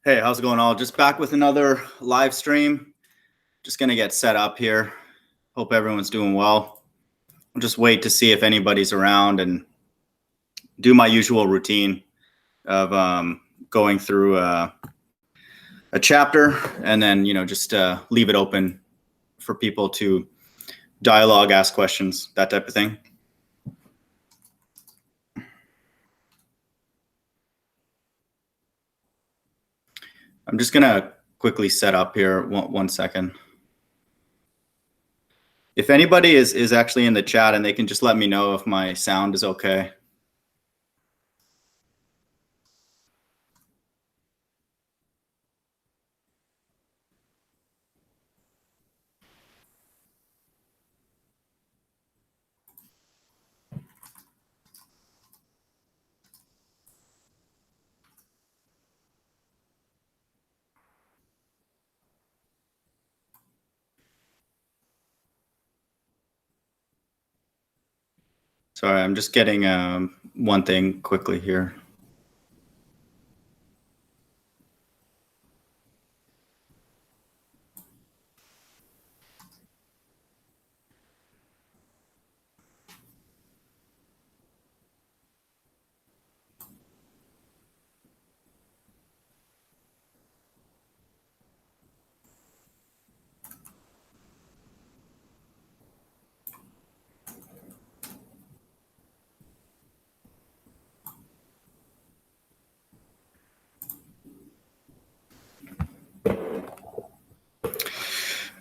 Hey, how's it going all? Just back with another live stream. Just gonna get set up here. Hope everyone's doing well. I'll just wait to see if anybody's around and do my usual routine of going through a chapter and then, just leave it open for people to dialogue, ask questions, that type of thing. I'm just gonna quickly set up here. One second. If anybody is actually in the chat and they can just let me know if my sound is okay. Sorry, I'm just getting one thing quickly here.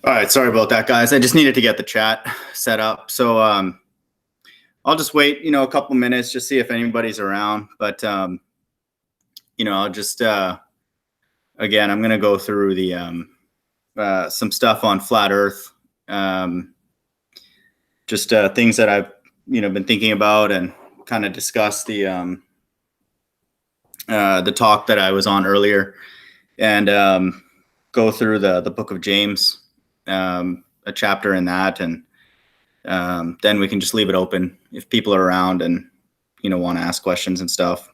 All right, sorry about that, guys. I just needed to get the chat set up. So I'll just wait, a couple minutes, just see if anybody's around. But, I'll just, again, I'm going to go through the some stuff on flat Earth, just things that I've, been thinking about and kind of discuss the talk that I was on earlier and go through the book of James. A chapter in that, and then we can just leave it open if people are around and want to ask questions and stuff.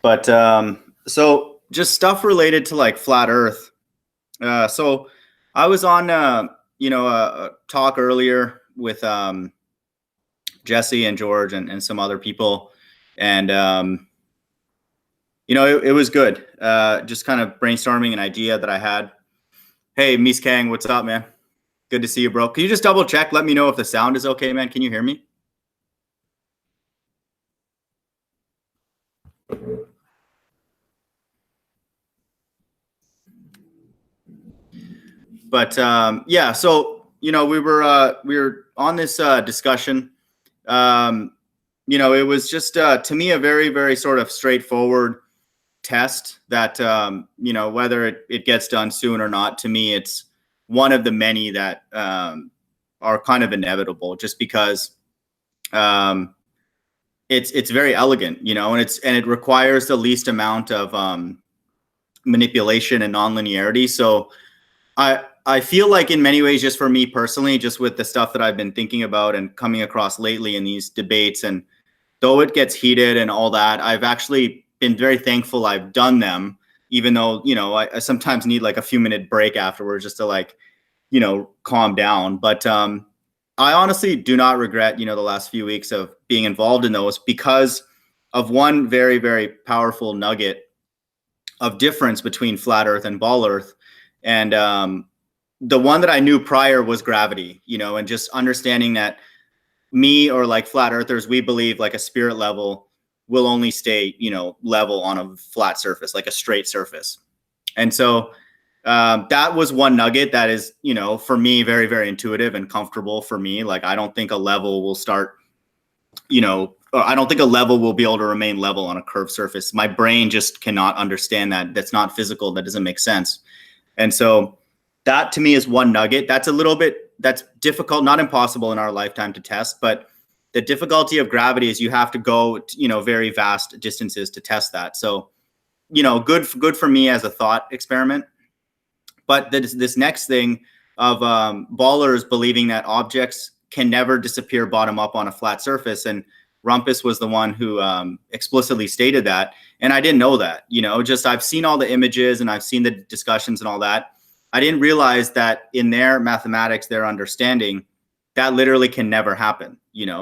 But so just stuff related to like flat Earth. So I was on a talk earlier with Jesse and George and some other people, and it was good. Just kind of brainstorming an idea that I had. Hey, Mies Kang, what's up, man? Good to see you, bro. Can you just double check? Let me know if the sound is okay, man. Can you hear me? But yeah, so we were on this discussion. It was just to me a very, very sort of straightforward test that whether it gets done soon or not, to me it's one of the many that are kind of inevitable, just because it's very elegant, and it requires the least amount of manipulation and nonlinearity. So I feel like in many ways, just for me personally, just with the stuff that I've been thinking about and coming across lately in these debates, and though it gets heated and all that, I've actually been very thankful I've done them, even though, I sometimes need like a few minute break afterwards just to calm down. But I honestly do not regret, the last few weeks of being involved in those, because of one very, very powerful nugget of difference between flat Earth and ball Earth. And the one that I knew prior was gravity, and just understanding that me or like flat earthers, we believe like a spirit level will only stay, level on a flat surface, like a straight surface. And so that was one nugget that is, for me, very, very intuitive and comfortable for me. Like, I don't think a level will start, I don't think a level will be able to remain level on a curved surface. My brain just cannot understand that. That's not physical. That doesn't make sense. And so that to me is one nugget. That's difficult, not impossible in our lifetime to test, but the difficulty of gravity is you have to go, very vast distances to test that. So, good for me as a thought experiment. But this next thing of ballers believing that objects can never disappear bottom up on a flat surface. And Rumpus was the one who explicitly stated that. And I didn't know that, just I've seen all the images and I've seen the discussions and all that. I didn't realize that in their mathematics, their understanding, that literally can never happen,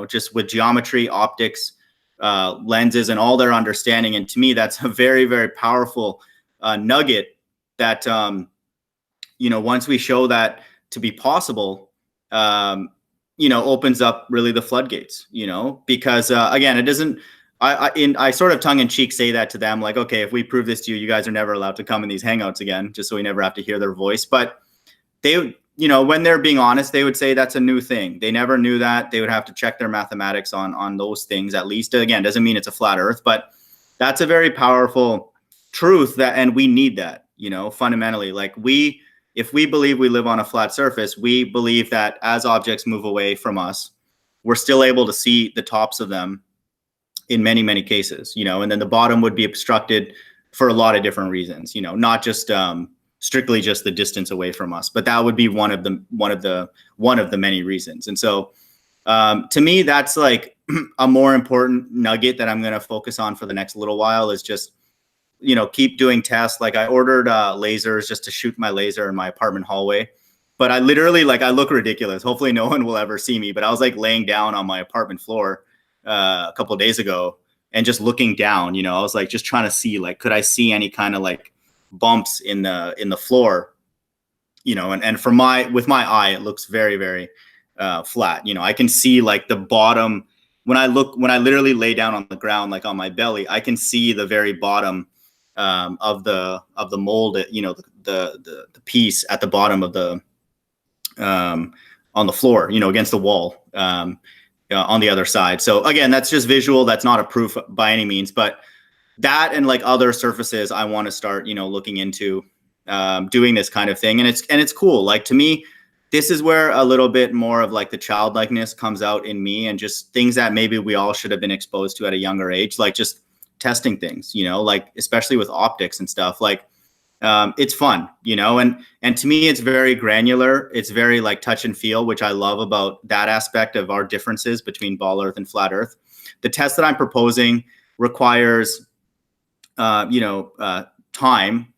just with geometry, optics, lenses, and all their understanding. And to me, that's a very, very powerful nugget that, once we show that to be possible, opens up really the floodgates, because again, it doesn't, I sort of tongue in cheek say that to them, like, okay, if we prove this to you, you guys are never allowed to come in these hangouts again, just so we never have to hear their voice. But they, when they're being honest, they would say that's a new thing. They never knew that. They would have to check their mathematics on those things, at least. Again, doesn't mean it's a flat earth, but that's a very powerful truth and we need that, fundamentally. Like if we believe we live on a flat surface, we believe that as objects move away from us, we're still able to see the tops of them in many, many cases, and then the bottom would be obstructed for a lot of different reasons, not just strictly just the distance away from us, but that would be one of the many reasons. And so to me, that's like a more important nugget that I'm going to focus on for the next little while is just, keep doing tests. Like I ordered lasers just to shoot my laser in my apartment hallway. But I literally, like, I look ridiculous. Hopefully no one will ever see me. But I was like laying down on my apartment floor a couple of days ago and just looking down, I was like just trying to see, like, could I see any kind of like bumps in the floor, and with my eye, it looks very, very flat. I can see like the bottom when I literally lay down on the ground, like on my belly, I can see the very bottom of the mold, the piece at the bottom of the on the floor, against the wall on the other side. So again, that's just visual. That's not a proof by any means, but that and like other surfaces, I want to start, looking into doing this kind of thing. And it's cool. Like to me, this is where a little bit more of like the childlikeness comes out in me, and just things that maybe we all should have been exposed to at a younger age, like just testing things, like especially with optics and stuff. Like it's fun, and to me, it's very granular. It's very like touch and feel, which I love about that aspect of our differences between ball earth and flat earth. The test that I'm proposing requires, time,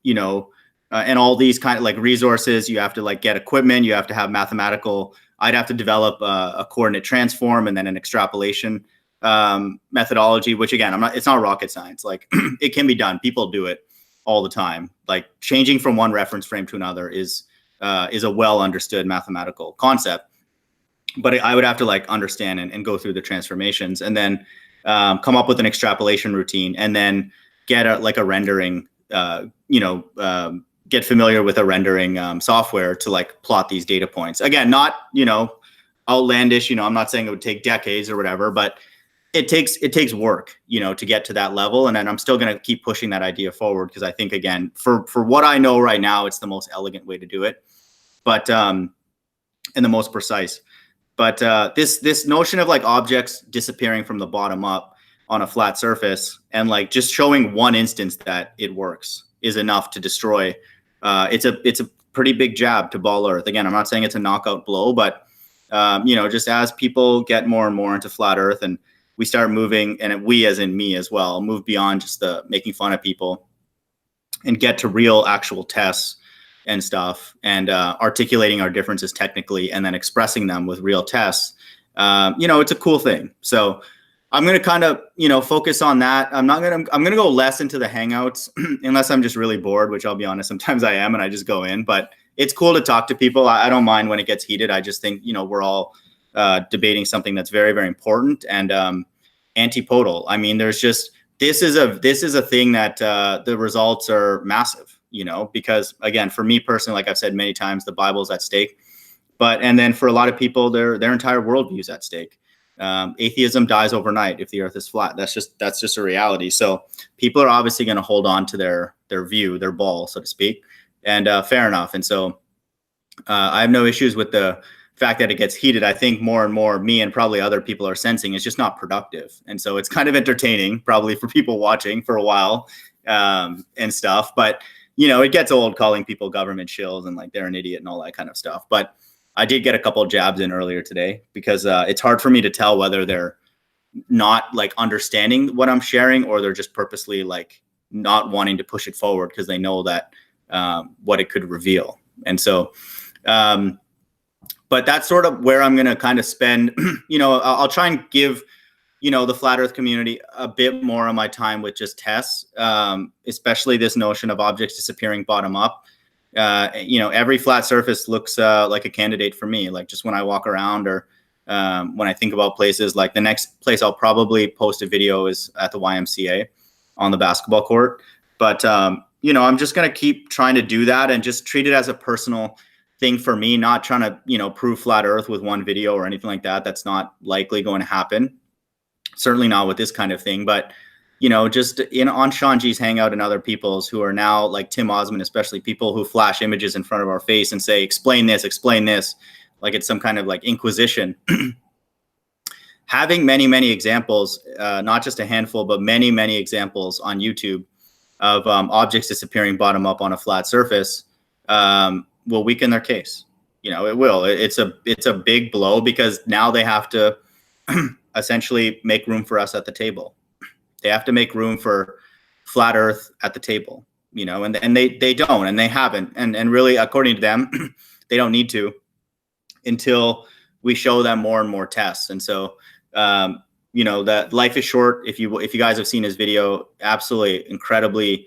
and all these kind of like resources. You have to like get equipment. You have to have mathematical. I'd have to develop a coordinate transform and then an extrapolation methodology, which again, it's not rocket science. Like it can be done. People do it all the time. Like changing from one reference frame to another is a well understood mathematical concept. But I would have to like understand and go through the transformations, and then come up with an extrapolation routine, and then get a rendering, get familiar with a rendering software to like plot these data points. Again, not, outlandish, I'm not saying it would take decades or whatever, but it takes work, to get to that level. And then I'm still going to keep pushing that idea forward, because I think, again, for what I know right now, it's the most elegant way to do it, but and the most precise. But this notion of like objects disappearing from the bottom up on a flat surface, and like just showing one instance that it works is enough to destroy. It's a pretty big jab to ball earth. Again, I'm not saying it's a knockout blow, but just as people get more and more into flat earth, and we start moving, and we, as in me as well, move beyond just the making fun of people and get to real actual tests and stuff, and articulating our differences technically and then expressing them with real tests. It's a cool thing. So I'm going to kind of, focus on that. I'm going to go less into the hangouts unless I'm just really bored, which I'll be honest, sometimes I am, and I just go in, but it's cool to talk to people. I don't mind when it gets heated. I just think, we're all debating something that's very, very important and antipodal. I mean, this is a thing that the results are massive, because again, for me personally, like I've said many times, the Bible's at stake, and then for a lot of people, their entire worldview is at stake. Atheism dies overnight if the earth is flat. That's just a reality. So people are obviously going to hold on to their view, their ball, so to speak. And fair enough. And so I have no issues with the fact that it gets heated. I think more and more me and probably other people are sensing it's just not productive. And so it's kind of entertaining probably for people watching for a while and stuff. But, it gets old calling people government shills and like they're an idiot and all that kind of stuff. But I did get a couple of jabs in earlier today, because it's hard for me to tell whether they're not like understanding what I'm sharing, or they're just purposely like not wanting to push it forward because they know that what it could reveal. And so, but that's sort of where I'm going to kind of spend, I'll try and give, the flat earth community a bit more of my time with just tests, especially this notion of objects disappearing bottom up. Every flat surface looks like a candidate for me. Like just when I walk around, or when I think about places, like the next place I'll probably post a video is at the YMCA on the basketball court. But, I'm just going to keep trying to do that and just treat it as a personal thing for me, not trying to, prove flat earth with one video or anything like that. That's not likely going to happen. Certainly not with this kind of thing, but just on Shanji's Hangout and other people's who are now like Tim Osman, especially people who flash images in front of our face and say, explain this, like it's some kind of like inquisition. Having many, many examples, not just a handful, but many, many examples on YouTube of objects disappearing bottom up on a flat surface will weaken their case. It will. It's a big blow, because now they have to essentially make room for us at the table. They have to make room for flat earth at the table, and they don't, and they haven't. And really, according to them, they don't need to until we show them more and more tests. And so, that life is short. If you guys have seen his video, absolutely incredibly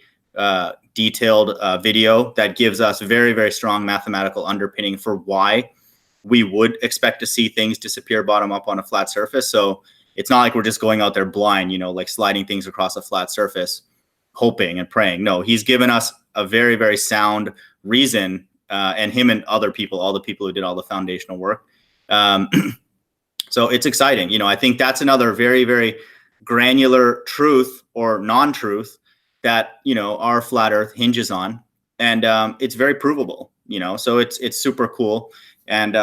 detailed video that gives us very, very strong mathematical underpinning for why we would expect to see things disappear bottom up on a flat surface. So it's not like we're just going out there blind, like sliding things across a flat surface, hoping and praying. No, he's given us a very, very sound reason, and him and other people, all the people who did all the foundational work. So it's exciting. I think that's another very, very granular truth or non-truth that, our flat earth hinges on. And it's very provable, so it's super cool. And,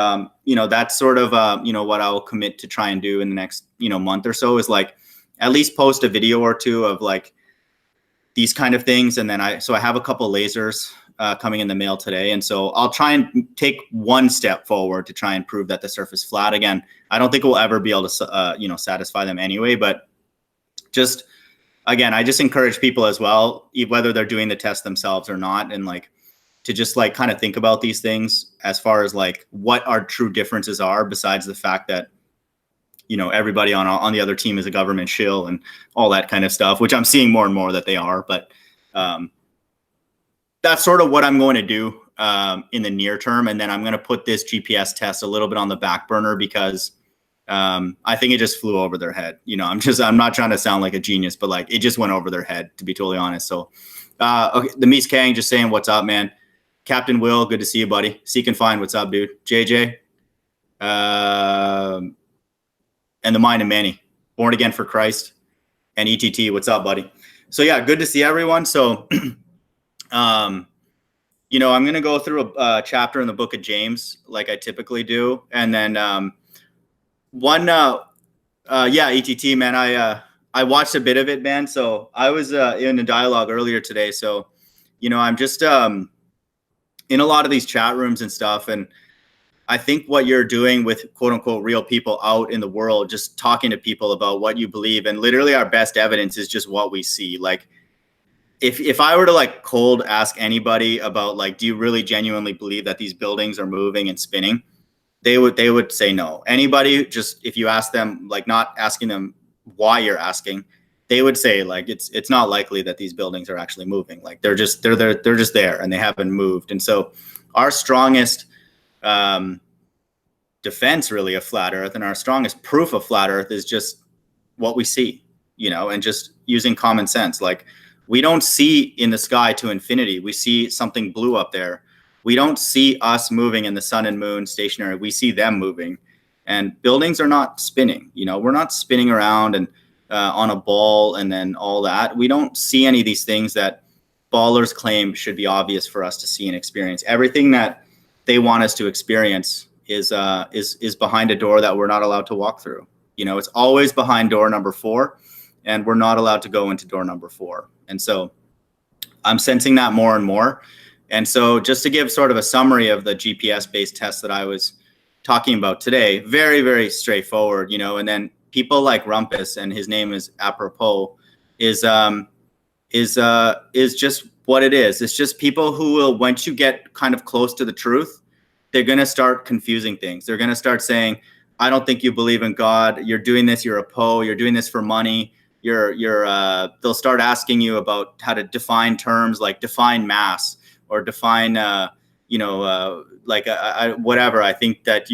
that's sort of, what I'll commit to try and do in the next, month or so, is like at least post a video or two of like these kind of things. And then I have a couple lasers coming in the mail today. And so I'll try and take one step forward to try and prove that the surface is flat. Again, I don't think we'll ever be able to, satisfy them anyway, but just, again, I just encourage people as well, whether they're doing the test themselves or not, and like, to just like kind of think about these things as far as like what our true differences are, besides the fact that, everybody on the other team is a government shill and all that kind of stuff, which I'm seeing more and more that they are. But that's sort of what I'm going to do in the near term. And then I'm going to put this GPS test a little bit on the back burner, because I think it just flew over their head. I'm not trying to sound like a genius, but like it just went over their head, to be totally honest. So okay, the Mies Kang just saying, what's up, man? Captain Will, good to see you, buddy. Seek and Find, what's up, dude? JJ, and the Mind of Manny, Born Again for Christ, and ETT, what's up, buddy? So yeah, good to see everyone. So, I'm going to go through a chapter in the book of James, like I typically do. And then ETT, man, I watched a bit of it, man. So I was in a dialogue earlier today. So, I'm just in a lot of these chat rooms and stuff. And I think what you're doing with quote unquote real people out in the world, just talking to people about what you believe, and literally our best evidence is just what we see. Like if I were to like cold ask anybody about like, do you really genuinely believe that these buildings are moving and spinning? They would say no. Anybody, just if you ask them, like not asking them why you're asking, they would say like it's not likely that these buildings are actually moving. Like they're just there and they haven't moved. And so our strongest defense really of flat earth, and our strongest proof of flat earth, is just what we see, and just using common sense. Like we don't see in the sky to infinity. We see something blue up there. We don't see us moving in the sun and moon stationary. We see them moving, and buildings are not spinning. We're not spinning around and on a ball and then all that. We don't see any of these things that ballers claim should be obvious for us to see and experience. Everything that they want us to experience is behind a door that we're not allowed to walk through. It's always behind door number 4, and we're not allowed to go into door number 4. And so I'm sensing that more and more. And so just to give sort of a summary of the GPS based test that I was talking about today, very, very straightforward, and then people like Rumpus, and his name is apropos, is just what it is. It's just people who will, once you get kind of close to the truth, they're going to start confusing things. They're going to start saying, I don't think you believe in God. You're doing this. You're a Poe. You're doing this for money. They'll start asking you about how to define terms, like define mass or define, whatever. I think that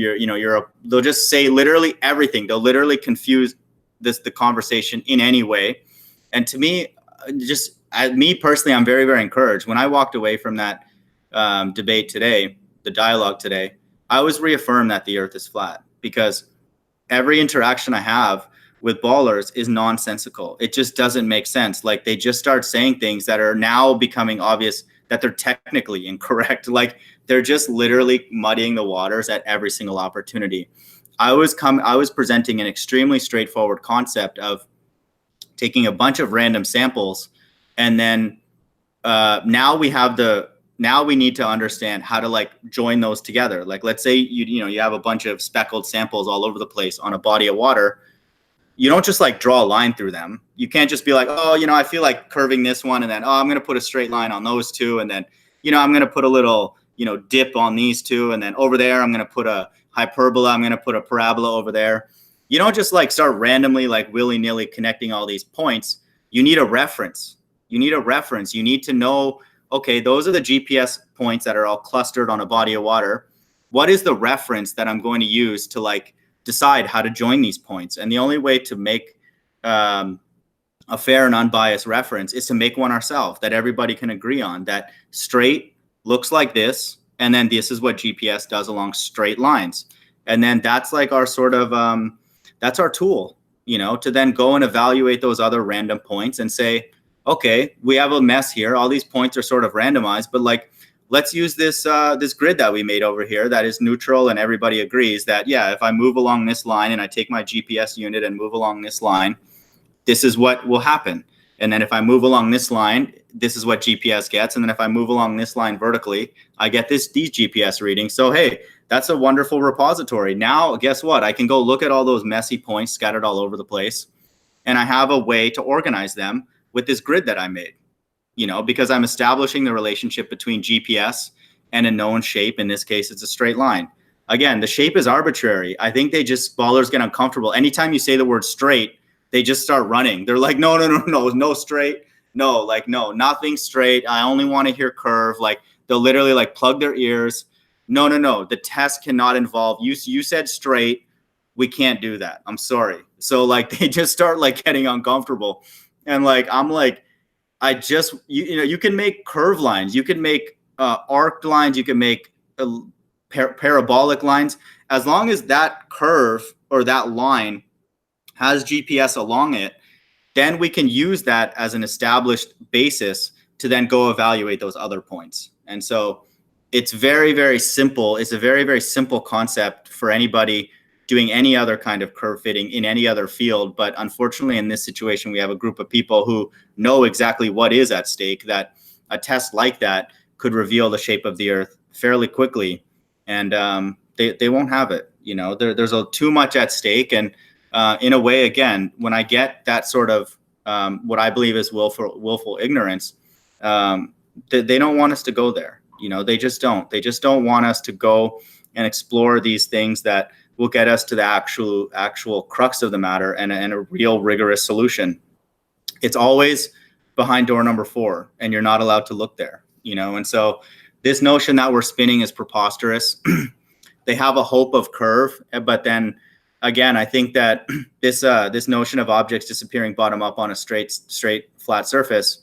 they'll just say literally everything. They'll literally confuse the conversation in any way. And to me, me personally, I'm very, very encouraged. When I walked away from that debate today, the dialogue today, I was reaffirmed that the earth is flat, because every interaction I have with ballers is nonsensical. It just doesn't make sense. Like, they just start saying things that are now becoming obvious that they're technically incorrect. Like, they're just literally muddying the waters at every single opportunity. I was presenting an extremely straightforward concept of taking a bunch of random samples, and then now we need to understand how to like join those together. Like, let's say you have a bunch of speckled samples all over the place on a body of water. You don't just like draw a line through them. You can't just be like, oh, I feel like curving this one, and then, I'm going to put a straight line on those two, and then, I'm going to put a little, dip on these two, and then over there I'm going to put a hyperbola, I'm going to put a parabola over there. You don't just like start randomly, like willy-nilly connecting all these points. You need a reference. You need to know, okay, those are the GPS points that are all clustered on a body of water. What is the reference that I'm going to use to like decide how to join these points? And the only way to make a fair and unbiased reference is to make one ourselves that everybody can agree on, that straight looks like this, and then this is what GPS does along straight lines. And then that's like our sort of, that's our tool, to then go and evaluate those other random points and say, okay, we have a mess here. All these points are sort of randomized, but like, let's use this grid that we made over here that is neutral, and everybody agrees that, yeah, if I move along this line and I take my GPS unit and move along this line, this is what will happen. And then if I move along this line, this is what GPS gets. And then if I move along this line vertically, I get these GPS readings. So, hey, that's a wonderful repository. Now, guess what? I can go look at all those messy points scattered all over the place, and I have a way to organize them with this grid that I made, because I'm establishing the relationship between GPS and a known shape. In this case, it's a straight line. Again, the shape is arbitrary. I think ballers get uncomfortable. Anytime you say the word straight, they just start running. They're like, no straight. No, nothing straight. I only want to hear curve. Like, they'll literally like plug their ears. No. The test cannot involve, you said straight. We can't do that. I'm sorry. So like, they just start like getting uncomfortable. And like, I'm like, you can make curve lines. You can make arced lines. You can make parabolic lines. As long as that curve or that line has GPS along it, then we can use that as an established basis to then go evaluate those other points. And so it's very, very simple. It's a very, very simple concept for anybody doing any other kind of curve fitting in any other field. But unfortunately, in this situation, we have a group of people who know exactly what is at stake, that a test like that could reveal the shape of the earth fairly quickly. And they won't have it. There's too much at stake. And in a way, again, when I get that sort of what I believe is willful ignorance, they don't want us to go there. They just don't. They just don't want us to go and explore these things that will get us to the actual crux of the matter and a real rigorous solution. It's always behind door number 4, and you're not allowed to look there, And so this notion that we're spinning is preposterous. They have a hope of curve, but then again, I think that this notion of objects disappearing bottom up on a straight flat surface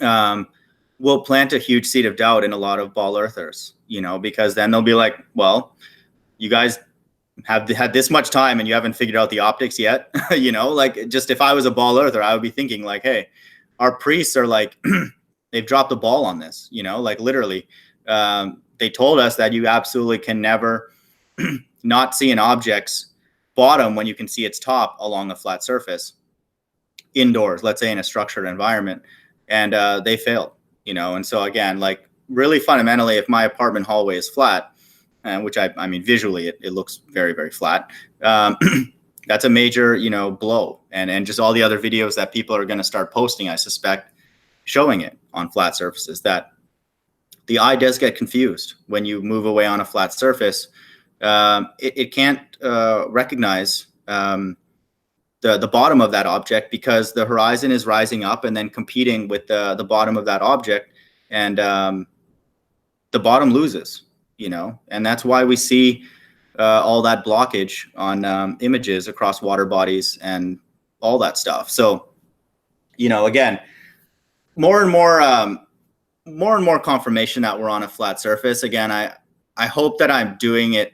will plant a huge seed of doubt in a lot of ball earthers, because then they'll be like, well, you guys have had this much time and you haven't figured out the optics yet. Like, just if I was a ball earther, I would be thinking like, hey, our priests are like, they've dropped the ball on this, like literally. They told us that you absolutely can never not see an object's bottom when you can see its top along a flat surface indoors, let's say in a structured environment. And they failed, And so again, like really fundamentally, if my apartment hallway is flat, which I mean, visually, it looks very, very flat. that's a major, blow. And just all the other videos that people are going to start posting, I suspect, showing it on flat surfaces, that the eye does get confused when you move away on a flat surface. It can't recognize the bottom of that object, because the horizon is rising up and then competing with the bottom of that object, and the bottom loses, and that's why we see all that blockage on images across water bodies and all that stuff. So, again, more and more confirmation that we're on a flat surface. Again, I hope that I'm doing it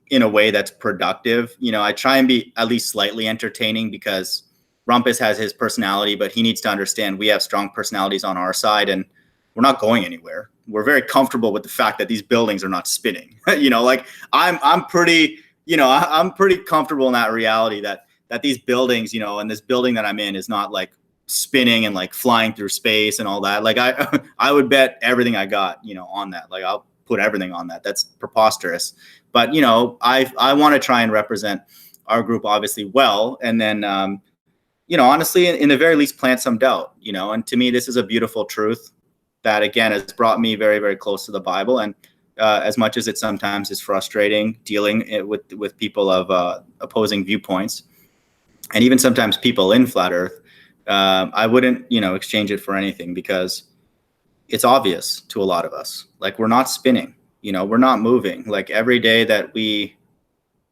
in a way that's productive. I try and be at least slightly entertaining, because Rumpus has his personality, but he needs to understand we have strong personalities on our side, and we're not going anywhere. We're very comfortable with the fact that these buildings are not spinning. Like I'm pretty, I'm pretty comfortable in that reality that these buildings, and this building that I'm in is not like spinning and like flying through space and all that. Like I would bet everything I got, on that. Like I'll put everything on that. That's preposterous. But, I want to try and represent our group obviously well. And then, honestly, in the very least, plant some doubt, and to me, this is a beautiful truth that, again, has brought me very, very close to the Bible. And as much as it sometimes is frustrating dealing with people of opposing viewpoints, and even sometimes people in flat Earth, I wouldn't, exchange it for anything, because it's obvious to a lot of us. Like, we're not spinning, we're not moving. Like, every day that we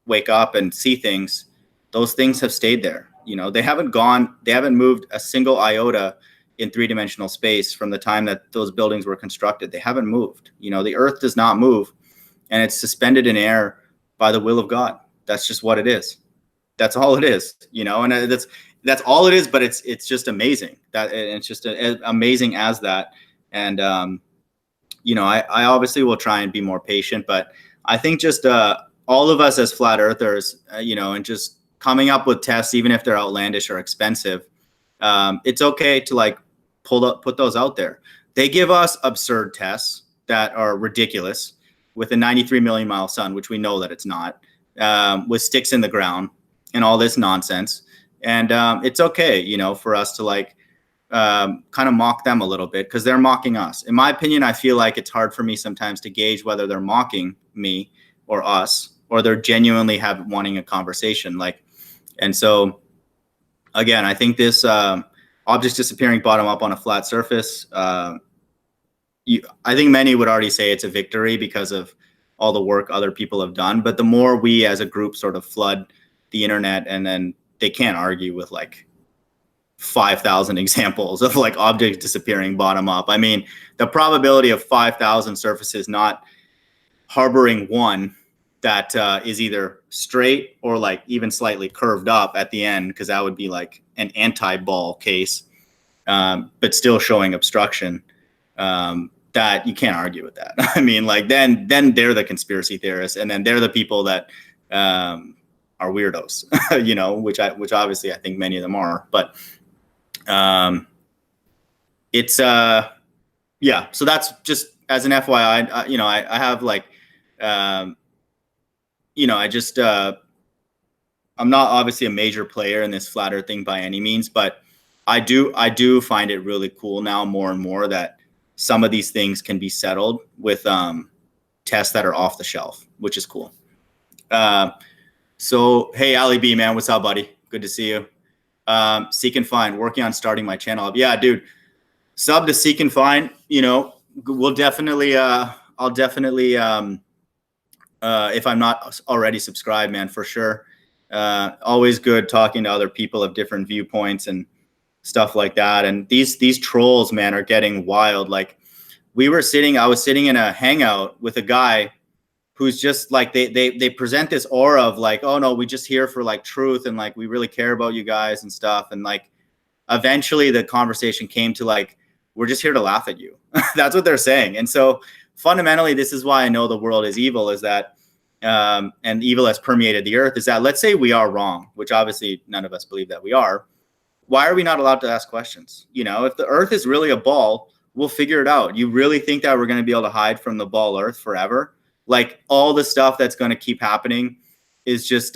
wake up and see things, those things have stayed there. They haven't moved a single iota in three-dimensional space from the time that those buildings were constructed. They haven't moved. The Earth does not move, and it's suspended in air by the will of God. That's just what it is. That's all it is, and that's all it is. But it's just amazing that it's just as amazing as that. And I obviously will try and be more patient, but I think just all of us as flat earthers, and just coming up with tests, even if they're outlandish or expensive, it's okay to like put those out there. They give us absurd tests that are ridiculous, with a 93 million mile sun, which we know that it's not, with sticks in the ground and all this nonsense. And it's okay, for us to like kind of mock them a little bit, because they're mocking us. In my opinion, I feel like it's hard for me sometimes to gauge whether they're mocking me or us, or they're genuinely wanting a conversation. And so again, I think this objects disappearing bottom up on a flat surface, I think many would already say it's a victory because of all the work other people have done. But the more we as a group sort of flood the internet, and then they can't argue with like 5,000 examples of like objects disappearing bottom up. I mean, the probability of 5,000 surfaces not harboring one that is either straight or like even slightly curved up at the end, because that would be like an anti-ball case, but still showing obstruction, that you can't argue with that. I mean, like then they're the conspiracy theorists, and then they're the people that are weirdos, which obviously I think many of them are. But it's yeah. So that's just as an FYI. I have like I just I'm not obviously a major player in this flat earth thing by any means, but I do find it really cool now more and more that some of these things can be settled with tests that are off the shelf, which is cool. So hey, Ali B, man, what's up, buddy? Good to see you. Seek and Find, working on starting my channel up. Yeah, dude, sub to Seek and Find. We'll definitely I'll definitely if I'm not already subscribed, man, for sure. Always good talking to other people of different viewpoints and stuff like that. And these trolls, man, are getting wild. Like I was sitting in a hangout with a guy who's just like, they present this aura of like, oh no, we just here for like truth, and like we really care about you guys and stuff. And like eventually the conversation came to like, we're just here to laugh at you. That's what they're saying. And so fundamentally, this is why I know the world is evil, is that and evil has permeated the earth, is that let's say we are wrong, which obviously none of us believe that we are. Why are we not allowed to ask questions? If the earth is really a ball, we'll figure it out. You really think that we're going to be able to hide from the ball earth forever? Like all the stuff that's going to keep happening is just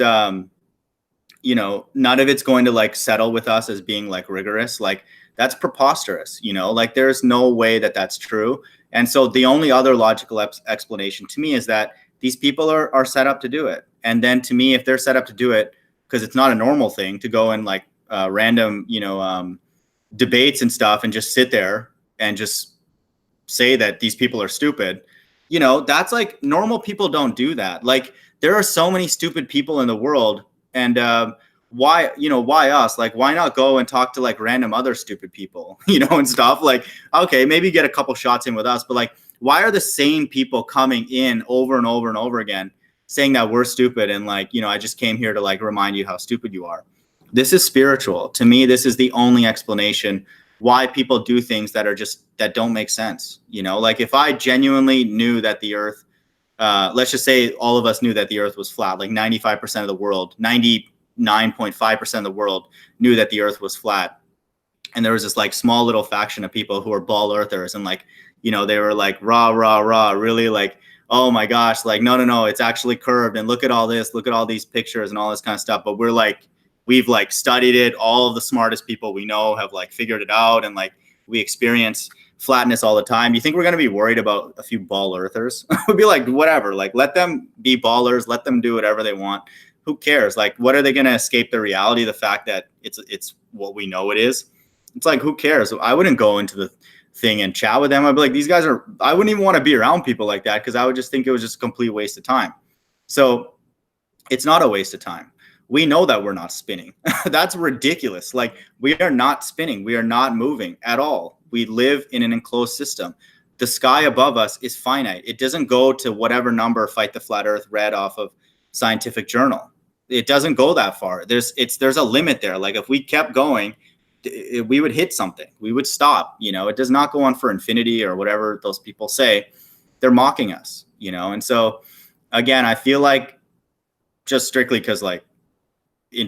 none of it's going to like settle with us as being like rigorous. Like that's preposterous, like there's no way that that's true. And so the only other logical explanation to me is that these people are set up to do it. And then to me, if they're set up to do it, because it's not a normal thing to go in like random, debates and stuff and just sit there and just say that these people are stupid, that's like normal people don't do that. Like there are so many stupid people in the world. And why us? Like, why not go and talk to like random other stupid people, and stuff like, okay, maybe get a couple shots in with us, but like, why are the same people coming in over and over and over again saying that we're stupid? And like, I just came here to like remind you how stupid you are. This is spiritual. To me, this is the only explanation why people do things that don't make sense. Like if I genuinely knew that the earth, let's just say all of us knew that the earth was flat, like 95% of the world, 99.5% of the world knew that the earth was flat. And there was this like small little faction of people who were ball earthers. And like, they were like, rah, rah, rah, really like, oh my gosh, like, no, it's actually curved. And look at all this, look at all these pictures and all this kind of stuff. But we're like, we've like studied it. All of the smartest people we know have like figured it out. And like, we experience flatness all the time. You think we're going to be worried about a few ball earthers? We'd be like, whatever, like let them be ballers, let them do whatever they want. Who cares? Like, what are they going to escape the reality? The fact that it's what we know it is. It's like, who cares? I wouldn't go into the thing and chat with them. I'd be like, these guys I wouldn't even want to be around people like that, because I would just think it was just a complete waste of time. So it's not a waste of time. We know that we're not spinning. That's ridiculous. Like, we are not spinning. We are not moving at all. We live in an enclosed system. The sky above us is finite. It doesn't go to whatever number Fight the Flat Earth read off of Scientific Journal. It doesn't go that far. There's a limit there. Like if we kept going, we would hit something. We would stop. It does not go on for infinity or whatever those people say. They're mocking us. And so again, I feel like just strictly because like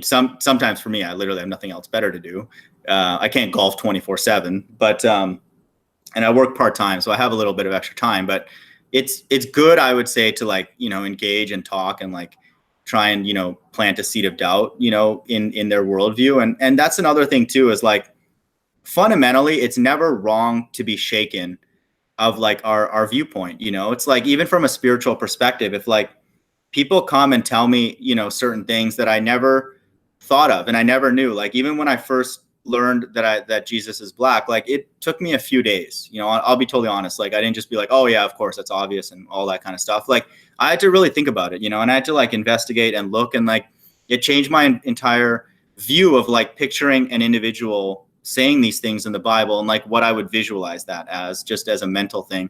sometimes for me, I literally have nothing else better to do. I can't golf 24/7, but and I work part-time, so I have a little bit of extra time, but it's good, I would say, to like, engage and talk and like try and, plant a seed of doubt, in their worldview. And that's another thing too, is like, fundamentally, it's never wrong to be shaken of like our viewpoint. It's like, even from a spiritual perspective, if like people come and tell me, certain things that I never thought of and I never knew, like even when I first learned that Jesus is black, like it took me a few days. I'll be totally honest. Like I didn't just be like, oh yeah, of course, that's obvious and all that kind of stuff. Like I had to really think about it, and I had to like investigate and look, and like it changed my entire view of like picturing an individual saying these things in the Bible and like what I would visualize that as, just as a mental thing.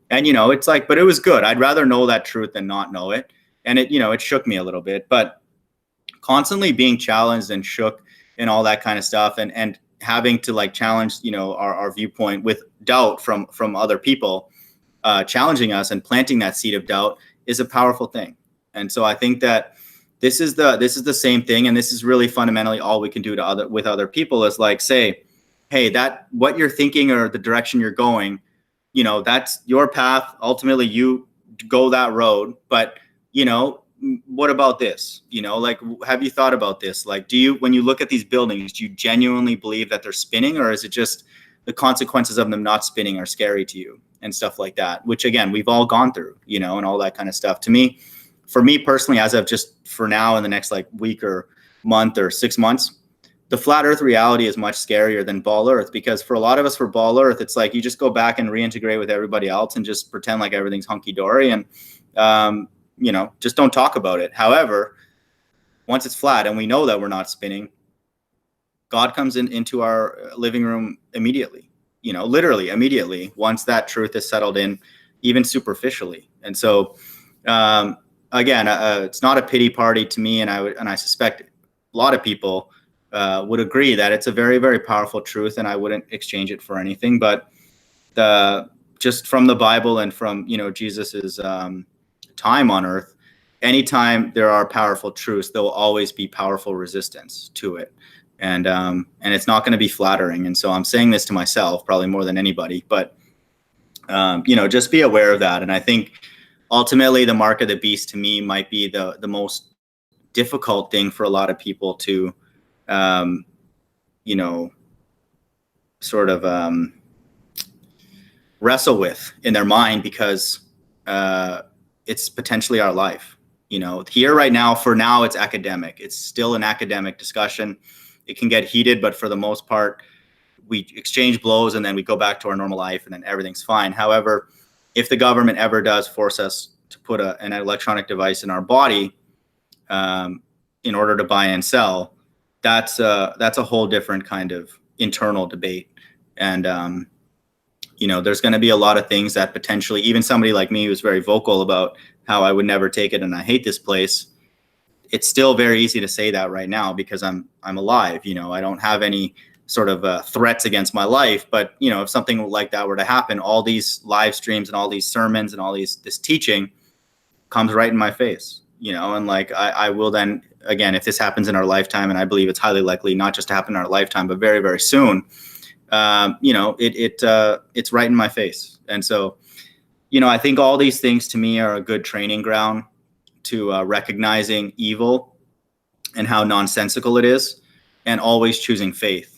And it's like, but it was good. I'd rather know that truth than not know it. And it, it shook me a little bit, but constantly being challenged and shook and all that kind of stuff, and having to like challenge, our viewpoint with doubt from other people, challenging us and planting that seed of doubt is a powerful thing. And so I think that this is the same thing, and this is really fundamentally all we can do with other people is like say, hey, that what you're thinking or the direction you're going, that's your path. Ultimately, you go that road, but what about this? Like, have you thought about this? Like, when you look at these buildings, do you genuinely believe that they're spinning, or is it just the consequences of them not spinning are scary to you and stuff like that, which again, we've all gone through, and all that kind of stuff. For me personally, as of just for now in the next like week or month or 6 months, the flat earth reality is much scarier than ball earth, because for a lot of us, for ball earth, it's like you just go back and reintegrate with everybody else and just pretend like everything's hunky dory and, just don't talk about it. However, once it's flat and we know that we're not spinning, God comes into our living room immediately, literally immediately, once that truth is settled in, even superficially. And so, again, it's not a pity party to me. And I suspect a lot of people would agree that it's a very, very powerful truth, and I wouldn't exchange it for anything. But just from the Bible and from, Jesus's time on earth, anytime there are powerful truths, there will always be powerful resistance to it. And it's not going to be flattering. And so I'm saying this to myself probably more than anybody, but, just be aware of that. And I think ultimately the mark of the beast to me might be the most difficult thing for a lot of people to, you know, sort of wrestle with in their mind, because it's potentially our life. You know, here right now, for now, it's academic. It's still an academic discussion. It can get heated, but for the most part, we exchange blows and then we go back to our normal life and then everything's fine. However, if the government ever does force us to put an electronic device in our body in order to buy and sell, that's a whole different kind of internal debate. And, you know, there's going to be a lot of things that potentially, even somebody like me who's very vocal about how I would never take it and I hate this place, it's still very easy to say that right now because I'm alive. You know, I don't have any sort of threats against my life. But, you know, if something like that were to happen, all these live streams and all these sermons and all this teaching comes right in my face, you know, and like I will then, again, if this happens in our lifetime, and I believe it's highly likely not just to happen in our lifetime, but very, very soon, you know, it's right in my face. And so, you know, I think all these things to me are a good training ground to recognizing evil and how nonsensical it is, and always choosing faith.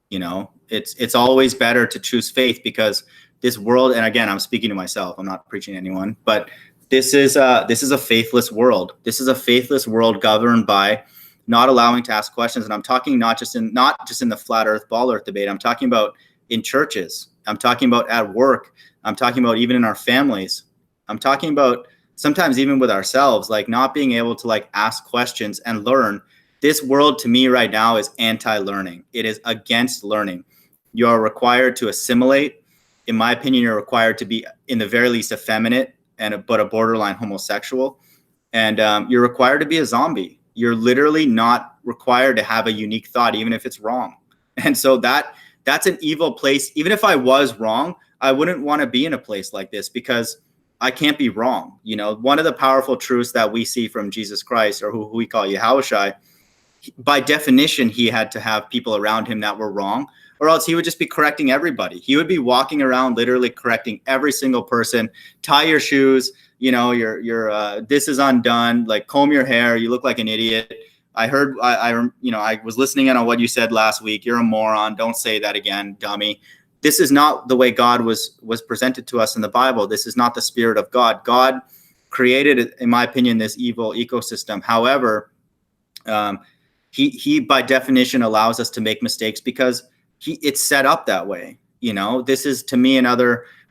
You know, it's always better to choose faith, because this world, and again, I'm speaking to myself, I'm not preaching to anyone, but this is a faithless world. This is a faithless world governed by not allowing to ask questions. And I'm talking not just in the flat earth, ball earth debate. I'm talking about in churches. I'm talking about at work. I'm talking about even in our families. I'm talking about sometimes even with ourselves, like not being able to like ask questions and learn. This world to me right now is anti-learning. It is against learning. You are required to assimilate. In my opinion, you're required to be, in the very least, effeminate but a borderline homosexual. And you're required to be a zombie. You're literally not required to have a unique thought, even if it's wrong. And so that's an evil place. Even if I was wrong, I wouldn't want to be in a place like this, because I can't be wrong. You know, one of the powerful truths that we see from Jesus Christ, or who we call Yahushua, by definition, he had to have people around him that were wrong, or else he would just be correcting everybody. He would be walking around literally correcting every single person. Tie your shoes, you know, your this is undone, like comb your hair, you look like an idiot. I heard, you know, I was listening in on what you said last week. You're a moron. Don't say that again, dummy. This is not the way God was presented to us in the Bible. This is not the spirit of God. God created, in my opinion, this evil ecosystem. However, he by definition allows us to make mistakes because it's set up that way. You know, this is to me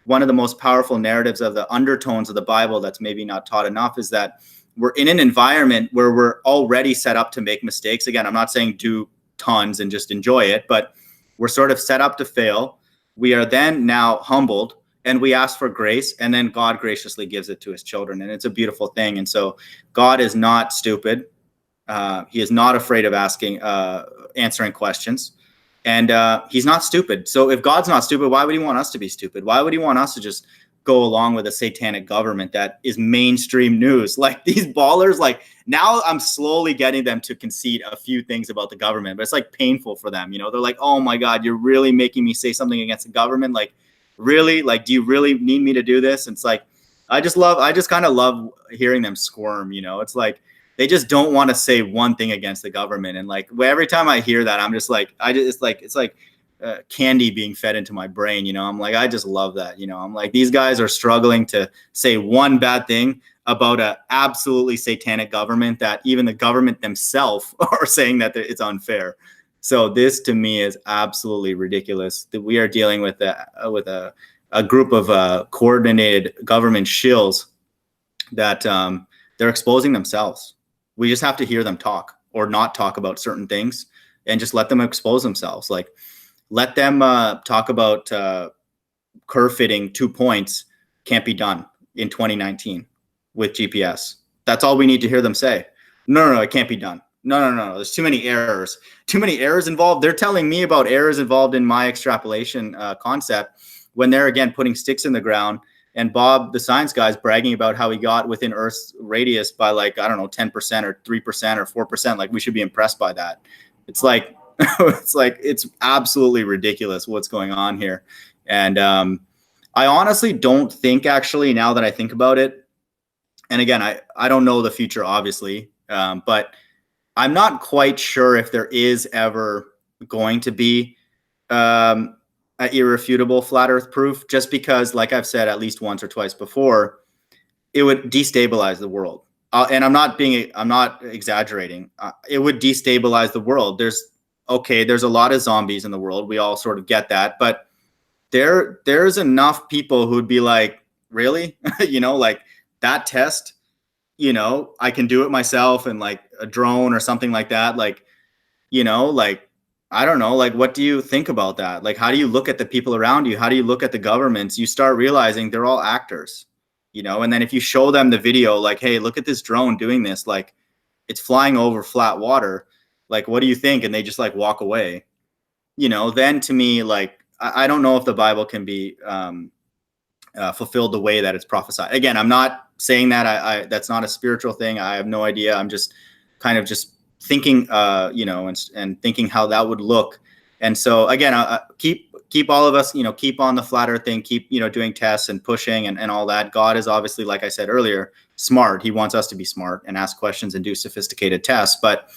one of the most powerful narratives of the undertones of the Bible that's maybe not taught enough, is that we're in an environment where we're already set up to make mistakes. Again, I'm not saying do tons and just enjoy it, but we're sort of set up to fail. We are then now humbled and we ask for grace, and then God graciously gives it to his children. And it's a beautiful thing. And so God is not stupid. He is not afraid of answering questions, and he's not stupid. So if God's not stupid, why would he want us to be stupid? Why would he want us to just go along with a satanic government that is mainstream news? Like these ballers, like now I'm slowly getting them to concede a few things about the government, but it's like painful for them. You know, they're like, oh my God, you're really making me say something against the government. Like, really? Like, do you really need me to do this? And it's like, I just kind of love hearing them squirm. You know, it's like, they just don't want to say one thing against the government. And like every time I hear that, I'm just like, it's like candy being fed into my brain. You know, I'm like, I just love that. You know, I'm like, these guys are struggling to say one bad thing about a absolutely satanic government that even the government themselves are saying that it's unfair. So this to me is absolutely ridiculous that we are dealing with a group of coordinated government shills that they're exposing themselves. We just have to hear them talk or not talk about certain things and just let them expose themselves. Like, let them talk about curve fitting 2 points can't be done in 2019 with GPS. That's all we need to hear them say. No, it can't be done. No. There's too many errors. Too many errors involved. They're telling me about errors involved in my extrapolation concept when they're, again, putting sticks in the ground. And Bob, the science guy, is bragging about how he got within Earth's radius by, like, I don't know, 10% or 3% or 4%. Like, we should be impressed by that. It's like, it's absolutely ridiculous what's going on here. And I honestly don't think, actually, now that I think about it, and again, I don't know the future, obviously, but I'm not quite sure if there is ever going to be an irrefutable flat Earth proof, just because, like I've said at least once or twice before, it would destabilize the world. And I'm not exaggerating. It would destabilize the world. There's a lot of zombies in the world. We all sort of get that, but there's enough people who'd be like, really, like that test, I can do it myself, and like a drone or something like that. Like, like, I don't know, like, what do you think about that? Like, how do you look at the people around you? How do you look at the governments? You start realizing they're all actors, and then if you show them the video, like, hey, look at this drone doing this, like, it's flying over flat water. Like, what do you think? And they just like walk away, then to me, like, I don't know if the Bible can be fulfilled the way that it's prophesied. Again, I'm not saying that I that's not a spiritual thing. I have no idea. I'm just kind of just thinking, and thinking how that would look. And so again, keep all of us, keep on the flat earth thing, keep, doing tests and pushing and all that. God is obviously, like I said earlier, smart. He wants us to be smart and ask questions and do sophisticated tests. But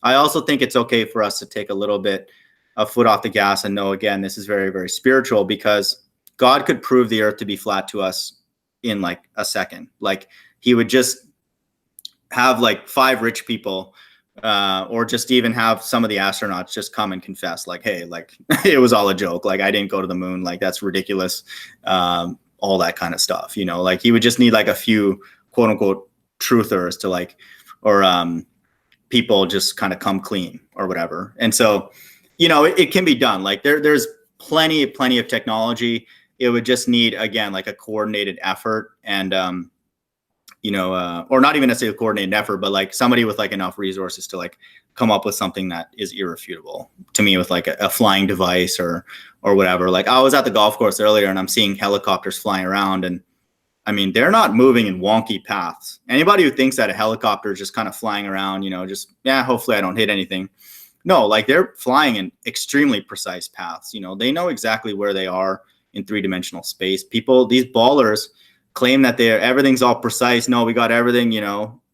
I also think it's okay for us to take a little bit of foot off the gas and know, again, this is very, very spiritual, because God could prove the earth to be flat to us in like a second. Like, he would just have like 5 rich people, or just even have some of the astronauts just come and confess, like, hey, like, it was all a joke. Like, I didn't go to the moon. Like, that's ridiculous. All that kind of stuff, like, he would just need like a few quote unquote truthers to like, or people just kind of come clean or whatever. And so, it can be done. Like, there's plenty of technology. It would just need, again, like a coordinated effort, and or not even necessarily a coordinated effort, but like somebody with like enough resources to like come up with something that is irrefutable to me, with like a flying device or whatever. Like, I was at the golf course earlier and I'm seeing helicopters flying around, and I mean, they're not moving in wonky paths. Anybody who thinks that a helicopter is just kind of flying around, just, yeah, hopefully I don't hit anything. No, like, they're flying in extremely precise paths. They know exactly where they are in 3-dimensional space. These ballers claim that everything's all precise. No, we got everything,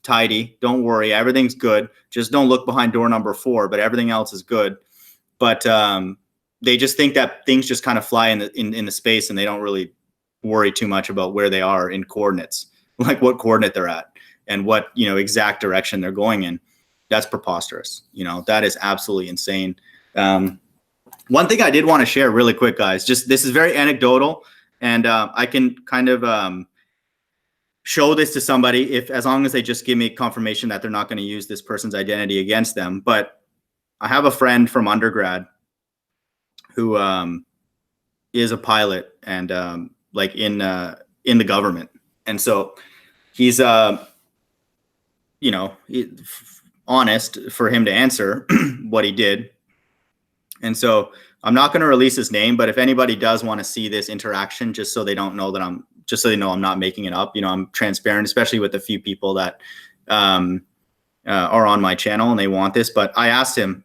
tidy. Don't worry, everything's good. Just don't look behind door number 4, but everything else is good. But they just think that things just kind of fly in the space, and they don't really worry too much about where they are in coordinates, like what coordinate they're at and what, exact direction they're going in. That's preposterous. That is absolutely insane. One thing I did want to share really quick, guys, just, this is very anecdotal, and I can kind of show this to somebody as long as they just give me confirmation that they're not going to use this person's identity against them. But I have a friend from undergrad who is a pilot, and like in the government. And so he's honest for him to answer what he did. And so I'm not going to release his name, but if anybody does want to see this interaction, just so they don't know that just so they know I'm not making it up, I'm transparent, especially with the few people that are on my channel and they want this. But I asked him,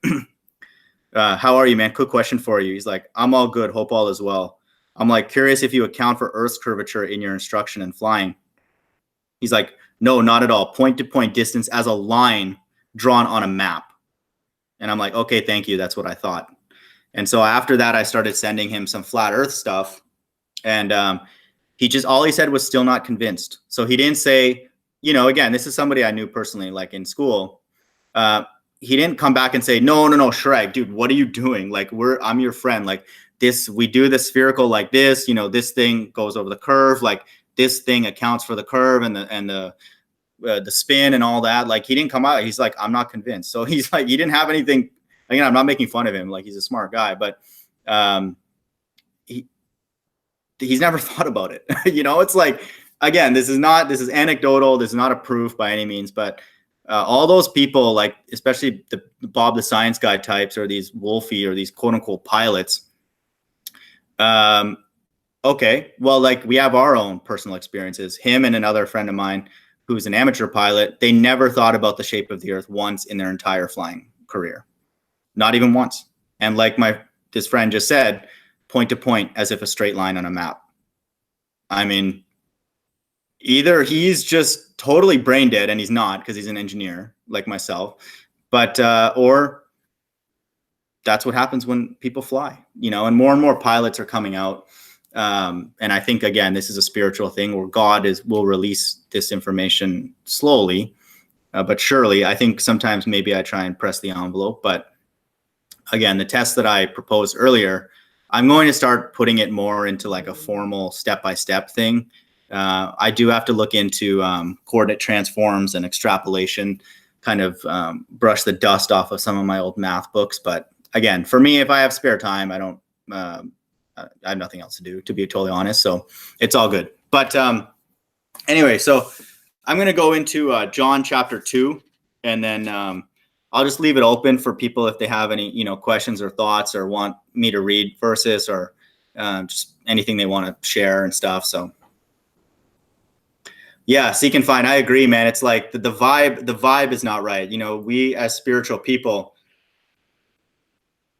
how are you, man? Quick question for you. He's like, I'm all good. Hope all is well. I'm like, curious if you account for Earth's curvature in your instruction and flying. He's like, no, not at all. Point to point distance as a line drawn on a map. And I'm like, okay, thank you. That's what I thought. And so after that, I started sending him some flat Earth stuff. And all he said was still not convinced. So he didn't say, again, this is somebody I knew personally, like in school. He didn't come back and say, no, Shrek, dude, what are you doing? Like, I'm your friend. Like, we do the spherical like this, this thing goes over the curve. Like, this thing accounts for the curve and the spin and all that. Like, he didn't come out. He's like, I'm not convinced. So he's like, he didn't have anything. Again, I'm not making fun of him. Like, he's a smart guy, but he's never thought about it. It's like, again, this is anecdotal. This is not a proof by any means, but all those people, like, especially the Bob the Science Guy types, or these Wolfie, or these quote unquote pilots. Okay, well, like, we have our own personal experiences. Him and another friend of mine who's an amateur pilot, they never thought about the shape of the Earth once in their entire flying career. Not even once. And like this friend just said, point to point as if a straight line on a map. I mean, either he's just totally brain dead, and he's not, because he's an engineer like myself, But or that's what happens when people fly, and more pilots are coming out. And I think, again, this is a spiritual thing where God will release this information slowly, but surely. I think sometimes maybe I try and press the envelope, but again, the test that I proposed earlier, I'm going to start putting it more into like a formal step-by-step thing. I do have to look into coordinate transforms and extrapolation, kind of brush the dust off of some of my old math books. But again, for me, if I have spare time, I have nothing else to do, to be totally honest. So it's all good. But anyway, so I'm going to go into John chapter 2, and then I'll just leave it open for people if they have any, questions or thoughts, or want me to read verses, or just anything they want to share and stuff. So yeah, seek and find. I agree, man. It's like the vibe is not right. We as spiritual people,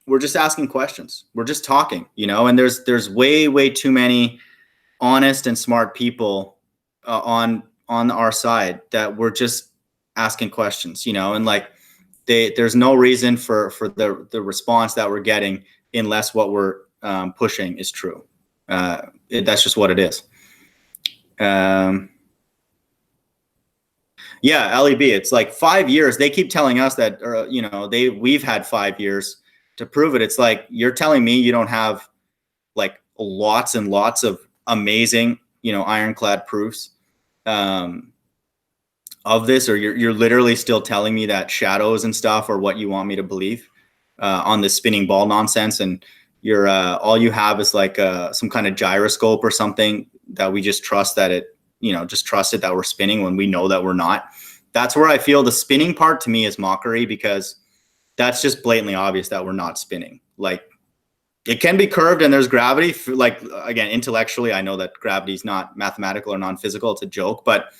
we're just asking questions. We're just talking, and there's way too many honest and smart people on our side that we're just asking questions, and like there's no reason for the response that we're getting unless what we're pushing is true. That's just what it is. Yeah, LEB, it's like 5 years. They keep telling us that, we've had 5 years to prove it. It's like, you're telling me you don't have like lots and lots of amazing, ironclad proofs of this, or you're literally still telling me that shadows and stuff are what you want me to believe on this spinning ball nonsense, and you're all you have is like some kind of gyroscope or something that we just trust that it, just trust it that we're spinning when we know that we're not. That's where I feel the spinning part to me is mockery, because that's just blatantly obvious that we're not spinning. Like, it can be curved and there's gravity. Like, again, intellectually, I know that gravity is not mathematical or non-physical. It's a joke, but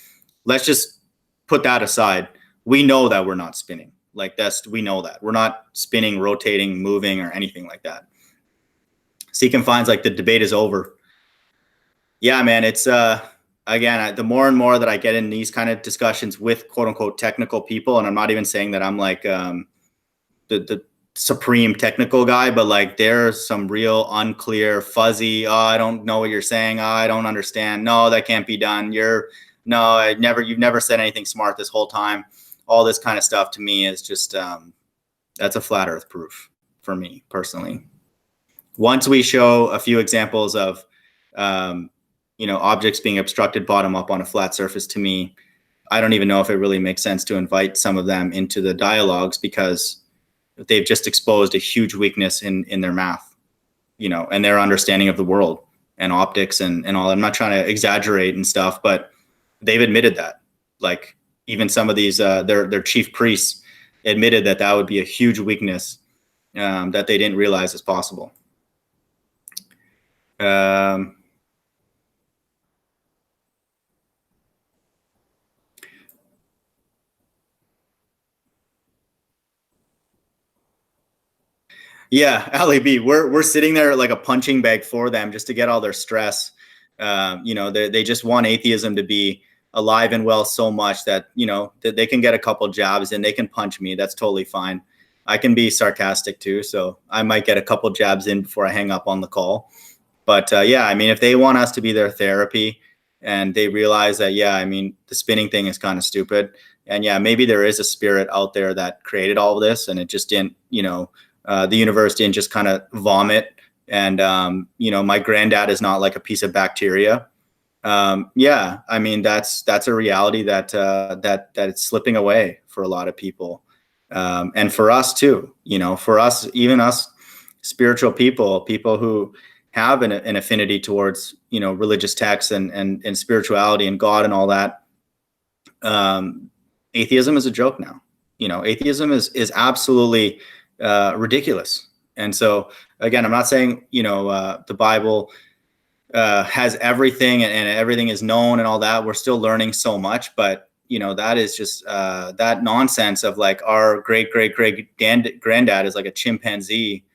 let's just put that aside. We know that we're not spinning. Like, we know that we're not spinning, rotating, moving, or anything like that. Seek and finds, like, the debate is over. Yeah, man, it's again, the more and more that I get in these kind of discussions with quote unquote technical people, and I'm not even saying that I'm like the supreme technical guy, but like there's some real unclear, fuzzy, I don't know what you're saying, I don't understand, no, that can't be done, you've never said anything smart this whole time. All this kind of stuff to me is just that's a flat earth proof for me personally. Once we show a few examples of objects being obstructed bottom up on a flat surface, to me, I don't even know if it really makes sense to invite some of them into the dialogues, because they've just exposed a huge weakness in their math, and their understanding of the world and optics and all. I'm not trying to exaggerate and stuff, but they've admitted that. Like, even some of these, their chief priests admitted that would be a huge weakness that they didn't realize is possible. Yeah, LAB, we're sitting there like a punching bag for them just to get all their stress. They just want atheism to be alive and well so much that, that they can get a couple jabs and they can punch me. That's totally fine. I can be sarcastic too, so I might get a couple jabs in before I hang up on the call. But yeah, I mean, if they want us to be their therapy and they realize that, yeah, I mean, the spinning thing is kind of stupid. And yeah, maybe there is a spirit out there that created all of this, and it just didn't, the universe didn't just kind of vomit. And, my granddad is not like a piece of bacteria. Yeah, I mean, that's a reality that it's slipping away for a lot of people. And for us too, for us, even us spiritual people who have an affinity towards, religious texts and spirituality and God and all that. Atheism is a joke now. Atheism is absolutely ridiculous. And so again, I'm not saying, the Bible has everything and everything is known and all that. We're still learning so much, but that is just that nonsense of like our great granddad is like a chimpanzee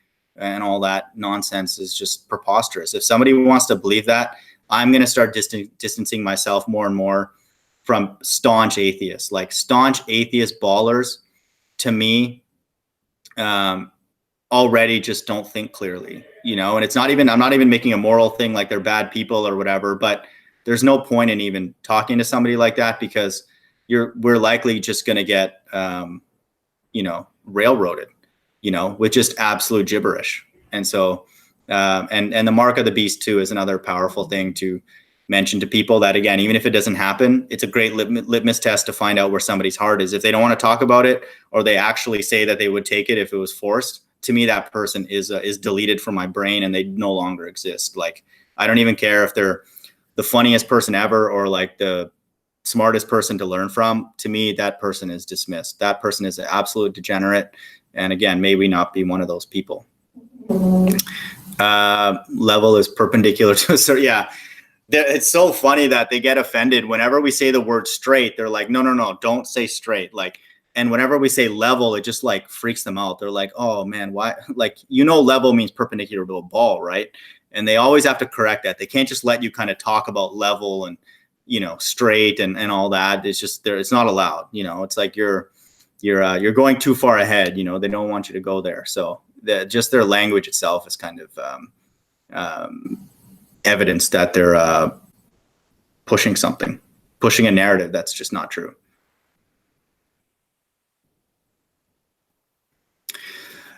and all that nonsense is just preposterous. If somebody wants to believe that, I'm going to start distancing myself more and more from staunch atheists. Like, staunch atheist ballers to me, already just don't think clearly, and it's not even, I'm not even making a moral thing like they're bad people or whatever, but there's no point in even talking to somebody like that, because we're likely just going to get, railroaded, with just absolute gibberish. And so, and the mark of the beast too is another powerful thing to mention to people, that again, even if it doesn't happen, it's a great litmus test to find out where somebody's heart is. If they don't want to talk about it, or they actually say that they would take it if it was forced, to me, that person is deleted from my brain, and they no longer exist. Like, I don't even care if they're the funniest person ever, or like the smartest person to learn from. To me, that person is dismissed. That person is an absolute degenerate. And again, may we not be one of those people. Level is perpendicular to, so yeah. It's so funny that they get offended whenever we say the word straight. They're like, no, don't say straight. Like, and whenever we say level, it just like freaks them out. They're like, oh man, why? Like, level means perpendicular to a ball, right? And they always have to correct that. They can't just let you kind of talk about level and, straight and all that. It's just there. It's not allowed. It's like you're going too far ahead. They don't want you to go there. So just their language itself is kind of evidence that they're pushing a narrative that's just not true.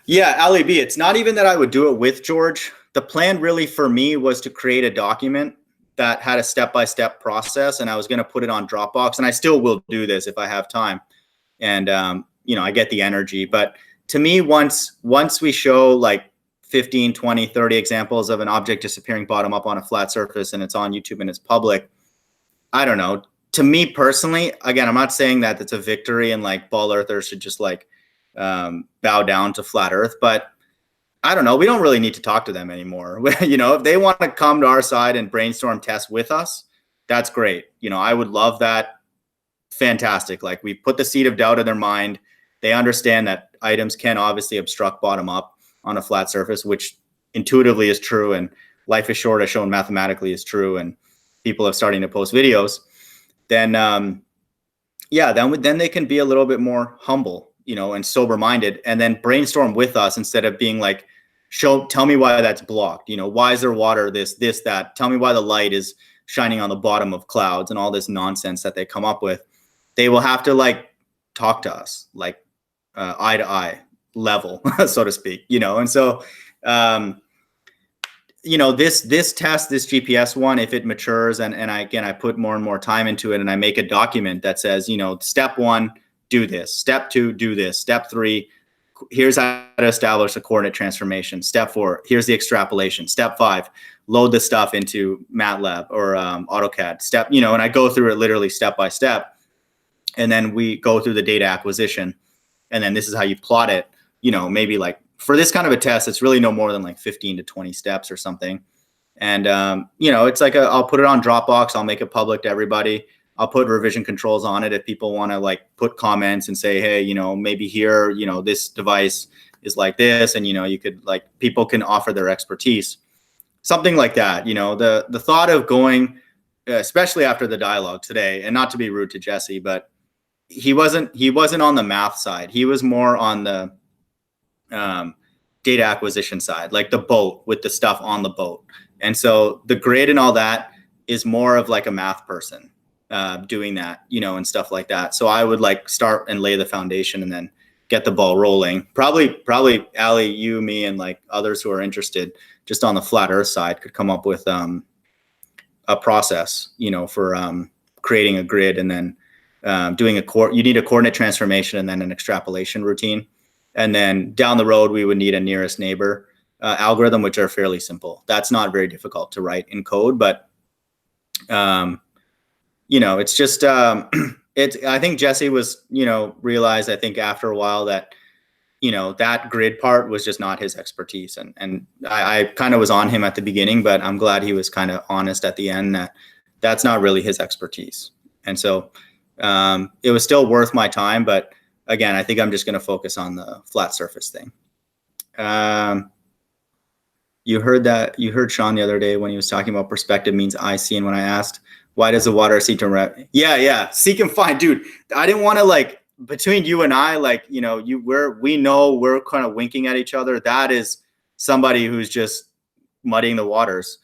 Yeah, Ali B, it's not even that I would do it with George. The plan really for me was to create a document that had a step-by-step process, and I was going to put it on Dropbox, and I still will do this if I have time. And, I get the energy. But to me, once we show like 15, 20, 30 examples of an object disappearing bottom up on a flat surface, and it's on YouTube and it's public, I don't know. To me personally, again, I'm not saying that it's a victory and like ball earthers should just like bow down to flat earth, but I don't know. We don't really need to talk to them anymore. If they want to come to our side and brainstorm tests with us, that's great. I would love that. Fantastic. Like, we put the seed of doubt in their mind. They understand that items can obviously obstruct bottom up on a flat surface, which intuitively is true. And life is short, as shown mathematically, is true. And people are starting to post videos. Then, then they can be a little bit more humble, and sober minded, and then brainstorm with us instead of being like, tell me why that's blocked. Why is there water? This, that. Tell me why the light is shining on the bottom of clouds, and all this nonsense that they come up with. They will have to like talk to us like eye to eye level, so to speak, and so, this test, this GPS one, if it matures and I put more and more time into it, and I make a document that says, step 1, do this, step 2, do this, step 3, here's how to establish a coordinate transformation, step 4, here's the extrapolation, step 5, load the stuff into MATLAB or AutoCAD, and I go through it literally step by step. And then we go through the data acquisition, and then this is how you plot it. Maybe like for this kind of a test, it's really no more than like 15 to 20 steps or something. And, it's like I'll put it on Dropbox. I'll make it public to everybody. I'll put revision controls on it if people want to like put comments and say, hey, maybe here, this device is like this. And, you could like, people can offer their expertise, something like that. The thought of going, especially after the dialogue today, and not to be rude to Jesse, but he wasn't on the math side. He was more on the data acquisition side, like the boat with the stuff on the boat. And so the grid and all that is more of like a math person doing that, and stuff like that. So I would like start and lay the foundation and then get the ball rolling. Probably Ali, you, me, and like others who are interested just on the flat earth side could come up with a process, for creating a grid, and then doing you need a coordinate transformation and then an extrapolation routine. And then down the road, we would need a nearest neighbor algorithm, which are fairly simple. That's not very difficult to write in code, but it's just I think Jesse was, realized, I think after a while that, that grid part was just not his expertise. And I kind of was on him at the beginning, but I'm glad he was kind of honest at the end that that's not really his expertise. And so it was still worth my time, but again, I think I'm just going to focus on the flat surface thing. You heard Sean the other day when he was talking about perspective means I see. And when I asked, why does the water seek to yeah, seek and find, dude, I didn't want to like between you and I, like, we know we're kind of winking at each other. That is somebody who's just muddying the waters.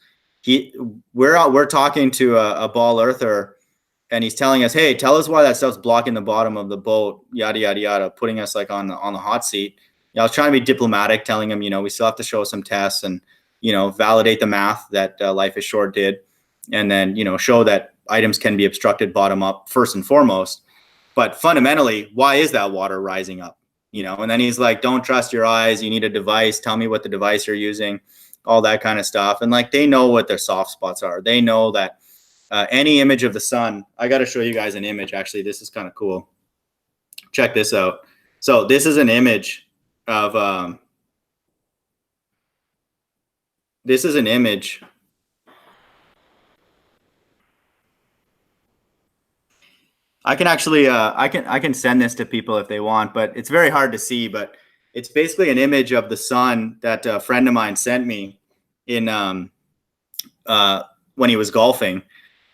We're talking to a ball earther, and he's telling us, hey, tell us why that stuff's blocking the bottom of the boat, yada yada yada, putting us like on the hot seat. I was trying to be diplomatic, telling him, we still have to show some tests and validate the math that Life is Short did, and then show that items can be obstructed bottom up first and foremost. But fundamentally, why is that water rising up? And then he's like, don't trust your eyes. You need a device. Tell me what the device you're using, all that kind of stuff. And like, they know what their soft spots are. They know that any image of the sun, I got to show you guys an image. Actually, this is kind of cool. Check this out. So this is an image of, I can actually, I can send this to people if they want, but it's very hard to see. But it's basically an image of the sun that a friend of mine sent me in when he was golfing,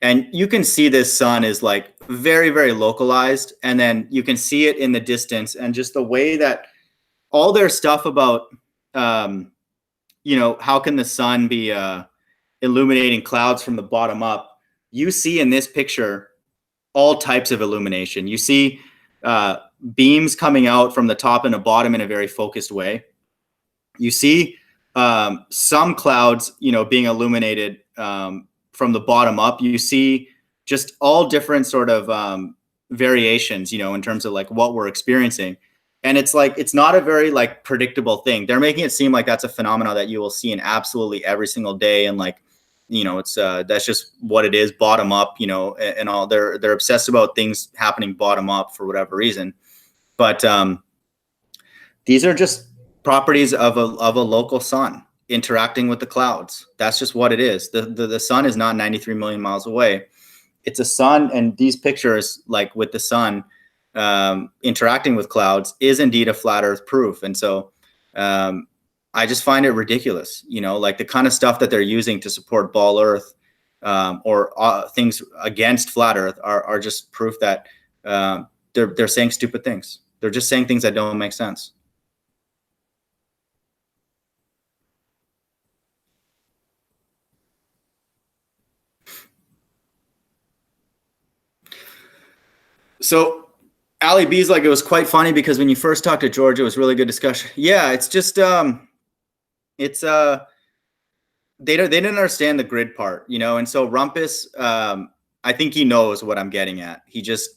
and you can see this sun is like very, very localized, and then you can see it in the distance, and just the way that all their stuff about, how can the sun be illuminating clouds from the bottom up? You see in this picture all types of illumination. You see beams coming out from the top and the bottom in a very focused way. You see some clouds, being illuminated from the bottom up. You see just all different sort of variations, in terms of like what we're experiencing. And it's like, it's not a very like predictable thing. They're making it seem like that's a phenomenon that you will see in absolutely every single day. And like, it's that's just what it is, bottom up, and all. They're obsessed about things happening bottom up for whatever reason. But these are just properties of a local sun interacting with the clouds. That's just what it is. The sun is not 93 million miles away. It's a sun, and these pictures, like with the sun interacting with clouds, is indeed a flat Earth proof. And so I just find it ridiculous, like the kind of stuff that they're using to support Ball Earth or things against flat Earth are just proof that they're saying stupid things. They're just saying things that don't make sense. So Ali B's like, it was quite funny because when you first talked to George, it was really good discussion. Yeah, it's just they didn't understand the grid part, and so Rumpus, I think he knows what I'm getting at. He just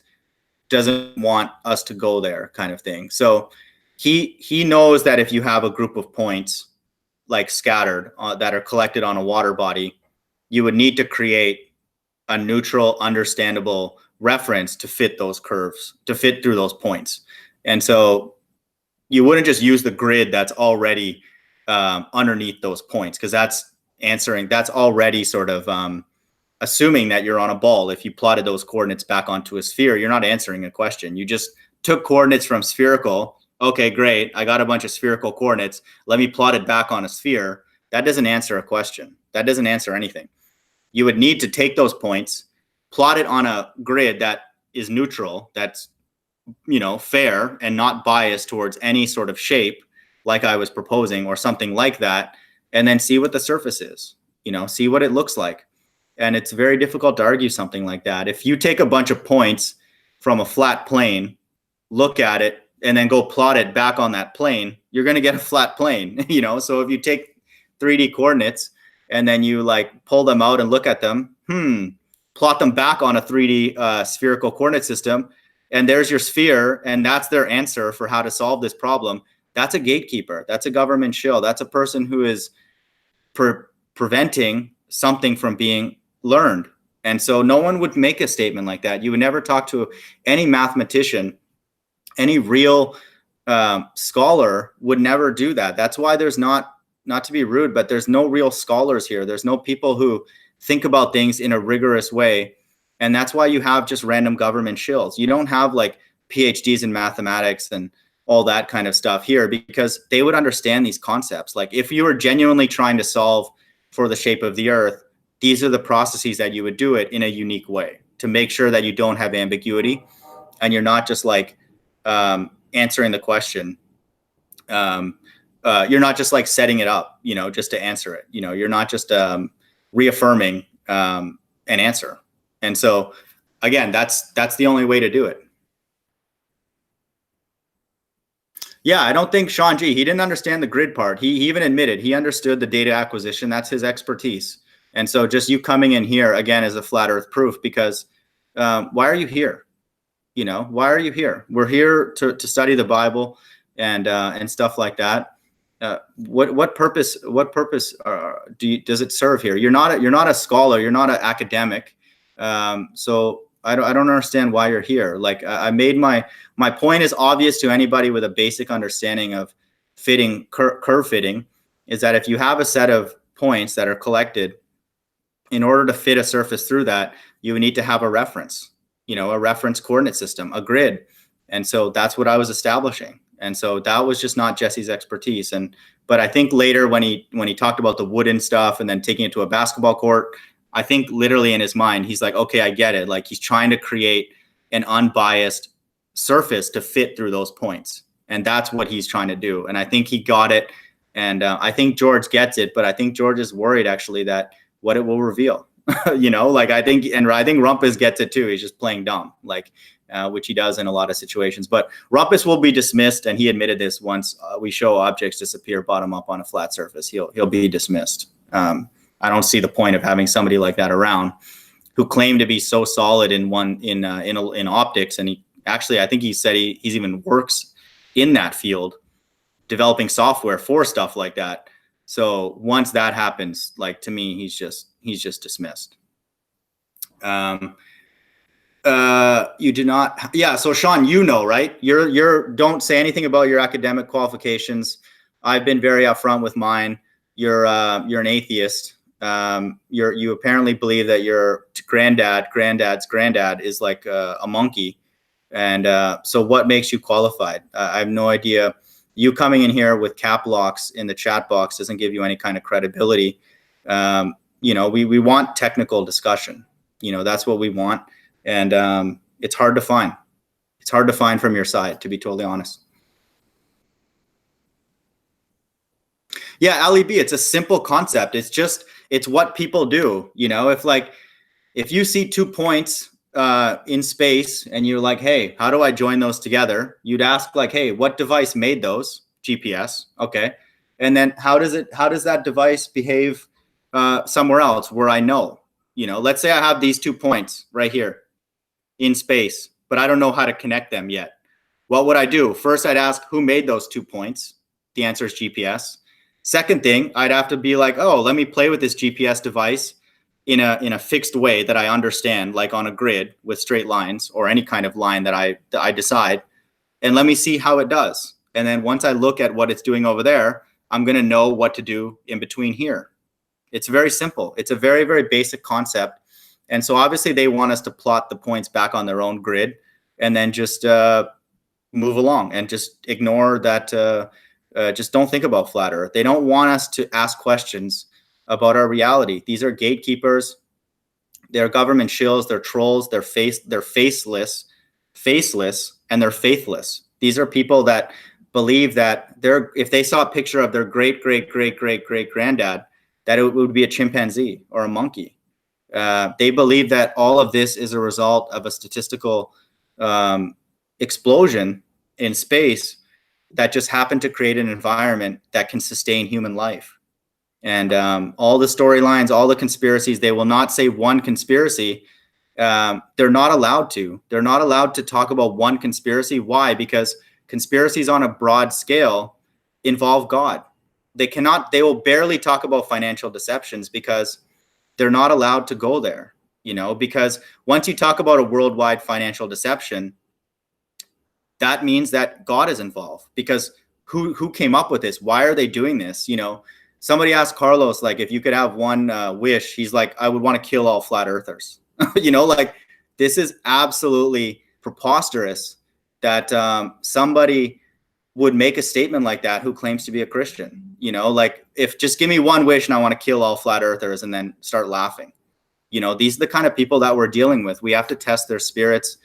doesn't want us to go there, kind of thing. So he knows that if you have a group of points like scattered that are collected on a water body, you would need to create a neutral, understandable reference to fit those curves, to fit through those points. And so you wouldn't just use the grid that's already underneath those points, because that's already sort of assuming that you're on a ball. If you plotted those coordinates back onto a sphere, you're not answering a question. You just took coordinates from spherical. Okay, great. I got a bunch of spherical coordinates. Let me plot it back on a sphere. That doesn't answer a question. That doesn't answer anything. You would need to take those points, plot it on a grid that is neutral, that's, fair and not biased towards any sort of shape like I was proposing or something like that, and then see what the surface is, see what it looks like. And it's very difficult to argue something like that. If you take a bunch of points from a flat plane, look at it, and then go plot it back on that plane, you're going to get a flat plane, So if you take 3D coordinates and then you like pull them out and look at them, plot them back on a 3D spherical coordinate system, and there's your sphere, and that's their answer for how to solve this problem. That's a gatekeeper. That's a government shill. That's a person who is preventing something from being learned. And so no one would make a statement like that. You would never talk to any mathematician, any real scholar would never do that. That's why there's not to be rude, but there's no real scholars here. There's no people who think about things in a rigorous way. And that's why you have just random government shills. You don't have like PhDs in mathematics and all that kind of stuff here, because they would understand these concepts. Like if you were genuinely trying to solve for the shape of the Earth, these are the processes that you would do it in a unique way to make sure that you don't have ambiguity and you're not just like answering the question. You're not just like setting it up, just to answer it. You're not just reaffirming an answer. And so, again, that's the only way to do it. Yeah, I don't think Sean G, he didn't understand the grid part. He even admitted he understood the data acquisition. That's his expertise. And so just you coming in here, again, is a flat earth proof, because why are you here? Why are you here? We're here to study the Bible and stuff like that. What purpose does it serve here? You're not a scholar. You're not an academic. So I don't understand why you're here. Like, I made my point is obvious to anybody with a basic understanding of fitting, curve fitting, is that if you have a set of points that are collected, in order to fit a surface through that, you need to have a reference, a reference coordinate system, a grid. And so that's what I was establishing. And so that was just not Jesse's expertise. But I think later when he talked about the wooden stuff and then taking it to a basketball court, I think literally in his mind, he's like, okay, I get it. Like, he's trying to create an unbiased surface to fit through those points. And that's what he's trying to do. And I think he got it. And I think George gets it, but I think George is worried actually that what it will reveal, I think Rumpus gets it too. He's just playing dumb, which he does in a lot of situations. But Rumpus will be dismissed, and he admitted this once we show objects disappear bottom up on a flat surface. He'll be dismissed. I don't see the point of having somebody like that around who claimed to be so solid in optics. And I think he said he's even works in that field, developing software for stuff like that. So once that happens, to me, he's just dismissed. You do not. Yeah. So Sean, right? You're don't say anything about your academic qualifications. I've been very upfront with mine. You're an atheist. You apparently believe that your granddad's granddad is like a monkey. And so what makes you qualified? I have no idea. You coming in here with cap locks in the chat box doesn't give you any kind of credibility. We want technical discussion. That's what we want. And it's hard to find. It's hard to find from your side, to be totally honest. Yeah, Ali B, it's a simple concept. It's what people do. If you see 2 points in space and you're like, hey, how do I join those together? You'd ask hey, what device made those? GPS. Okay. And then how does that device behave somewhere else where I know? Let's say I have these 2 points right here in space, but I don't know how to connect them yet. What would I do? First, I'd ask who made those 2 points. The answer is GPS. Second thing, I'd have to be like, oh, let me play with this GPS device in a fixed way that I understand, like on a grid with straight lines or any kind of line that I decide, and let me see how it does. And then once I look at what it's doing over there, I'm going to know what to do in between here. It's very simple. It's a very, very basic concept. And so obviously they want us to plot the points back on their own grid and then just move along and just ignore that. Just don't think about flat Earth. They don't want us to ask questions about our reality. These are gatekeepers. They're government shills. They're trolls. They're faceless, and they're faithless. These are people that believe that if they saw a picture of their great granddad, that it would be a chimpanzee or a monkey. They believe that all of this is a result of a statistical explosion in space that just happened to create an environment that can sustain human life. And all the storylines, all the conspiracies, they will not say one conspiracy. They're not allowed to. They're not allowed to talk about one conspiracy. Why? Because conspiracies on a broad scale involve God. They will barely talk about financial deceptions because they're not allowed to go there, because once you talk about a worldwide financial deception, that means that God is involved, because who came up with this? Why are they doing this? Somebody asked Carlos, if you could have one wish, he's like, I would want to kill all flat earthers. This is absolutely preposterous that somebody would make a statement like that who claims to be a Christian. If just give me one wish and I want to kill all flat earthers, and then start laughing. These are the kind of people that we're dealing with. We have to test their spirits.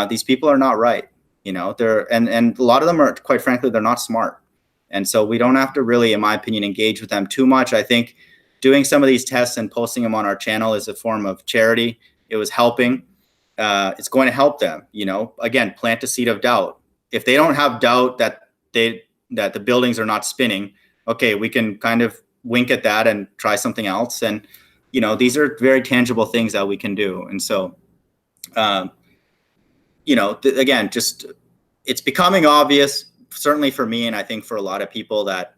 These people are not right. and a lot of them are, quite frankly, they're not smart. And so we don't have to really, in my opinion, engage with them too much. I think doing some of these tests and posting them on our channel is a form of charity. It was helping. It's going to help them, again, plant a seed of doubt. If they don't have doubt that the buildings are not spinning, okay, we can kind of wink at that and try something else. And, these are very tangible things that we can do. And so, again, just it's becoming obvious, certainly for me, and I think for a lot of people, that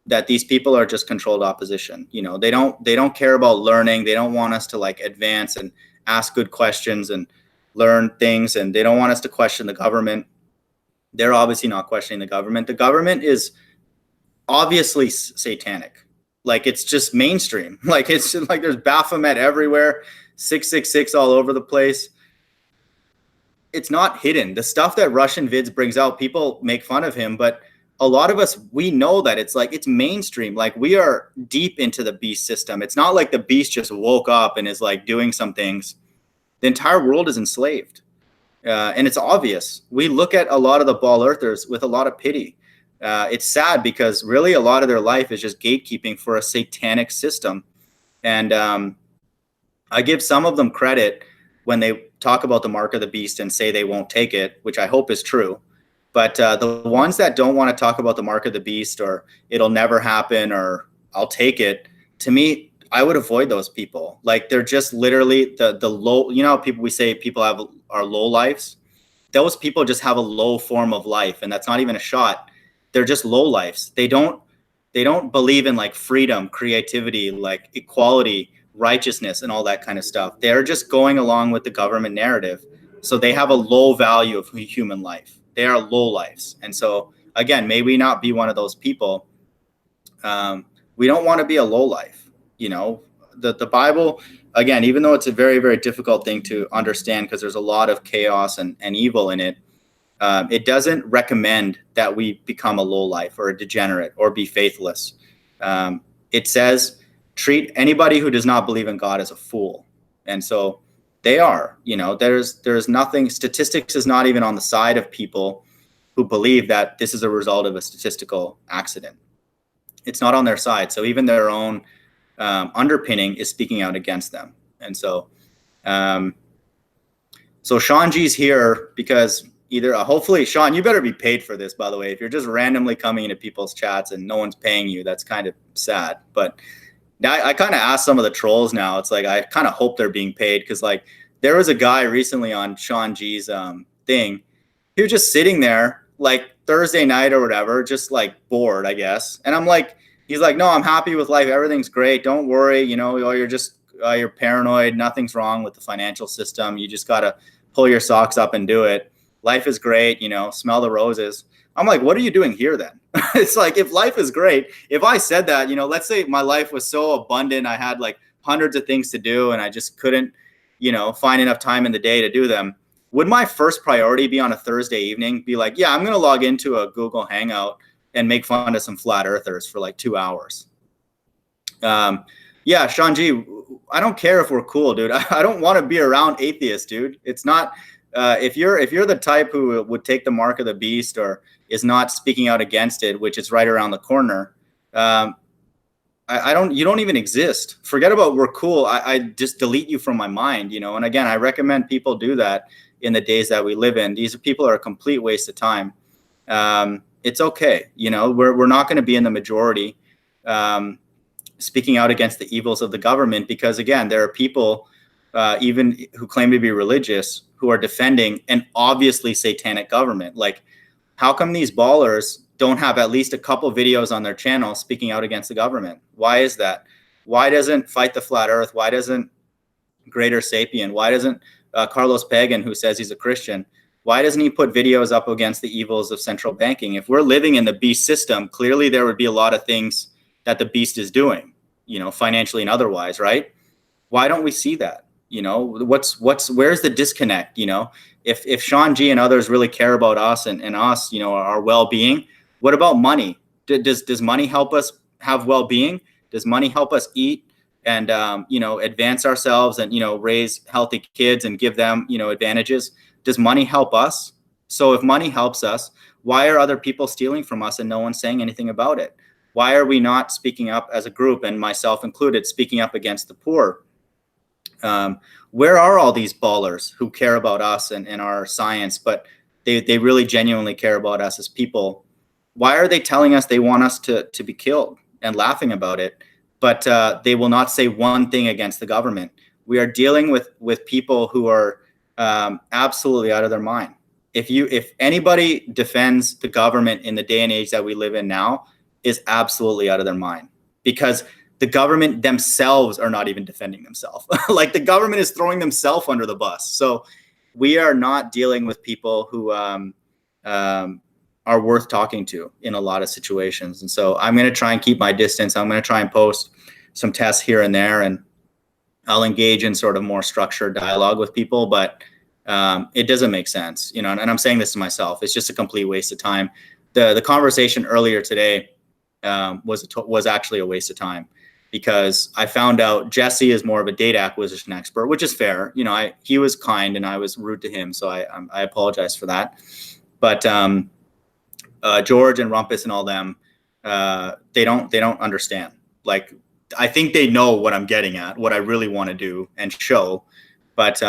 that these people are just controlled opposition. They don't care about learning. They don't want us to like advance and ask good questions and learn things, and they don't want us to question the government. They're obviously not questioning the government. The government is obviously satanic. Like, it's just mainstream. Like, it's just like there's Baphomet everywhere, 666 all over the place. It's not hidden. The stuff that Russian Vids brings out, people make fun of him, but a lot of us, we know that it's mainstream. Like, we are deep into the beast system. It's not like the beast just woke up and is like doing some things. The entire world is enslaved. And it's obvious. We look at a lot of the ball earthers with a lot of pity. It's sad because really a lot of their life is just gatekeeping for a satanic system. And I give some of them credit when they talk about the mark of the beast and say they won't take it, which I hope is true. But the ones that don't want to talk about the mark of the beast, or it'll never happen, or I'll take it, to me, I would avoid those people. Like, they're just literally the low, people, we say people are low lives. Those people just have a low form of life, and that's not even a shot. They're just low lives. They don't believe in like freedom, creativity, like equality, righteousness, and all that kind of stuff. They're just going along with the government narrative. So they have a low value of human life. They are low lives. And so, again, may we not be one of those people. We don't want to be a low life. The Bible, again, even though it's a very, very difficult thing to understand because there's a lot of chaos and evil in it, it doesn't recommend that we become a low life or a degenerate or be faithless. It says, treat anybody who does not believe in God as a fool. And so they are, there's nothing, statistics is not even on the side of people who believe that this is a result of a statistical accident. It's not on their side. So even their own underpinning is speaking out against them. And so, so Sean G's here because hopefully, Sean, you better be paid for this, by the way. If you're just randomly coming into people's chats and no one's paying you, that's kind of sad. But I kind of asked some of the trolls now. It's like, I kind of hope they're being paid, because like there was a guy recently on Sean G's thing. He was just sitting there like Thursday night or whatever, just like bored, I guess. And I'm like, he's like, no, I'm happy with life. Everything's great. Don't worry. You're paranoid. Nothing's wrong with the financial system. You just got to pull your socks up and do it. Life is great. Smell the roses. I'm like, what are you doing here then? It's like, if life is great, if I said that, let's say my life was so abundant, I had like hundreds of things to do and I just couldn't, find enough time in the day to do them. Would my first priority be on a Thursday evening be like, yeah, I'm going to log into a Google Hangout and make fun of some flat earthers for like 2 hours? Yeah, Sean G, I don't care if we're cool, dude. I don't want to be around atheists, dude. It's not, if you're the type who would take the mark of the beast or is not speaking out against it, which is right around the corner, you don't even exist. Forget about we're cool. I just delete you from my mind, and again, I recommend people do that in the days that we live in. These people are a complete waste of time. It's okay. We're not going to be in the majority speaking out against the evils of the government, because again, there are people even who claim to be religious who are defending an obviously satanic government. Like, how come these ballers don't have at least a couple videos on their channel speaking out against the government? Why is that? Why doesn't Fight the Flat Earth? Why doesn't Greater Sapien? Why doesn't Carlos Pagan, who says he's a Christian, why doesn't he put videos up against the evils of central banking? If we're living in the beast system, clearly there would be a lot of things that the beast is doing, financially and otherwise, right? Why don't we see that? Where's the disconnect? If Sean G and others really care about us and us, our well-being, what about money? Does money help us have well-being? Does money help us eat and, advance ourselves and, raise healthy kids and give them, advantages? Does money help us? So if money helps us, why are other people stealing from us and no one's saying anything about it? Why are we not speaking up as a group, and myself included, speaking up against the poor? Where are all these ballers who care about us and our science, but they really genuinely care about us as people? Why are they telling us they want us to be killed and laughing about it, but they will not say one thing against the government? We are dealing with people who are absolutely out of their mind. If anybody defends the government in the day and age that we live in now, is absolutely out of their mind, because the government themselves are not even defending themselves. Like, the government is throwing themselves under the bus. So we are not dealing with people who are worth talking to in a lot of situations. And so I'm going to try and keep my distance. I'm going to try and post some tests here and there, and I'll engage in sort of more structured dialogue with people, but it doesn't make sense, you know, and I'm saying this to myself. It's just a complete waste of time. The conversation earlier today was actually a waste of time, because I found out Jesse is more of a data acquisition expert, which is fair. You know, he was kind and I was rude to him, so I apologize for that. But George and Rumpus and all them, they don't understand. Like, I think they know what I'm getting at, what I really want to do and show, but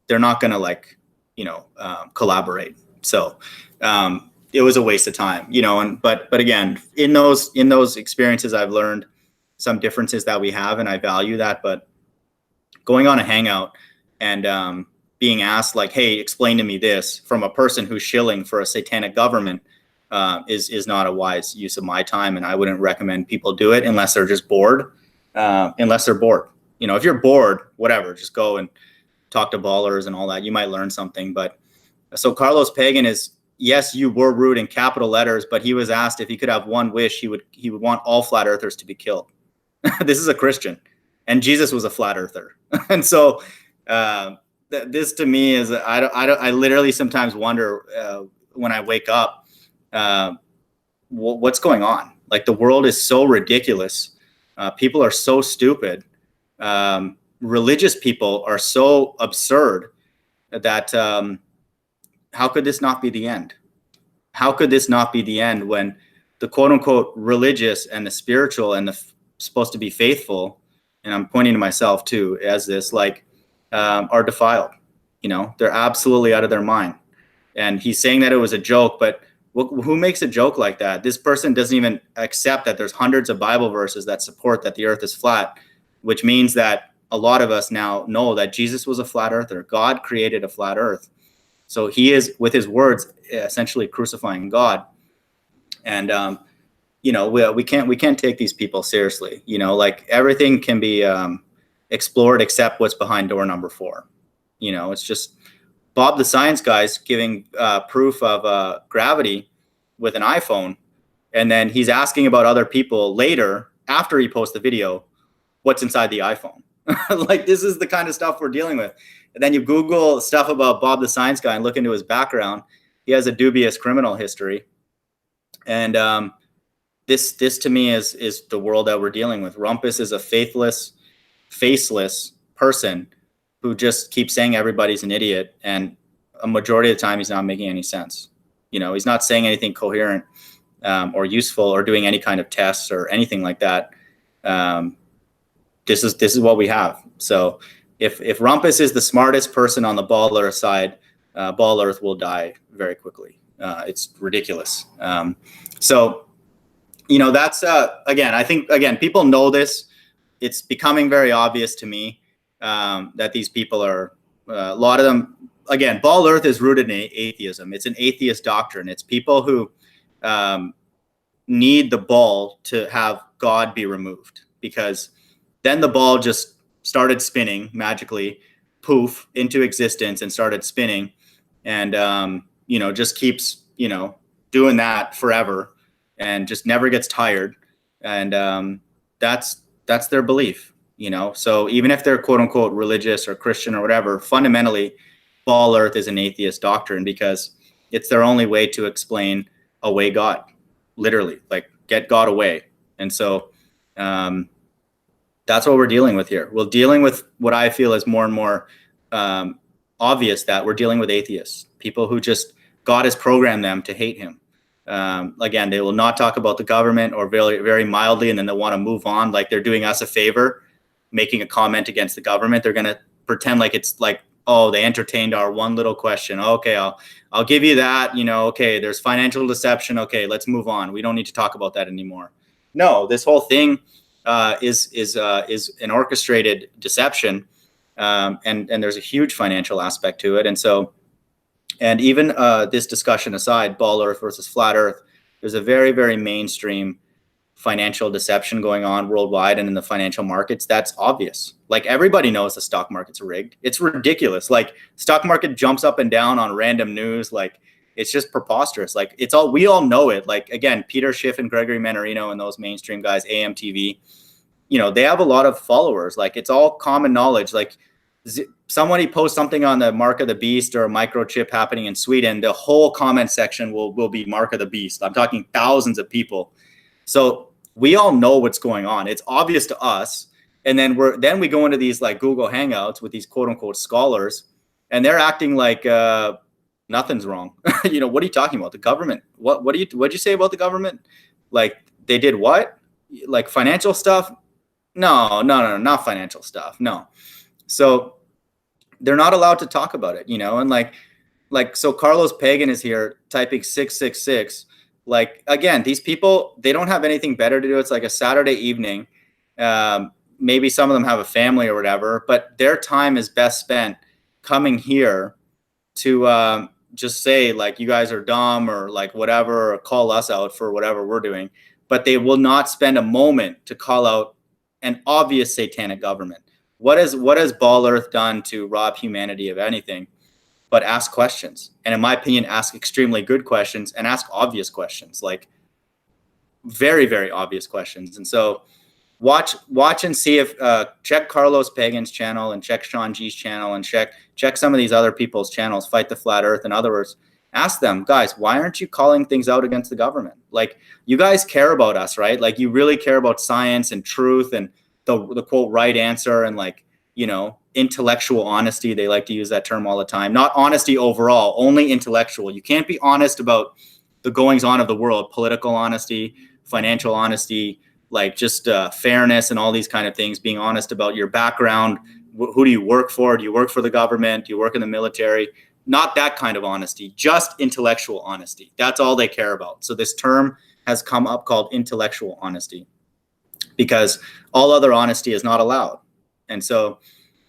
they're not going to, like, you know, collaborate. So it was a waste of time, you know. And but again, in those experiences, I've learned some differences that we have, and I value that. But going on a hangout and being asked, like, hey, explain to me this, from a person who's shilling for a satanic government, is not a wise use of my time, and I wouldn't recommend people do it unless they're just bored. Unless they're bored, you know, if you're bored, whatever, just go and talk to ballers and all that. You might learn something. But so Carlos Pagan is, yes, you were rude in capital letters, but he was asked if he could have one wish, he would want all flat earthers to be killed. This is a Christian, and Jesus was a flat earther. And so this to me is, I literally sometimes wonder when I wake up, what's going on? Like, the world is so ridiculous. People are so stupid. Religious people are so absurd that how could this not be the end? How could this not be the end when the quote unquote religious and the spiritual and the supposed to be faithful, and I'm pointing to myself too as this, like, are defiled? You know, they're absolutely out of their mind. And he's saying that it was a joke, but who makes a joke like that? This person doesn't even accept that there's hundreds of Bible verses that support that the earth is flat, which means that a lot of us now know that Jesus was a flat earther. God created a flat earth. So he is, with his words, essentially crucifying God. And, you know, we can't take these people seriously. You know, like, everything can be explored except what's behind door number 4. You know, it's just Bob the Science Guy's giving proof of gravity with an iPhone, and then he's asking about other people later after he posts the video, what's inside the iPhone. Like, this is the kind of stuff we're dealing with. And then you Google stuff about Bob the Science Guy and look into his background. He has a dubious criminal history. And this to me is the world that we're dealing with. Rumpus is a faceless person who just keeps saying everybody's an idiot, and a majority of the time he's not making any sense. You know, he's not saying anything coherent or useful or doing any kind of tests or anything like that. This is what we have. So if Rumpus is the smartest person on the Ball Earth side, Ball Earth will die very quickly. It's ridiculous. So, you know, that's again, I think, again, people know this. It's becoming very obvious to me that these people are, a lot of them, again, Ball Earth is rooted in atheism. It's an atheist doctrine. It's people who need the ball to have God be removed, because then the ball just started spinning magically, poof, into existence, and started spinning, and you know, just keeps, you know, doing that forever and just never gets tired. And that's their belief, you know. So even if they're quote unquote religious or Christian or whatever, fundamentally Ball Earth is an atheist doctrine, because it's their only way to explain away God, literally, like, get God away. And so that's what we're dealing with here. We're dealing with what I feel is more and more obvious, that we're dealing with atheists, people who just God has programmed them to hate him. Again, they will not talk about the government, or very, very mildly, and then they'll want to move on like they're doing us a favor, making a comment against the government. They're going to pretend like it's like, oh, they entertained our one little question. Okay, I'll give you that. Okay, there's financial deception. Okay, let's move on. We don't need to talk about that anymore. No, this whole thing is an orchestrated deception, and there's a huge financial aspect to it. And so, and even this discussion aside, ball Earth versus flat Earth, there's a very, very mainstream financial deception going on worldwide and in the financial markets. That's obvious. Like, everybody knows the stock market's rigged. It's ridiculous. Like, stock market jumps up and down on random news. Like, it's just preposterous. Like, we all know it. Like, again, Peter Schiff and Gregory Mannarino and those mainstream guys, AMTV, they have a lot of followers. Like, it's all common knowledge. Like, somebody posts something on the Mark of the Beast or a microchip happening in Sweden, the whole comment section will be Mark of the Beast. I'm talking thousands of people. So we all know what's going on. It's obvious to us. And then we go into these like Google Hangouts with these quote unquote scholars, and they're acting like nothing's wrong. What are you talking about? The government? What'd you say about the government? Like, they did what? Like, financial stuff? No, not financial stuff. No. So they're not allowed to talk about it, and like, so Carlos Pagan is here typing 666. Like, again, these people, they don't have anything better to do. It's like a Saturday evening. Maybe some of them have a family or whatever, but their time is best spent coming here to just say, like, you guys are dumb, or like whatever, or call us out for whatever we're doing. But they will not spend a moment to call out an obvious satanic government. What has Ball Earth done to rob humanity of anything but ask questions? And in my opinion, ask extremely good questions, and ask obvious questions, like very, very obvious questions. And so watch and see if check Carlos Pagan's channel, and check Sean G's channel, and check some of these other people's channels, Fight the Flat Earth and others. Ask them, guys, why aren't you calling things out against the government? Like, you guys care about us, right? Like, you really care about science and truth and the quote right answer, and like, intellectual honesty. They like to use that term all the time. Not honesty overall, only intellectual. You can't be honest about the goings on of the world, political honesty, financial honesty, like just fairness and all these kind of things, being honest about your background. Who do you work for? Do you work for the government? Do you work in the military? Not that kind of honesty, just intellectual honesty. That's all they care about. So this term has come up called intellectual honesty, because all other honesty is not allowed. And so,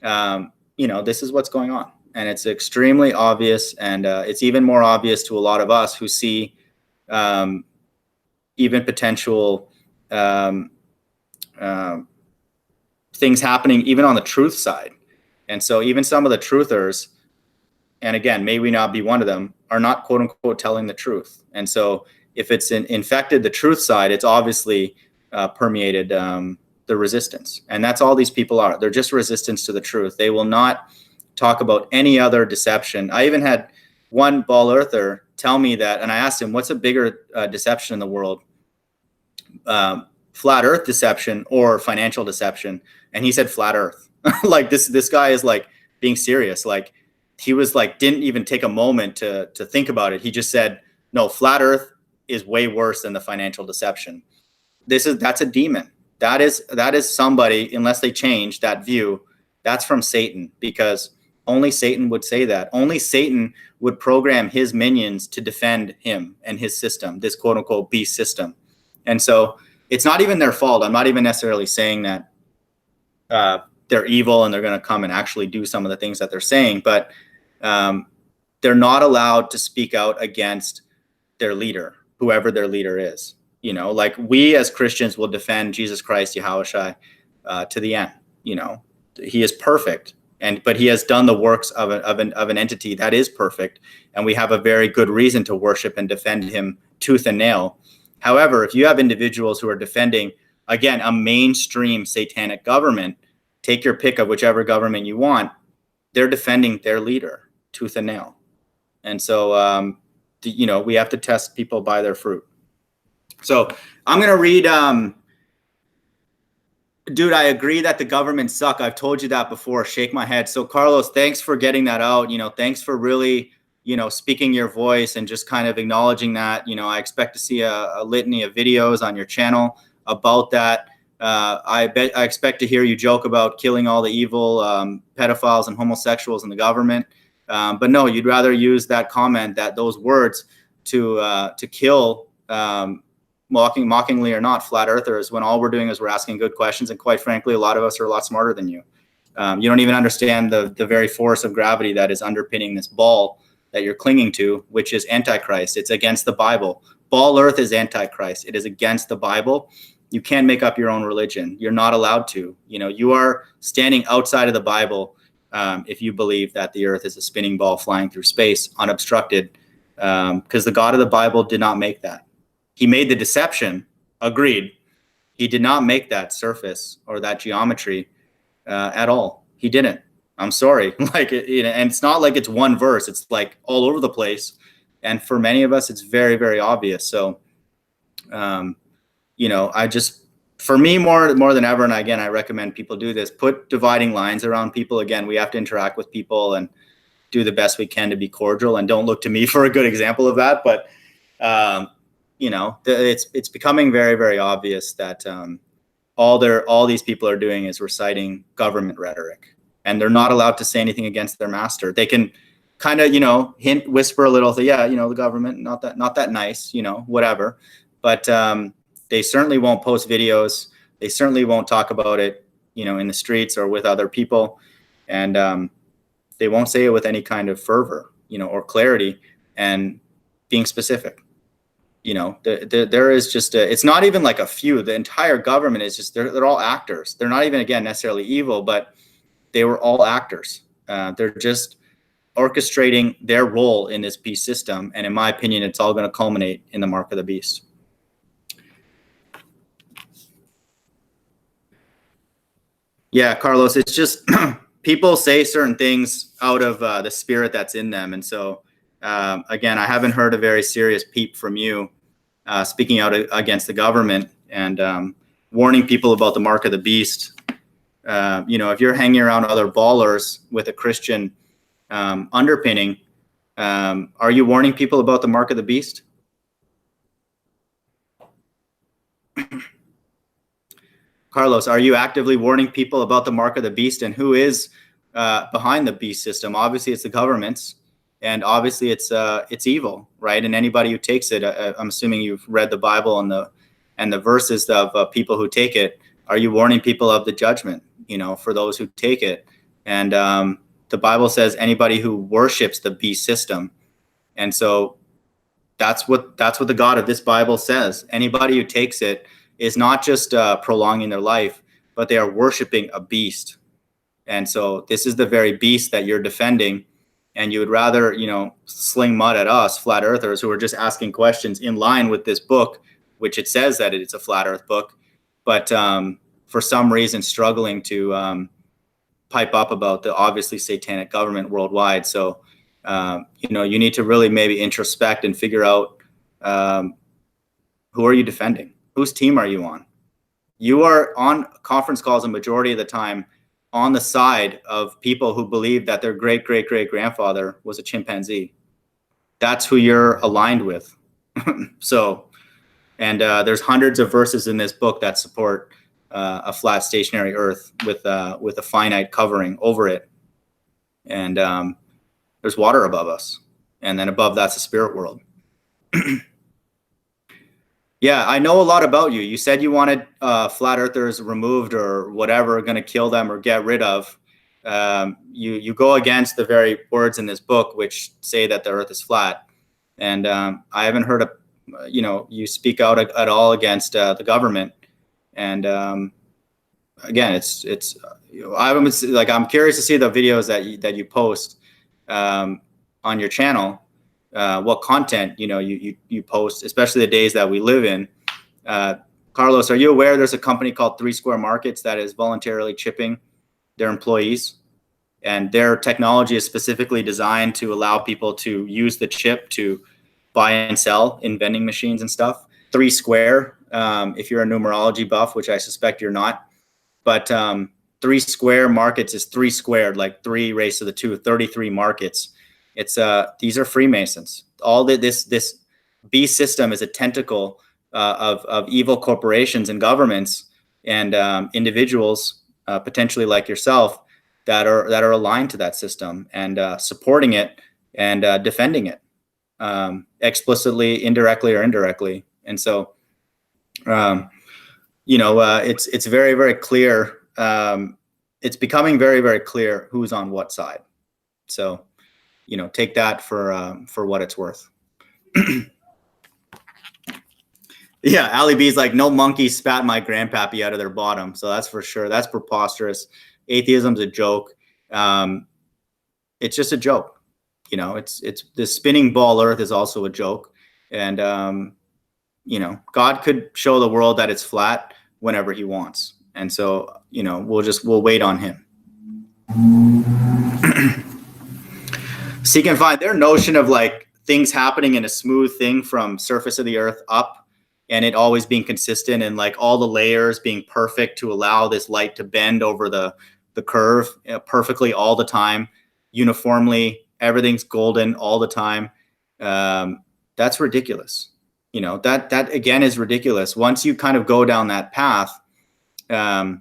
this is what's going on, and it's extremely obvious. And it's even more obvious to a lot of us who see even potential things happening even on the truth side. And so even some of the truthers, and again, may we not be one of them, are not quote unquote telling the truth. And so if it's infected the truth side, it's obviously permeated the resistance. And that's all these people are. They're just resistance to the truth. They will not talk about any other deception. I even had one Ball Earther tell me that, and I asked him, what's a bigger deception in the world? Flat Earth deception or financial deception? And he said flat Earth. Like, this guy is like being serious. Like, he was like, didn't even take a moment to think about it. He just said, no, flat Earth is way worse than the financial deception. That's a demon. That is somebody, unless they change that view, that's from Satan, because only Satan would say that. Only Satan would program his minions to defend him and his system, this quote unquote beast system. And so it's not even their fault. I'm not even necessarily saying that they're evil and they're going to come and actually do some of the things that they're saying, but they're not allowed to speak out against their leader, whoever their leader is. Like, we as Christians will defend Jesus Christ, Yahushua, to the end. He is perfect, but he has done the works of an entity that is perfect, and we have a very good reason to worship and defend him tooth and nail. However, if you have individuals who are defending, again, a mainstream satanic government, take your pick of whichever government you want, they're defending their leader tooth and nail. And so, we have to test people by their fruit. So I'm going to read, dude, I agree that the government suck. I've told you that before. Shake my head. So Carlos, thanks for getting that out. Thanks for really speaking your voice and just kind of acknowledging that. I expect to see a litany of videos on your channel about that. I expect to hear you joke about killing all the evil pedophiles and homosexuals in the government. But no, you'd rather use that comment, those words to kill, mockingly or not, flat earthers, when all we're doing is we're asking good questions. And quite frankly, a lot of us are a lot smarter than you. You don't even understand the very force of gravity that is underpinning this ball that you're clinging to, which is Antichrist. It's against the Bible. Ball Earth is Antichrist. It is against the Bible. You can't make up your own religion. You're not allowed to. You are standing outside of the Bible if you believe that the Earth is a spinning ball flying through space unobstructed, because the God of the Bible did not make that. He made the deception, agreed. He did not make that surface or that geometry at all. He didn't. I'm sorry. And it's not like it's one verse. It's like all over the place. And for many of us, it's very, very obvious. So, for me, more than ever, and again, I recommend people do this, put dividing lines around people. Again, we have to interact with people and do the best we can to be cordial, and don't look to me for a good example of that. But, it's becoming very, very obvious that all these people are doing is reciting government rhetoric. And they're not allowed to say anything against their master. They can kind of, hint, whisper a little, say, yeah, the government, not that nice, whatever. But they certainly won't post videos. They certainly won't talk about it, in the streets or with other people. And they won't say it with any kind of fervor, or clarity and being specific. There is just it's not even like a few. The entire government is just, they're all actors. They're not even, again, necessarily evil, but they were all actors. They're just orchestrating their role in this beast system. And in my opinion, it's all going to culminate in the mark of the beast. Yeah, Carlos, it's just people say certain things out of the spirit that's in them. And so, again, I haven't heard a very serious peep from you speaking out against the government and warning people about the mark of the beast. If you're hanging around other ballers with a Christian underpinning, are you warning people about the mark of the beast? Carlos, are you actively warning people about the mark of the beast and who is behind the beast system? Obviously, it's the governments, and obviously it's evil, right? And anybody who takes it, I'm assuming you've read the Bible and the verses of people who take it. Are you warning people of the judgment, for those who take it? And the Bible says anybody who worships the beast system. And so that's what the God of this Bible says. Anybody who takes it is not just prolonging their life, but they are worshiping a beast. And so this is the very beast that you're defending. And you would rather, sling mud at us, flat earthers, who are just asking questions in line with this book, which it says that it's a flat earth book, but for some reason struggling to pipe up about the obviously satanic government worldwide. So, you need to really maybe introspect and figure out who are you defending? Whose team are you on? You are on conference calls a majority of the time on the side of people who believe that their great-great-great-grandfather was a chimpanzee. That's who you're aligned with. So, and there's hundreds of verses in this book that support a flat stationary earth with a finite covering over it. And there's water above us. And then above that's the spirit world. Yeah, I know a lot about you. You said you wanted flat earthers removed or whatever, going to kill them or get rid of. You go against the very words in this book which say that the earth is flat. And I haven't heard you speak out at all against the government. And again, I'm curious to see the videos that you post on your channel. What content you post, especially the days that we live in. Carlos, are you aware there's a company called 3 Square Markets that is voluntarily chipping their employees, and their technology is specifically designed to allow people to use the chip to buy and sell in vending machines and stuff? 3 Square, if you're a numerology buff, which I suspect you're not, but 3 Square Markets is 3 squared, like 3 raised to the 2, 33 markets. It's these are Freemasons. All this beast system is a tentacle of evil corporations and governments and individuals, potentially like yourself, that are aligned to that system and supporting it and defending it, explicitly, indirectly, or indirectly. And so, it's very, very clear. It's becoming very, very clear who's on what side. So, take that for what it's worth. Yeah, Ali B's like, no monkey spat my grandpappy out of their bottom. So that's for sure. That's preposterous. Atheism's a joke. It's just a joke. It's the spinning ball Earth is also a joke. And God could show the world that it's flat whenever he wants. And so, we'll wait on him. Seek and find. Their notion of like things happening in a smooth thing from surface of the Earth up, and it always being consistent, and like all the layers being perfect to allow this light to bend over the curve perfectly all the time, uniformly, everything's golden all the time. That's ridiculous. That again is ridiculous. Once you kind of go down that path, that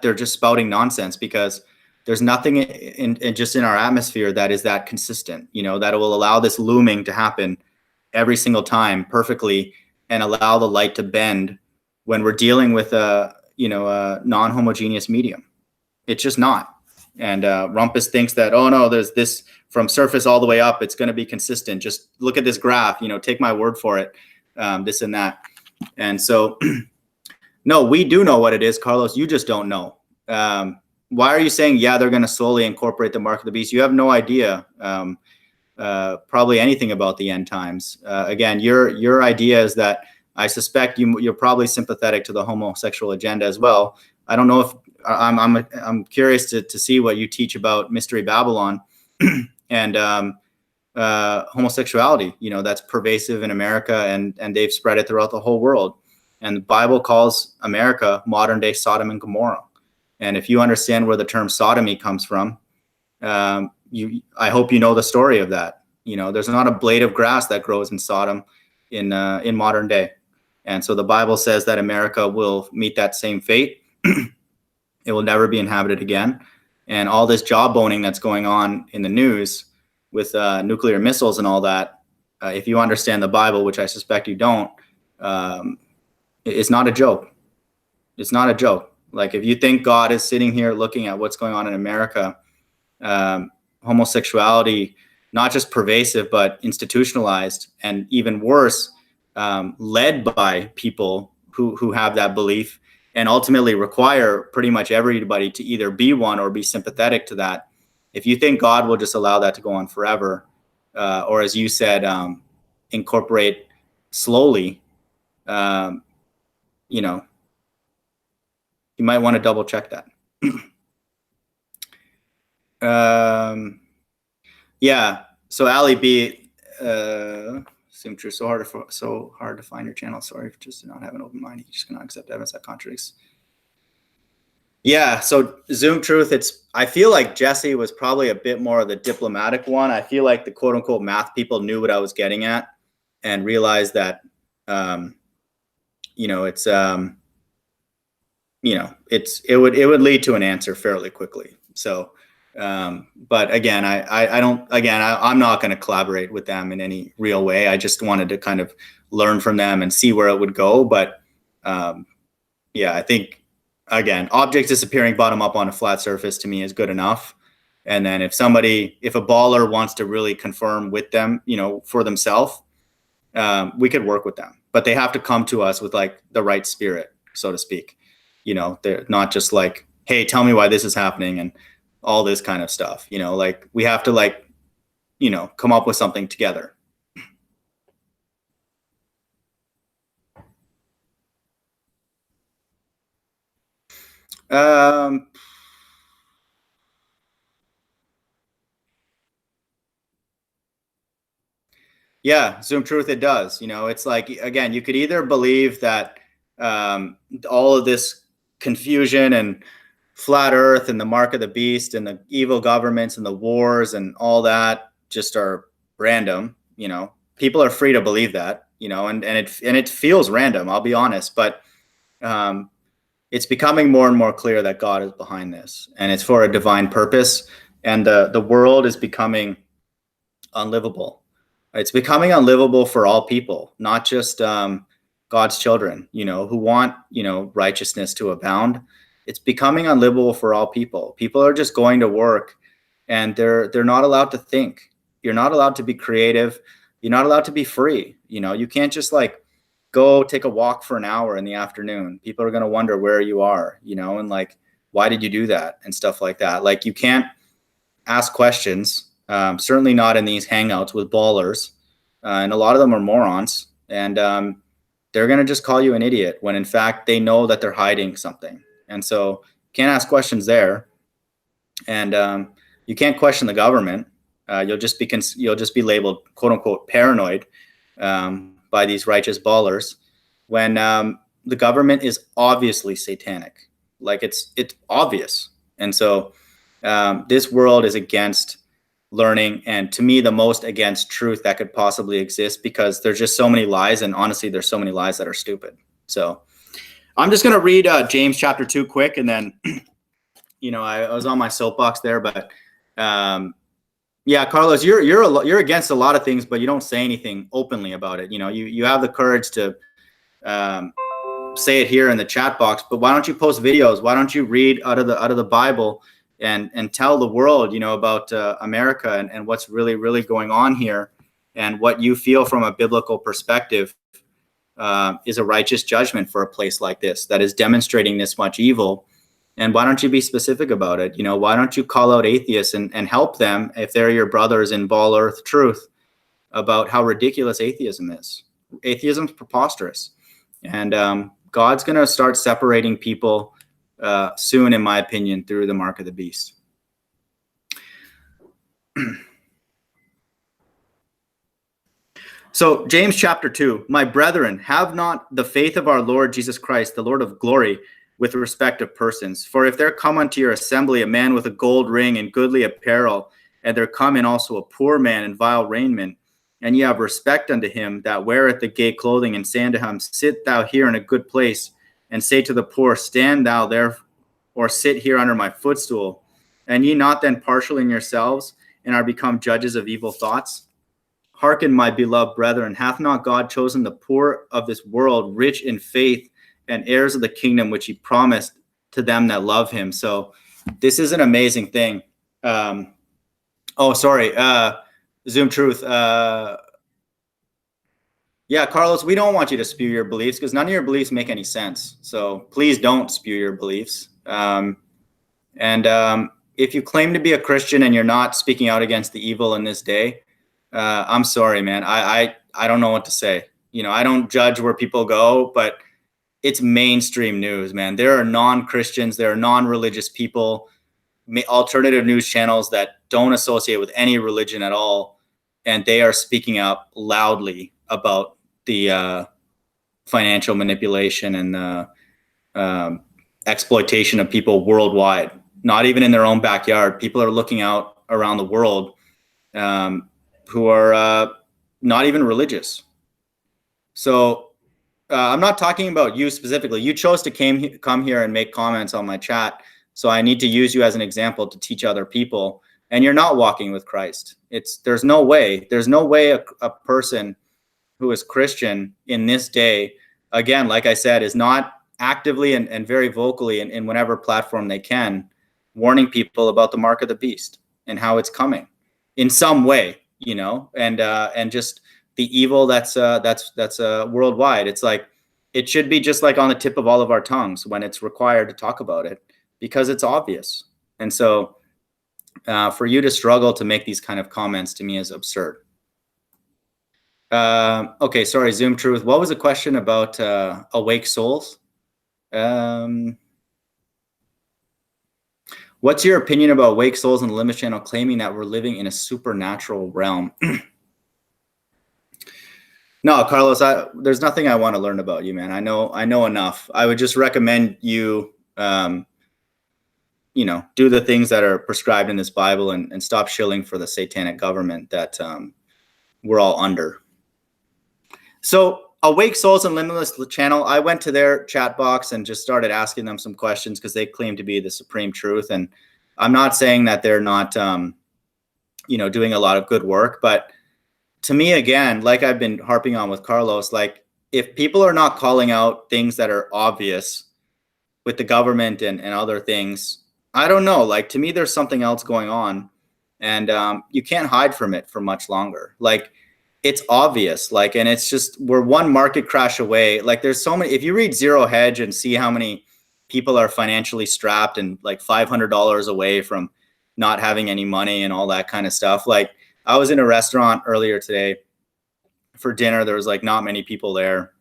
they're just spouting nonsense, because there's nothing in our atmosphere that is that consistent, that will allow this looming to happen every single time perfectly and allow the light to bend when we're dealing with a non-homogeneous medium. It's just not. And Rumpus thinks that, oh no, there's this from surface all the way up, it's going to be consistent. Just look at this graph, take my word for it, this and that. And so, no, we do know what it is, Carlos. You just don't know. Why are you saying, yeah, they're going to slowly incorporate the mark of the beast? You have no idea probably anything about the end times. Again, your idea is that I suspect you're probably sympathetic to the homosexual agenda as well. I don't know if I'm curious to see what you teach about Mystery Babylon and homosexuality. That's pervasive in America, and they've spread it throughout the whole world. And the Bible calls America modern day Sodom and Gomorrah. And if you understand where the term sodomy comes from, I hope you know the story of that. There's not a blade of grass that grows in Sodom in modern day. And so the Bible says that America will meet that same fate. It will never be inhabited again. And all this jawboning that's going on in the news with nuclear missiles and all that, if you understand the Bible, which I suspect you don't, it's not a joke. It's not a joke. Like, if you think God is sitting here looking at what's going on in America, homosexuality, not just pervasive, but institutionalized, and even worse, led by people who have that belief, and ultimately require pretty much everybody to either be one or be sympathetic to that. If you think God will just allow that to go on forever, or as you said, incorporate slowly, you might want to double check that. Yeah. So Ali B, assume true. So hard to find your channel. Sorry for just not having an open mind. You just cannot accept evidence that contradicts. Yeah. So Zoom truth. I feel like Jesse was probably a bit more of the diplomatic one. I feel like the quote unquote math people knew what I was getting at and realized that, it would lead to an answer fairly quickly. So, but again, I'm not going to collaborate with them in any real way. I just wanted to kind of learn from them and see where it would go. But I think, again, objects disappearing bottom up on a flat surface to me is good enough. And then if a baller wants to really confirm with them, for themselves, we could work with them, but they have to come to us with like the right spirit, so to speak. They're not just like, hey, tell me why this is happening and all this kind of stuff. Like we have to come up with something together. Yeah, Zoom truth, it does. It's like, again, you could either believe that all of this confusion and flat earth and the mark of the beast and the evil governments and the wars and all that just are random, people are free to believe that, and it feels random, I'll be honest, but it's becoming more and more clear that God is behind this, and it's for a divine purpose, and the world is becoming unlivable. It's becoming unlivable for all people, not just God's children, who want, righteousness to abound. It's becoming unlivable for all people. People are just going to work, and they're not allowed to think. You're not allowed to be creative. You're not allowed to be free. You can't just like go take a walk for an hour in the afternoon. People are going to wonder where you are, and like, why did you do that and stuff like that. Like, you can't ask questions. Certainly not in these hangouts with ballers. And a lot of them are morons. And they're going to just call you an idiot when in fact they know that they're hiding something. And so can't ask questions there. And you can't question the government. You'll just be labeled quote unquote paranoid by these righteous ballers when the government is obviously satanic. Like, it's obvious. And so this world is against learning, and to me the most against truth that could possibly exist, because there's just so many lies, and honestly there's so many lies that are stupid. So I'm just going to read James chapter 2 quick, and then I was on my soapbox there, but yeah, Carlos, you're against a lot of things, but you don't say anything openly about it. You have the courage to say it here in the chat box, but why don't you post videos? Why don't you read out of the Bible and tell the world, about America and what's really, really going on here, and what you feel from a biblical perspective is a righteous judgment for a place like this that is demonstrating this much evil. And why don't you be specific about it? Why don't you call out atheists and help them, if they're your brothers in ball earth truth, about how ridiculous atheism is. Atheism's preposterous. And God's going to start separating people soon, in my opinion, through the mark of the beast. So James chapter 2, my brethren, have not the faith of our Lord Jesus Christ, the Lord of glory, with respect of persons. For if there come unto your assembly a man with a gold ring and goodly apparel, and there come in also a poor man in vile raiment, and ye have respect unto him that weareth the gay clothing, and say unto him, sit thou here in a good place, and say to the poor, stand thou there, or sit here under my footstool, and ye not then partial in yourselves, and are become judges of evil thoughts? Hearken, my beloved brethren, hath not God chosen the poor of this world rich in faith, and heirs of the kingdom which he promised to them that love him? So this is an amazing thing. Zoom Truth. Yeah, Carlos, we don't want you to spew your beliefs, because none of your beliefs make any sense. So please don't spew your beliefs. If you claim to be a Christian and you're not speaking out against the evil in this day, I'm sorry, man. I don't know what to say. I don't judge where people go, but it's mainstream news, man. There are non-Christians, there are non-religious people, alternative news channels that don't associate with any religion at all, and they are speaking up loudly about the financial manipulation and the exploitation of people worldwide. Not even in their own backyard. People are looking out around the world who are not even religious. So I'm not talking about you specifically. You chose to come here and make comments on my chat, so I need to use you as an example to teach other people. And you're not walking with Christ. There's no way a person who is Christian in this day, again, like I said, is not actively and very vocally in whatever platform they can, warning people about the mark of the beast and how it's coming in some way, and just the evil that's worldwide. It's like, it should be just like on the tip of all of our tongues when it's required to talk about it, because it's obvious. And so for you to struggle to make these kind of comments, to me, is absurd. Okay, sorry, Zoom Truth. What was the question about awake souls? What's your opinion about awake souls in the Limit Channel claiming that we're living in a supernatural realm? No, Carlos, there's nothing I want to learn about you, man. I know enough. I would just recommend you do the things that are prescribed in this Bible and stop shilling for the satanic government that we're all under. So Awake Souls and Limitless channel, I went to their chat box and just started asking them some questions because they claim to be the supreme truth. And I'm not saying that they're not, doing a lot of good work, but to me, again, like I've been harping on with Carlos, like if people are not calling out things that are obvious with the government and other things, I don't know. Like to me, there's something else going on, and you can't hide from it for much longer. Like it's obvious, like, and it's just we're one market crash away. Like there's so many. If you read Zero Hedge and see how many people are financially strapped and like $500 away from not having any money and all that kind of stuff. Like I was in a restaurant earlier today for dinner. There was like not many people there,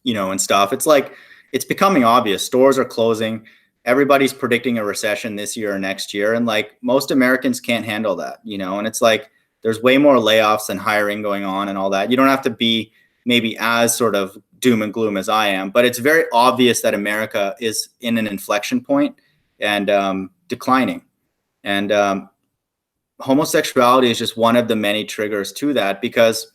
and stuff. It's like, it's becoming obvious. Stores are closing. Everybody's predicting a recession this year or next year. And like most Americans can't handle that, and it's like, there's way more layoffs and hiring going on and all that. You don't have to be maybe as sort of doom and gloom as I am, but it's very obvious that America is in an inflection point and declining. And homosexuality is just one of the many triggers to that, because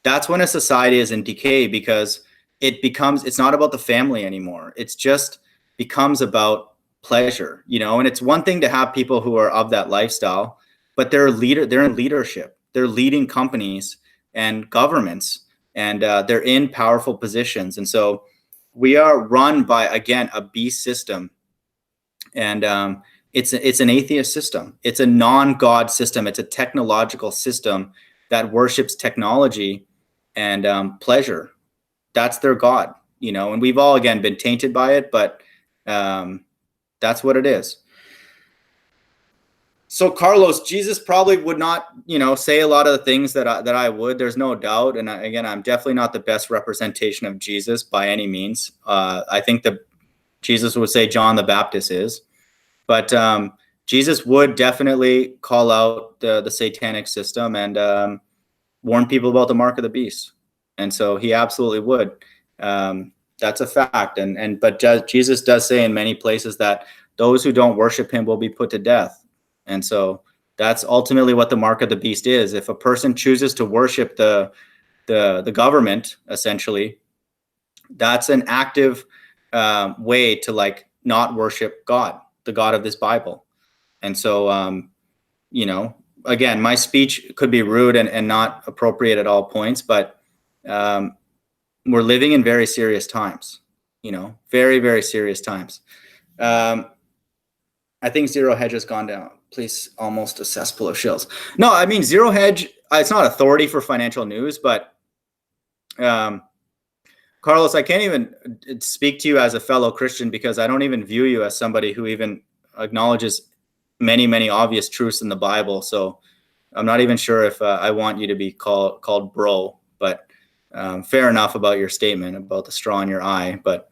that's when a society is in decay, because it's not about the family anymore. It's just becomes about pleasure, and it's one thing to have people who are of that lifestyle, but they're in leadership. They're leading companies and governments, and they're in powerful positions. And so we are run by, again, a beast system. And it's an atheist system. It's a non-God system. It's a technological system that worships technology and pleasure. That's their God, and we've all, again, been tainted by it, but that's what it is. So Carlos, Jesus probably would not, say a lot of the things that I would. There's no doubt. And again, I'm definitely not the best representation of Jesus by any means. I think that Jesus would say John the Baptist is. But Jesus would definitely call out the satanic system and warn people about the mark of the beast. And so he absolutely would. That's a fact. But Jesus does say in many places that those who don't worship him will be put to death. And so that's ultimately what the mark of the beast is. If a person chooses to worship the government, essentially, that's an active way to like not worship God, the God of this Bible. And so, again, my speech could be rude and not appropriate at all points, but we're living in very serious times, very, very serious times. I think Zero Hedge has gone down. Please, almost a cesspool of shills. No, I mean, Zero Hedge, it's not authority for financial news, but Carlos, I can't even speak to you as a fellow Christian because I don't even view you as somebody who even acknowledges many, many obvious truths in the Bible. So I'm not even sure if I want you to be called bro, but fair enough about your statement about the straw in your eye, but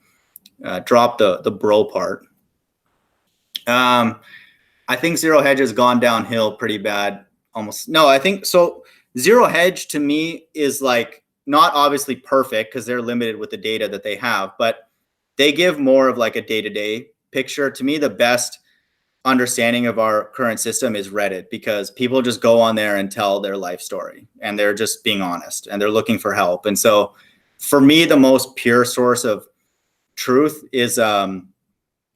drop the bro part. I think Zero Hedge has gone downhill pretty bad. Almost. No, I think so. Zero Hedge to me is like not obviously perfect because they're limited with the data that they have, but they give more of like a day-to-day picture. To me, the best understanding of our current system is Reddit, because people just go on there and tell their life story and they're just being honest and they're looking for help. And so for me, the most pure source of truth is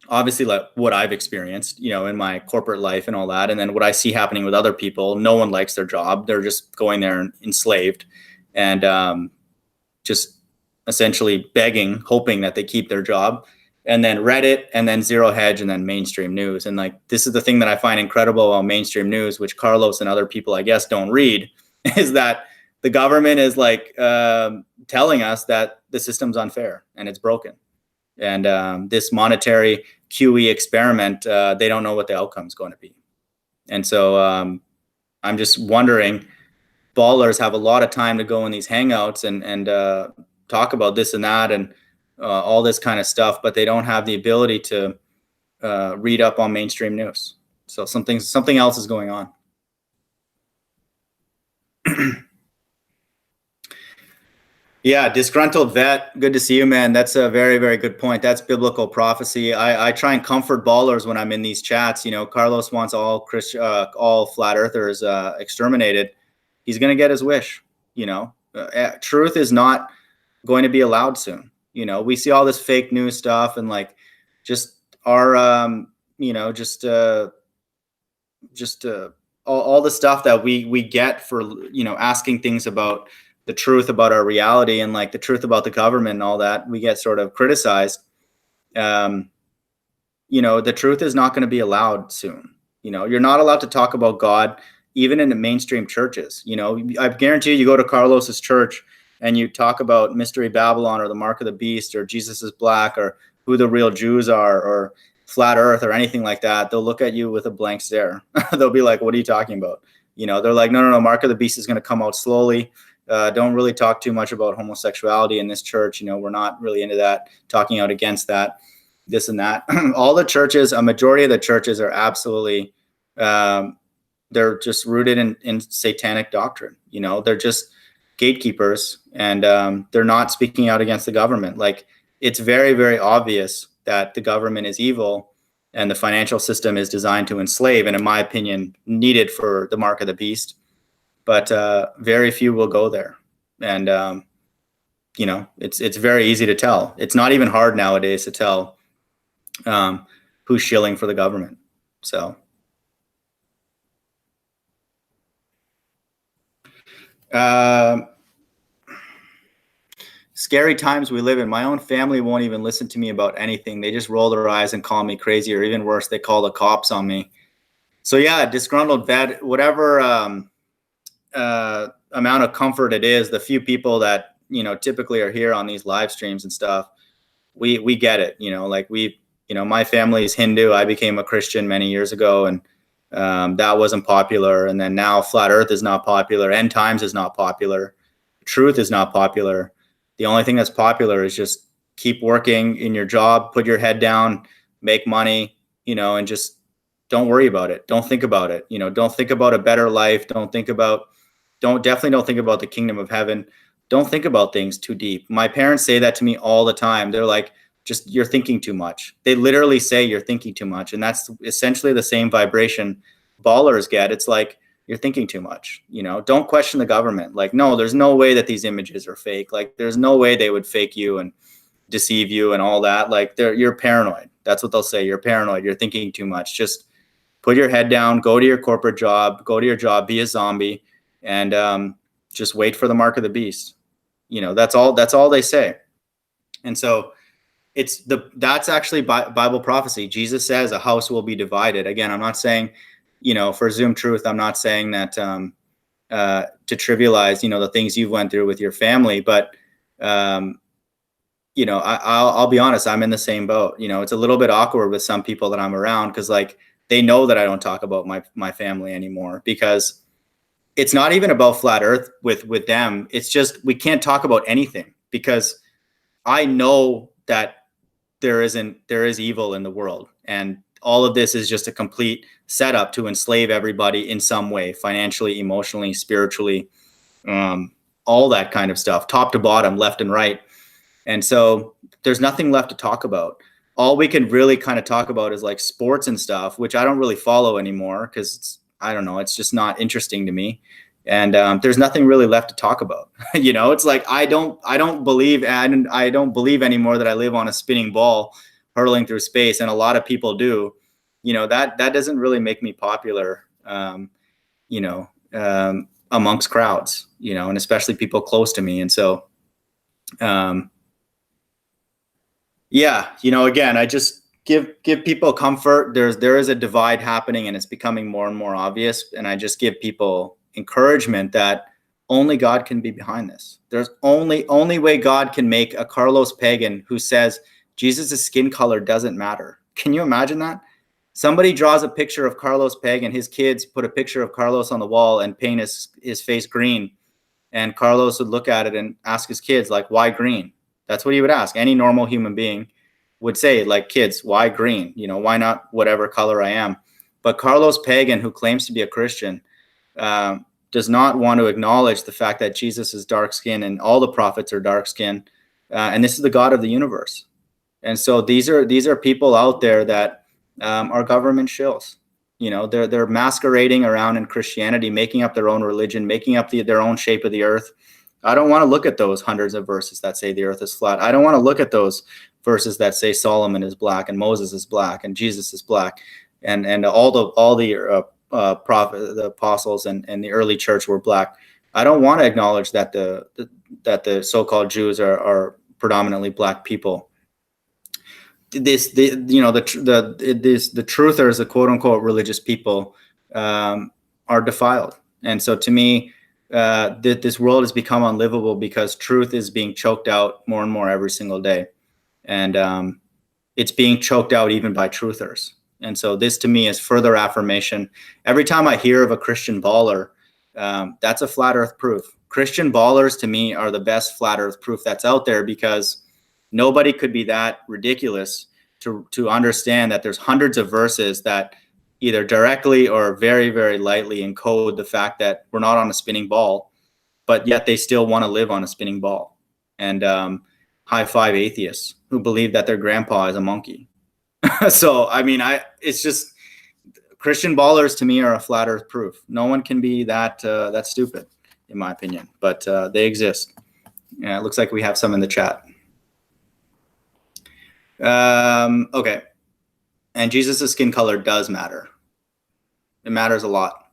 obviously like what I've experienced, in my corporate life and all that. And then what I see happening with other people, no one likes their job. They're just going there and enslaved and just essentially begging, hoping that they keep their job. And then Reddit, and then Zero Hedge, and then mainstream news. And like, this is the thing that I find incredible about mainstream news, which Carlos and other people, I guess, don't read, is that the government is like telling us that the system's unfair and it's broken. And this monetary QE experiment, they don't know what the outcome is going to be. And so I'm just wondering, ballers have a lot of time to go in these hangouts and talk about this and that and all this kind of stuff, but they don't have the ability to read up on mainstream news. So something else is going on. Yeah, disgruntled vet. Good to see you, man. That's a very, very good point. That's biblical prophecy. I try and comfort ballers when I'm in these chats. You know, Carlos wants all flat earthers exterminated. He's going to get his wish. You know, truth is not going to be allowed soon. You know, we see all this fake news stuff and like just our, you know, just all the stuff that we get for, you know, asking things about the truth about our reality and like the truth about the government and all that, we get sort of criticized. um you know, the truth is not going to be allowed soon. You know, you're not allowed to talk about God even in the mainstream churches. You know, I guarantee you go to Carlos's church and you talk about Mystery Babylon or the Mark of the Beast or Jesus is Black or who the real Jews are or flat earth or anything like that, they'll look at you with a blank stare. They'll be like, what are you talking about? You know, they're like, no, Mark of the Beast is going to come out slowly. Don't really talk too much about homosexuality in this church. You know, we're not really into that, talking out against that, this and that. All the churches, a majority of the churches are absolutely, they're just rooted in satanic doctrine. You know, they're just gatekeepers, and they're not speaking out against the government. Like, it's very, very obvious that the government is evil and the financial system is designed to enslave, and in my opinion, needed for the mark of the beast. But very few will go there. And, you know, it's very easy to tell. It's not even hard nowadays to tell who's shilling for the government. So scary times we live in. My own family won't even listen to me about anything. They just roll their eyes and call me crazy, or even worse, they call the cops on me. So yeah, disgruntled vet, whatever amount of comfort it is, the few people that, you know, typically are here on these live streams and stuff, we get it. You know, like you know, my family is Hindu. I became a Christian many years ago, and that wasn't popular. And then now flat earth is not popular. End times is not popular. Truth is not popular. The only thing that's popular is just keep working in your job, put your head down, make money, you know, and just don't worry about it. Don't think about it. You know, don't think about a better life. Definitely don't think about the kingdom of heaven. Don't think about things too deep. My parents say that to me all the time. They're like, just, you're thinking too much. They literally say you're thinking too much. And that's essentially the same vibration ballers get. It's like, you're thinking too much. You know, don't question the government. Like, no, there's no way that these images are fake. Like, there's no way they would fake you and deceive you and all that. Like, you're paranoid. That's what they'll say. You're paranoid. You're thinking too much. Just put your head down, go to your corporate job, be a zombie, and just wait for the mark of the beast. You know, that's all they say. And so that's actually Bible prophecy. Jesus says a house will be divided. Again, I'm not saying, you know, for Zoom truth, I'm not saying that to trivialize, you know, the things you've went through with your family, but you know, I'll be honest, I'm in the same boat. You know, it's a little bit awkward with some people that I'm around, because like, they know that I don't talk about my family anymore, because it's not even about flat earth with them. It's just, we can't talk about anything, because I know that there is evil in the world, and all of this is just a complete setup to enslave everybody in some way, financially, emotionally, spiritually, all that kind of stuff, top to bottom, left and right. And so there's nothing left to talk about. All we can really kind of talk about is like sports and stuff, which I don't really follow anymore, because I don't know, it's just not interesting to me. And there's nothing really left to talk about. You know, it's like, I don't believe anymore that I live on a spinning ball hurtling through space, and a lot of people do. You know, that doesn't really make me popular, you know, amongst crowds, you know, and especially people close to me. And so yeah, you know, again, I just give people comfort. There is a divide happening, and it's becoming more and more obvious. And I just give people encouragement that only God can be behind this. There's only way God can make a Carlos pagan who says Jesus' skin color doesn't matter. Can you imagine that? Somebody draws a picture of Carlos pagan, his kids put a picture of Carlos on the wall and paint his face green. And Carlos would look at it and ask his kids, like, why green? That's what he would ask. Any normal human being would say, like, kids, why green? You know, why not whatever color I am? But Carlos pagan, who claims to be a Christian, does not want to acknowledge the fact that Jesus is dark skinned and all the prophets are dark skinned, and this is the God of the universe. And so these are people out there that are government shills. They're masquerading around in Christianity, making up their own religion, making up their own shape of the earth. I don't want to look at those hundreds of verses that say the earth is flat. I don't want to look at those verses that say Solomon is black and Moses is black and Jesus is black, and all the prophet, the apostles and the early church were black. I don't want to acknowledge that the so-called Jews are predominantly black people. The truthers, the quote unquote religious people, are defiled. And so to me, this world has become unlivable because truth is being choked out more and more every single day. And it's being choked out even by truthers. And so this to me is further affirmation. Every time I hear of a Christian baller, that's a flat earth proof. Christian ballers to me are the best flat earth proof that's out there, because nobody could be that ridiculous to understand that there's hundreds of verses that either directly or very, very lightly encode the fact that we're not on a spinning ball, but yet they still want to live on a spinning ball. And high five atheists who believe that their grandpa is a monkey. So, I mean, it's just Christian ballers to me are a flat earth proof. No one can be that stupid, in my opinion, but they exist. Yeah, it looks like we have some in the chat. Okay. And Jesus' skin color does matter. It matters a lot.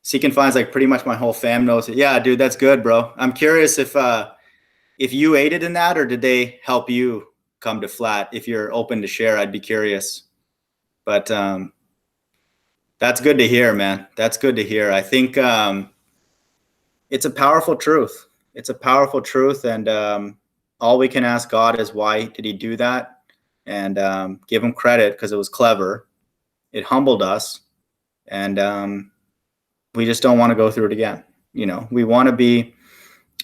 Seek and Find's like pretty much my whole fam knows it. Yeah, dude, that's good, bro. I'm curious if you aided in that, or did they help you come to flat? If you're open to share, I'd be curious. But that's good to hear, man. That's good to hear. I think it's a powerful truth. It's a powerful truth, and all we can ask God is, why did he do that? And give him credit, because it was clever. It humbled us, and we just don't want to go through it again. We want to be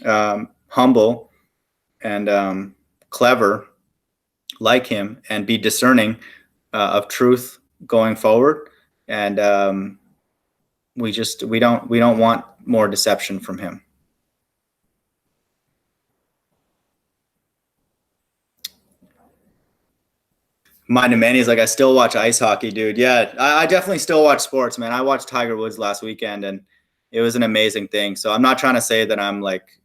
humble and clever like him, and be discerning of truth going forward. And we don't want more deception from him. Mind and Manny's like, I still watch ice hockey, dude. Yeah, I definitely still watch sports, man. I watched Tiger Woods last weekend, and it was an amazing thing. So I'm not trying to say that I'm like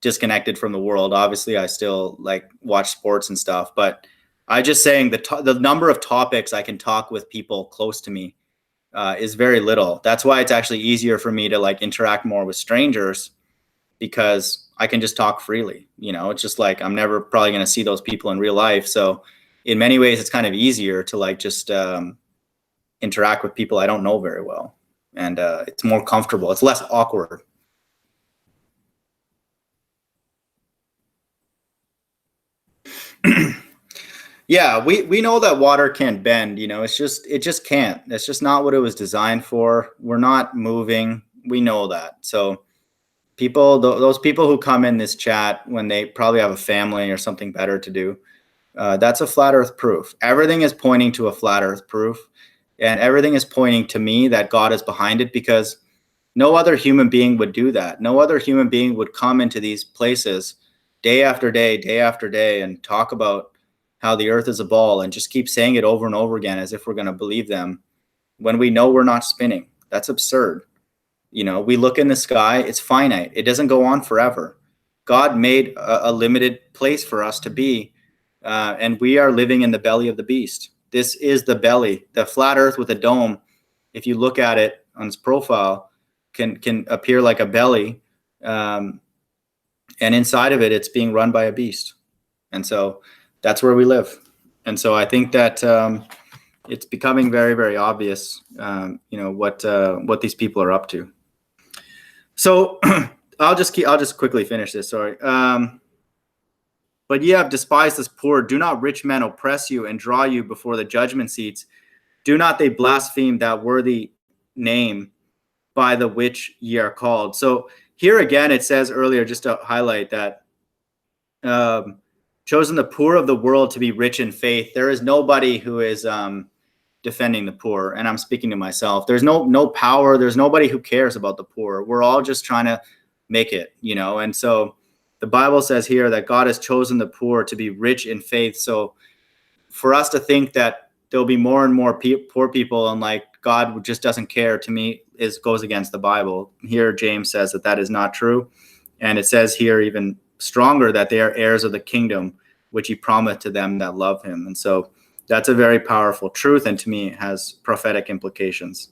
disconnected from the world. Obviously, I still like watch sports and stuff, but I just saying the number of topics I can talk with people close to me is very little. That's why it's actually easier for me to like interact more with strangers, because I can just talk freely. It's just like I'm never probably going to see those people in real life. So in many ways, it's kind of easier to like just interact with people I don't know very well. And it's more comfortable. It's less awkward. Yeah, we know that water can't bend. It just can't. That's just not what it was designed for. We're not moving. We know that. So those people who come in this chat when they probably have a family or something better to do, that's a flat earth proof. Everything is pointing to a flat earth proof, and everything is pointing to me that God is behind it, because no other human being would do that. No other human being would come into these places day after day, and talk about how the earth is a ball and just keep saying it over and over again as if we're going to believe them, when we know we're not spinning. That's absurd. We look in the sky, it's finite. It doesn't go on forever. God made a limited place for us to be, and we are living in the belly of the beast. This is the belly. The flat earth with a dome, if you look at it on its profile, can appear like a belly, and inside of it, it's being run by a beast. And so that's where we live. And so I think that it's becoming very, very obvious, what these people are up to. So I'll just quickly finish this. Sorry. But ye have despised us poor. Do not rich men oppress you and draw you before the judgment seats? Do not they blaspheme that worthy name by the which ye are called? So here again, it says earlier, just to highlight that chosen the poor of the world to be rich in faith. There is nobody who is defending the poor, and I'm speaking to myself. There's no power. There's nobody who cares about the poor. We're all just trying to make it, And so the Bible says here that God has chosen the poor to be rich in faith. So for us to think that there'll be more and more poor people and like God just doesn't care, to me goes against the Bible. Here James says that is not true, and it says here even stronger that they are heirs of the kingdom which he promised to them that love him. And so that's a very powerful truth, and to me it has prophetic implications.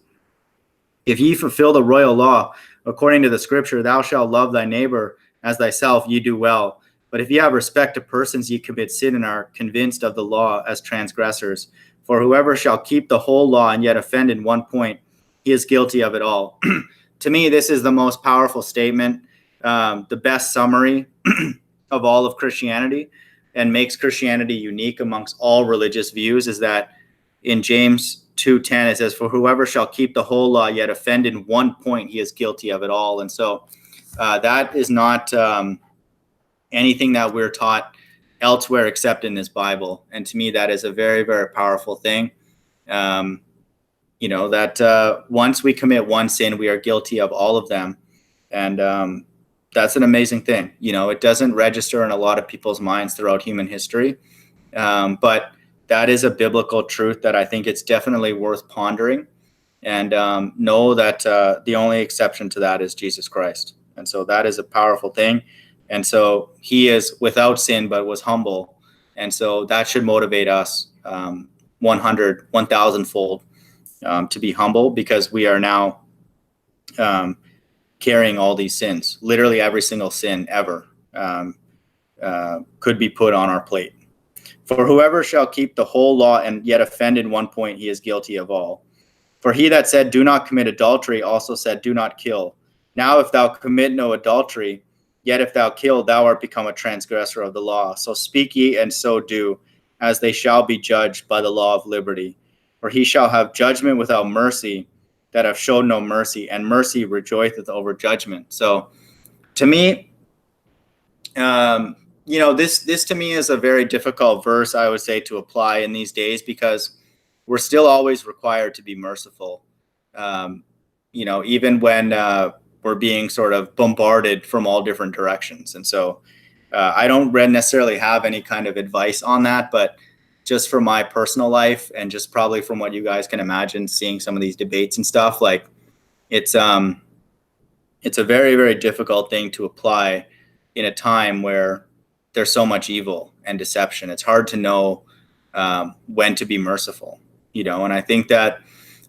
If ye fulfill the royal law according to the scripture, thou shalt love thy neighbor as thyself, ye do well. But if ye have respect to persons, ye commit sin and are convinced of the law as transgressors. For whoever shall keep the whole law and yet offend in one point, he is guilty of it all. To me, this is the most powerful statement, the best summary of all of Christianity, and makes Christianity unique amongst all religious views, is that in James 2:10, it says, for whoever shall keep the whole law yet offend in one point, he is guilty of it all. And so that is not anything that we're taught elsewhere except in this Bible. And to me, that is a very, very powerful thing. That once we commit one sin, we are guilty of all of them. And that's an amazing thing. It doesn't register in a lot of people's minds throughout human history. But that is a biblical truth that I think it's definitely worth pondering, and know that the only exception to that is Jesus Christ. And so that is a powerful thing. And so he is without sin, but was humble. And so that should motivate us 1,000-fold to be humble, because we are now carrying all these sins. Literally every single sin ever could be put on our plate. For whoever shall keep the whole law and yet offend in one point, he is guilty of all. For he that said, do not commit adultery, also said, do not kill. Now if thou commit no adultery, yet if thou kill, thou art become a transgressor of the law. So speak ye and so do, as they shall be judged by the law of liberty. For he shall have judgment without mercy, that have showed no mercy, and mercy rejoiceth over judgment. So to me, this to me is a very difficult verse, I would say, to apply in these days, because we're still always required to be merciful. Even when we're being sort of bombarded from all different directions. And so I don't necessarily have any kind of advice on that, but just for my personal life, and just probably from what you guys can imagine seeing some of these debates and stuff, like it's a very, very difficult thing to apply in a time where there's so much evil and deception. It's hard to know when to be merciful, and I think that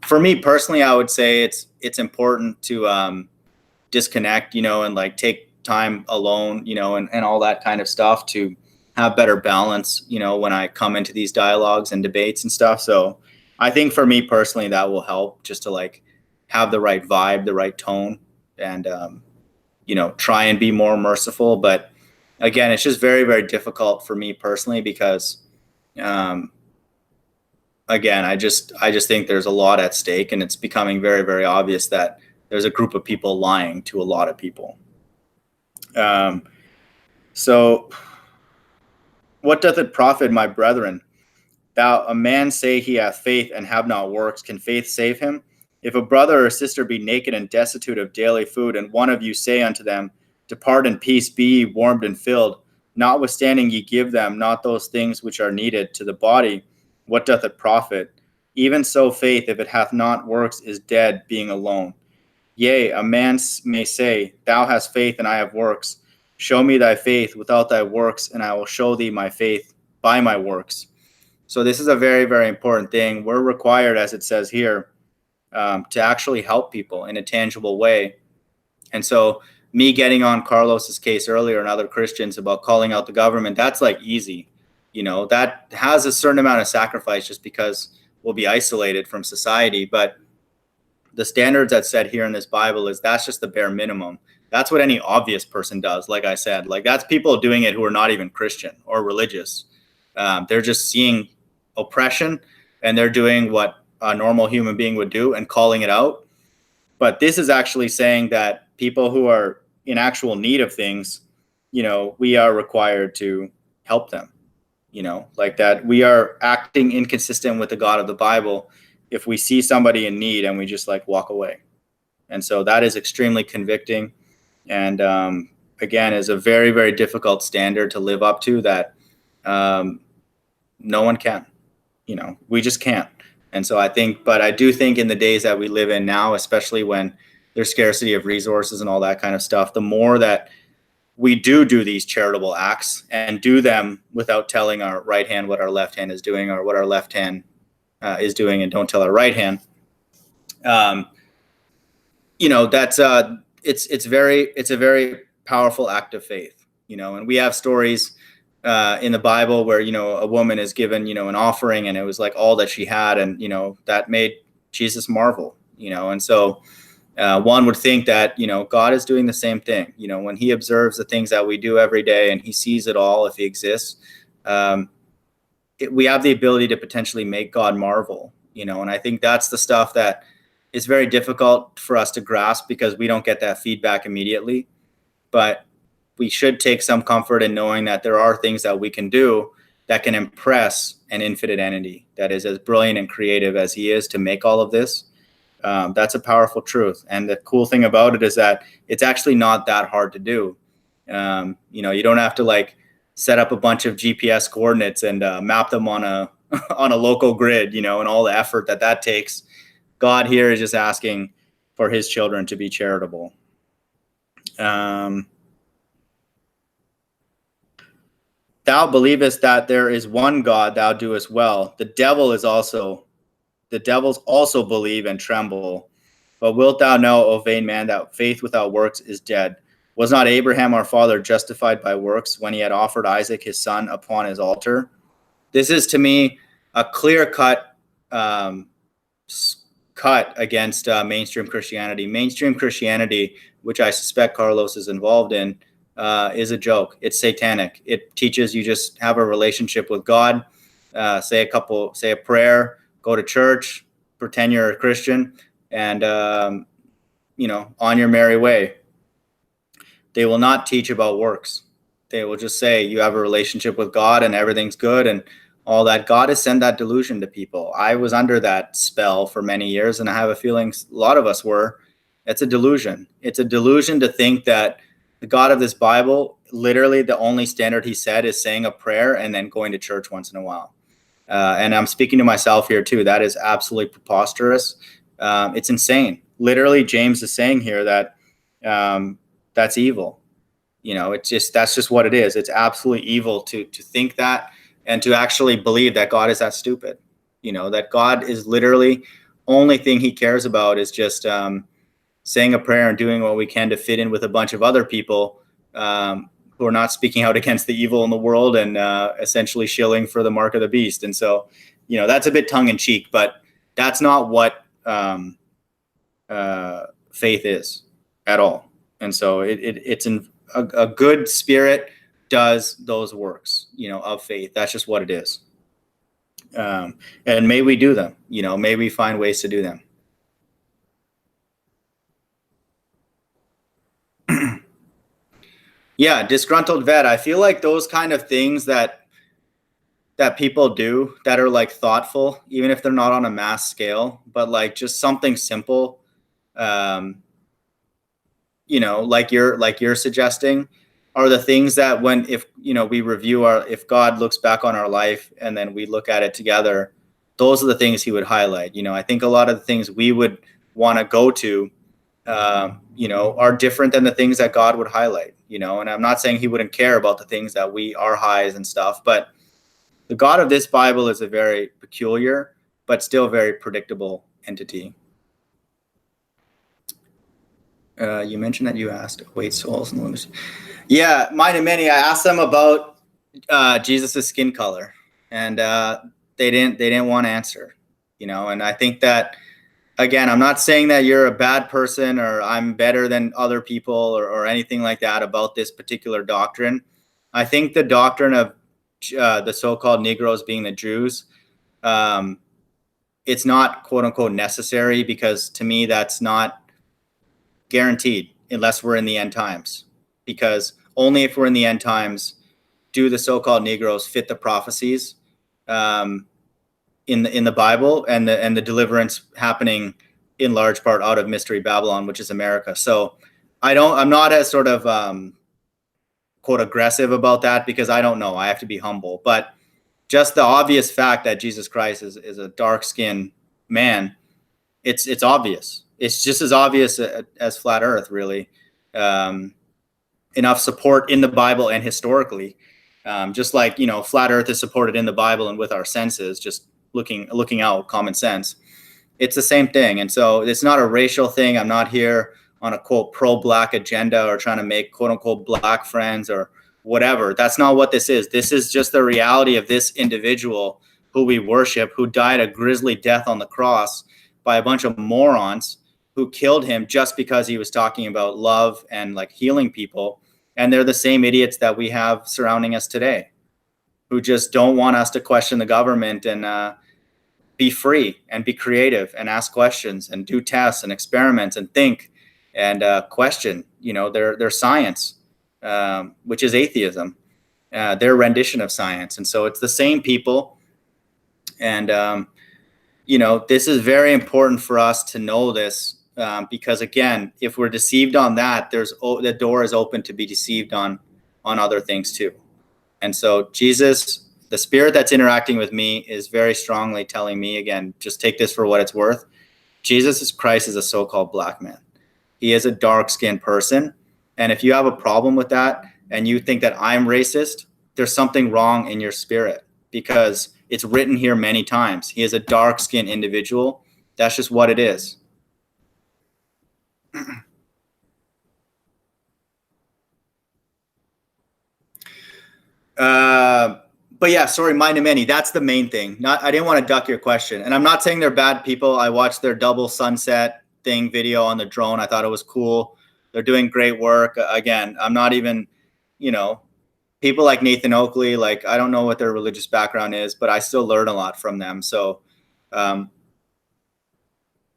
for me personally, I would say it's important to disconnect, and like take time alone, and all that kind of stuff, to have better balance, when I come into these dialogues and debates and stuff. So I think for me personally, that will help, just to like have the right vibe, the right tone, and, try and be more merciful. But again, it's just very, very difficult for me personally, because, again, I just think there's a lot at stake, and it's becoming very, very obvious that there's a group of people lying to a lot of people. So what doth it profit, my brethren, thou a man say he hath faith and have not works? Can faith save him? If a brother or sister be naked and destitute of daily food, and one of you say unto them, depart in peace, be ye warmed and filled, notwithstanding ye give them not those things which are needed to the body, what doth it profit? Even so faith, if it hath not works, is dead, being alone. Yea, a man may say, thou hast faith and I have works. Show me thy faith without thy works, and I will show thee my faith by my works. So this is a very, very important thing. We're required, as it says here, to actually help people in a tangible way. And so me getting on Carlos's case earlier and other Christians about calling out the government, that's like easy. That has a certain amount of sacrifice, just because we'll be isolated from society. But the standards that's set here in this Bible that's just the bare minimum. That's what any obvious person does. Like I said, like that's people doing it who are not even Christian or religious. They're just seeing oppression, and they're doing what a normal human being would do and calling it out. But this is actually saying that people who are in actual need of things, we are required to help them. like that we are acting inconsistent with the God of the Bible if we see somebody in need and we just like walk away. And so that is extremely convicting. And again, is a very, very difficult standard to live up to that no one can. We just can't. And so but I do think in the days that we live in now, especially when there's scarcity of resources and all that kind of stuff, the more that we do these charitable acts and do them without telling our right hand what our left hand is doing, or what our left hand is doing, and don't tell our right hand. That's it's a very powerful act of faith. And we have stories in the Bible where a woman is given an offering, and it was like all that she had, and that made Jesus marvel. And so one would think that God is doing the same thing. When He observes the things that we do every day, and He sees it all, if He exists, we have the ability to potentially make God marvel. And I think that's the stuff that is very difficult for us to grasp, because we don't get that feedback immediately. But we should take some comfort in knowing that there are things that we can do that can impress an infinite entity that is as brilliant and creative as He is to make all of this. That's a powerful truth. And the cool thing about it is that it's actually not that hard to do. You don't have to like set up a bunch of GPS coordinates and map them on a on a local grid, and all the effort that takes. God here is just asking for His children to be charitable. Thou believest that there is one God, thou doest well. The devils also believe and tremble. But wilt thou know, O vain man, that faith without works is dead? Was not Abraham our father justified by works when he had offered Isaac his son upon his altar? This is, to me, a clear-cut cut against mainstream Christianity. Mainstream Christianity, which I suspect Carlos is involved in, is a joke. It's satanic. It teaches you just have a relationship with God, say a prayer, go to church, pretend you're a Christian, and on your merry way. They will not teach about works. They will just say you have a relationship with God and everything's good and all that. God has sent that delusion to people. I was under that spell for many years, and I have a feeling a lot of us were. It's a delusion. It's a delusion to think that the God of this Bible, literally the only standard He said is saying a prayer and then going to church once in a while. And I'm speaking to myself here too. That is absolutely preposterous. It's insane. Literally, James is saying here that that's evil. That's just what it is. It's absolutely evil to think that, and to actually believe that God is that stupid. That God is literally only thing He cares about is just saying a prayer and doing what we can to fit in with a bunch of other people who are not speaking out against the evil in the world and essentially shilling for the mark of the beast. And so, that's a bit tongue in cheek, but that's not what faith is at all. And so it's a good spirit does those works, of faith. That's just what it is. And may we do them, may we find ways to do them. Yeah, disgruntled vet. I feel like those kind of things that people do that are like thoughtful, even if they're not on a mass scale, but like just something simple, like you're suggesting, are the things that if we review if God looks back on our life and then we look at it together, those are the things He would highlight. I think a lot of the things we would want to go to, are different than the things that God would highlight, and I'm not saying He wouldn't care about the things that our highs and stuff, but the God of this Bible is a very peculiar, but still very predictable entity. You mentioned that you asked weight souls and limbs. Yeah, mine and many. I asked them about Jesus's skin color, and they didn't want to answer. And I think that, again, I'm not saying that you're a bad person or I'm better than other people or anything like that about this particular doctrine. I think the doctrine of the so-called Negroes being the Jews, it's not quote unquote necessary, because to me that's not guaranteed unless we're in the end times, because only if we're in the end times do the so-called Negroes fit the prophecies in the Bible, and the deliverance happening in large part out of Mystery Babylon, which is America. So I'm not as sort of quote aggressive about that, because I don't know. I have to be humble. But just the obvious fact that Jesus Christ is a dark-skinned man, it's obvious. It's just as obvious as flat Earth, really. Enough support in the Bible and historically, just like, flat Earth is supported in the Bible and with our senses, just looking out, common sense. It's the same thing. And so it's not a racial thing. I'm not here on a quote pro-black agenda or trying to make quote unquote black friends or whatever. That's not what this is. This is just the reality of this individual who we worship, who died a grisly death on the cross by a bunch of morons who killed him just because he was talking about love and like healing people. And they're the same idiots that we have surrounding us today, who just don't want us to question the government and be free and be creative and ask questions and do tests and experiments and think and question, their science, which is atheism, their rendition of science. And so it's the same people. And, this is very important for us to know this, because again, if we're deceived on that, the door is open to be deceived on other things too. And so Jesus, the spirit that's interacting with me, is very strongly telling me, again, just take this for what it's worth. Jesus Christ is a so-called black man. He is a dark-skinned person. And if you have a problem with that and you think that I'm racist, there's something wrong in your spirit, because it's written here many times. He is a dark-skinned individual. That's just what it is. But yeah, sorry, mind of many. That's the main thing. I didn't want to duck your question. And I'm not saying they're bad people. I watched their double sunset thing video on the drone. I thought it was cool. They're doing great work. Again, I'm not even, people like Nathan Oakley, like, I don't know what their religious background is, but I still learn a lot from them. So I'm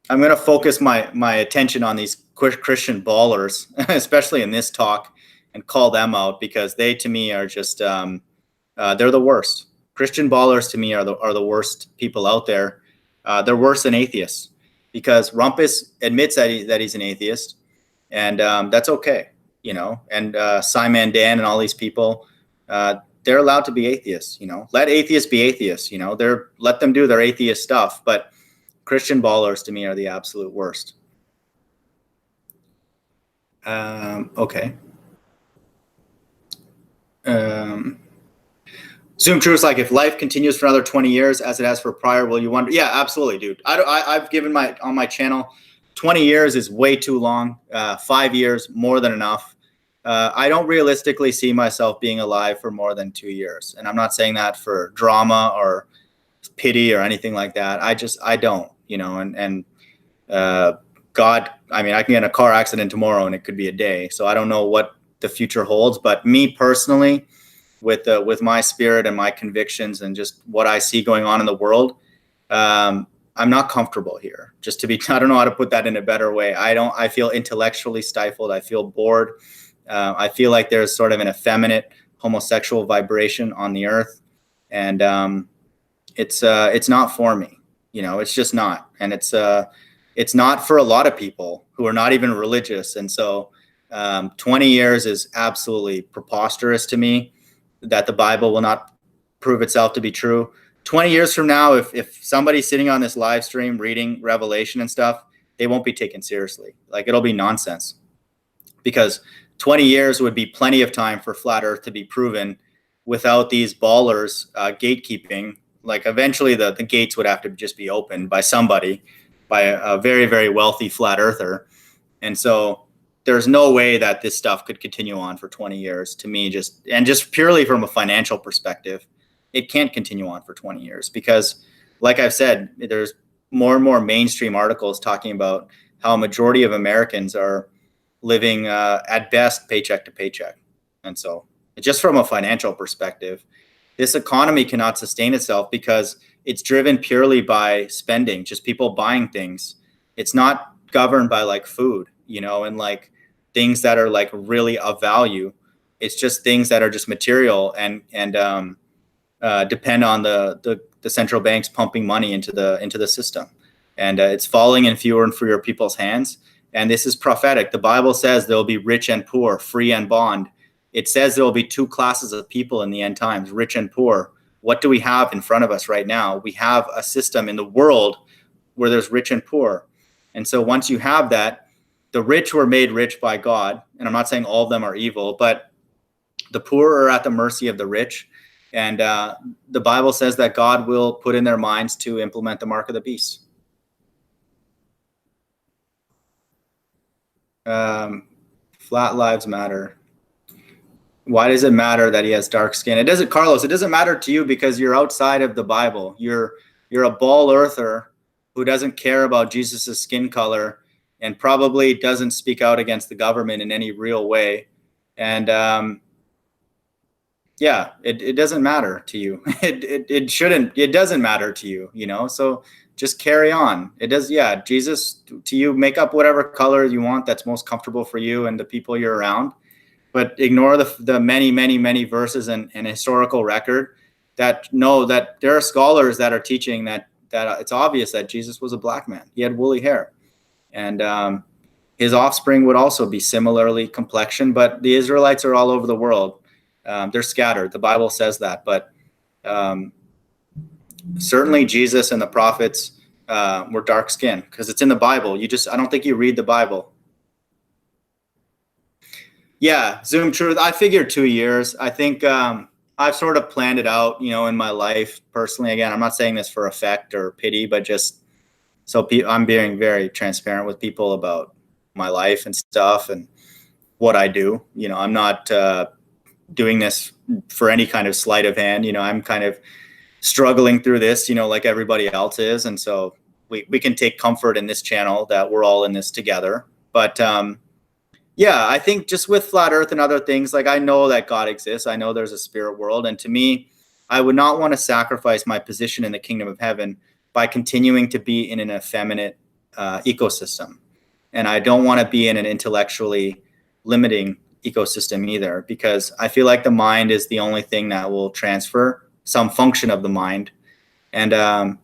going to focus my attention on these Christian ballers, especially in this talk, and call them out, because they, to me, are just, they're the worst. Christian ballers, to me, are the worst people out there. They're worse than atheists, because Rumpus admits that he's an atheist, and that's okay, and Simon Dan and all these people, they're allowed to be atheists, let atheists be atheists, let them do their atheist stuff. But Christian ballers, to me, are the absolute worst. Okay. Zoom Truth's like, if life continues for another 20 years as it has for prior, will you wonder? Yeah, absolutely, dude. I've given on my channel, 20 years is way too long. 5 years, more than enough. I don't realistically see myself being alive for more than 2 years. And I'm not saying that for drama or pity or anything like that. I don't, and God, I mean, I can get in a car accident tomorrow and it could be a day. So I don't know what the future holds, but me personally, with my spirit and my convictions and just what I see going on in the world, I'm not comfortable here. Just to be, I don't know how to put that in a better way. I feel intellectually stifled. I feel bored. I feel like there's sort of an effeminate homosexual vibration on the earth. And it's not for me, it's just not. And it's not for a lot of people who are not even religious. And so 20 years is absolutely preposterous to me, that the Bible will not prove itself to be true. 20 years from now, if somebody's sitting on this live stream reading Revelation and stuff, they won't be taken seriously. Like, it'll be nonsense, because 20 years would be plenty of time for flat earth to be proven without these ballers gatekeeping. Like, eventually the gates would have to just be opened by somebody, by a very, very wealthy flat earther. And so there's no way that this stuff could continue on for 20 years, to me, just purely from a financial perspective. It can't continue on for 20 years, because, like I've said, there's more and more mainstream articles talking about how a majority of Americans are living at best paycheck to paycheck. And so just from a financial perspective, this economy cannot sustain itself, because it's driven purely by spending, just people buying things. It's not governed by like food, and like things that are like really of value. It's just things that are just material and depend on the central banks pumping money into the system, and it's falling in fewer and fewer people's hands. And this is prophetic. The Bible says there will be rich and poor, free and bond. It says there will be two classes of people in the end times, rich and poor. What do we have in front of us right now? We have a system in the world where there's rich and poor. And so once you have that, the rich were made rich by God. And I'm not saying all of them are evil, but the poor are at the mercy of the rich. And the Bible says that God will put in their minds to implement the mark of the beast. Flat lives matter. Why does it matter that he has dark skin? It doesn't, Carlos, it doesn't matter to you because you're outside of the Bible. You're a ball earther who doesn't care about Jesus's skin color and probably doesn't speak out against the government in any real way. And yeah, it doesn't matter to you. It shouldn't, it doesn't matter to you, you know, so just carry on. It does. Yeah. Jesus, to you, make up whatever color you want that's most comfortable for you and the people you're around, but ignore the many, many, many verses and historical record that know that there are scholars that are teaching that it's obvious that Jesus was a black man. He had woolly hair, and his offspring would also be similarly complexioned, but the Israelites are all over the world. They're scattered. The Bible says that, but certainly Jesus and the prophets were dark skinned because it's in the Bible. I don't think you read the Bible. Yeah, Zoom truth. I figured 2 years. I think I've sort of planned it out, you know, in my life personally. Again, I'm not saying this for effect or pity, but just so I'm being very transparent with people about my life and stuff and what I do. You know, I'm not doing this for any kind of sleight of hand. You know, I'm kind of struggling through this, you know, like everybody else is. And so we can take comfort in this channel that we're all in this together. But yeah, I think just with flat earth and other things, like I know that God exists. I know there's a spirit world. And to me, I would not want to sacrifice my position in the kingdom of heaven by continuing to be in an effeminate ecosystem. And I don't want to be in an intellectually limiting ecosystem either, because I feel like the mind is the only thing that will transfer some function of the mind. And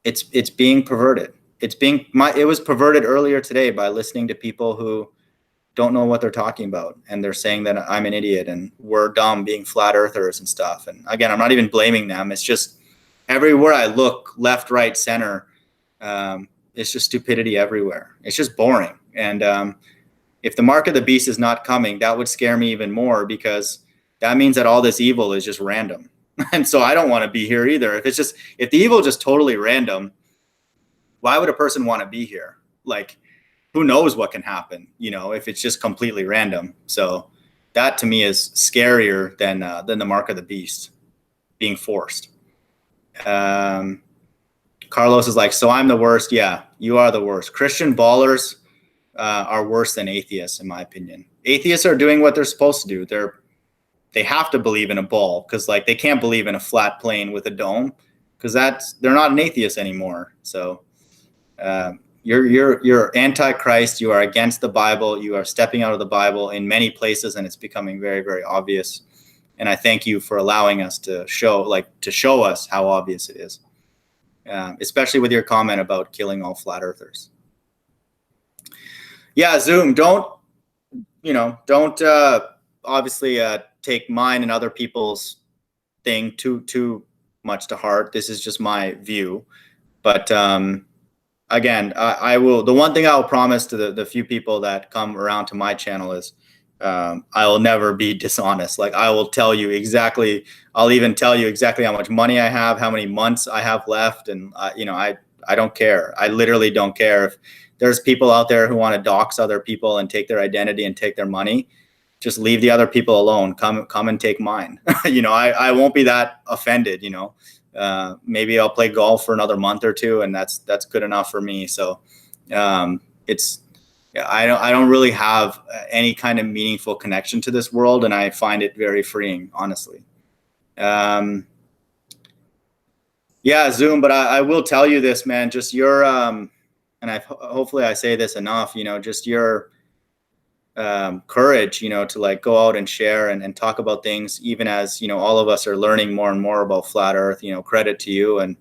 it's being perverted. It was perverted earlier today by listening to people who don't know what they're talking about, and they're saying that I'm an idiot and we're dumb being flat earthers and stuff. And again, I'm not even blaming them. It's just everywhere I look, left, right, center, it's just stupidity everywhere. It's just boring. And if the mark of the beast is not coming, that would scare me even more, because that means that all this evil is just random. And so I don't want to be here either. If the evil is just totally random, why would a person want to be here? Like, who knows what can happen, you know, if it's just completely random. So that to me is scarier than the mark of the beast being forced. Carlos is like, so I'm the worst. Yeah, you are the worst. Christian ballers are worse than atheists, in my opinion. Atheists are doing what they're supposed to do. They have to believe in a ball, because like they can't believe in a flat plane with a dome, because they're not an atheist anymore. So you're anti-Christ. You are against the Bible. You are stepping out of the Bible in many places, and it's becoming very, very obvious. And I thank you for allowing us to show us how obvious it is, especially with your comment about killing all flat earthers. Yeah, Zoom, don't obviously take mine and other people's thing too much to heart. This is just my view. But again, I will. The one thing I will promise to the few people that come around to my channel is I will never be dishonest. Like, I will tell you exactly. I'll even tell you exactly how much money I have, how many months I have left, and I don't care. I literally don't care if there's people out there who want to dox other people and take their identity and take their money. Just leave the other people alone. Come and take mine. I won't be that offended. Maybe I'll play golf for another month or two, and that's good enough for me. So I don't really have any kind of meaningful connection to this world, and I find it very freeing, honestly. Yeah, Zoom, but I will tell you this, man. Just your hopefully I say this enough. Just your courage, to like go out and share and talk about things, even as, all of us are learning more and more about flat earth, credit to you. And,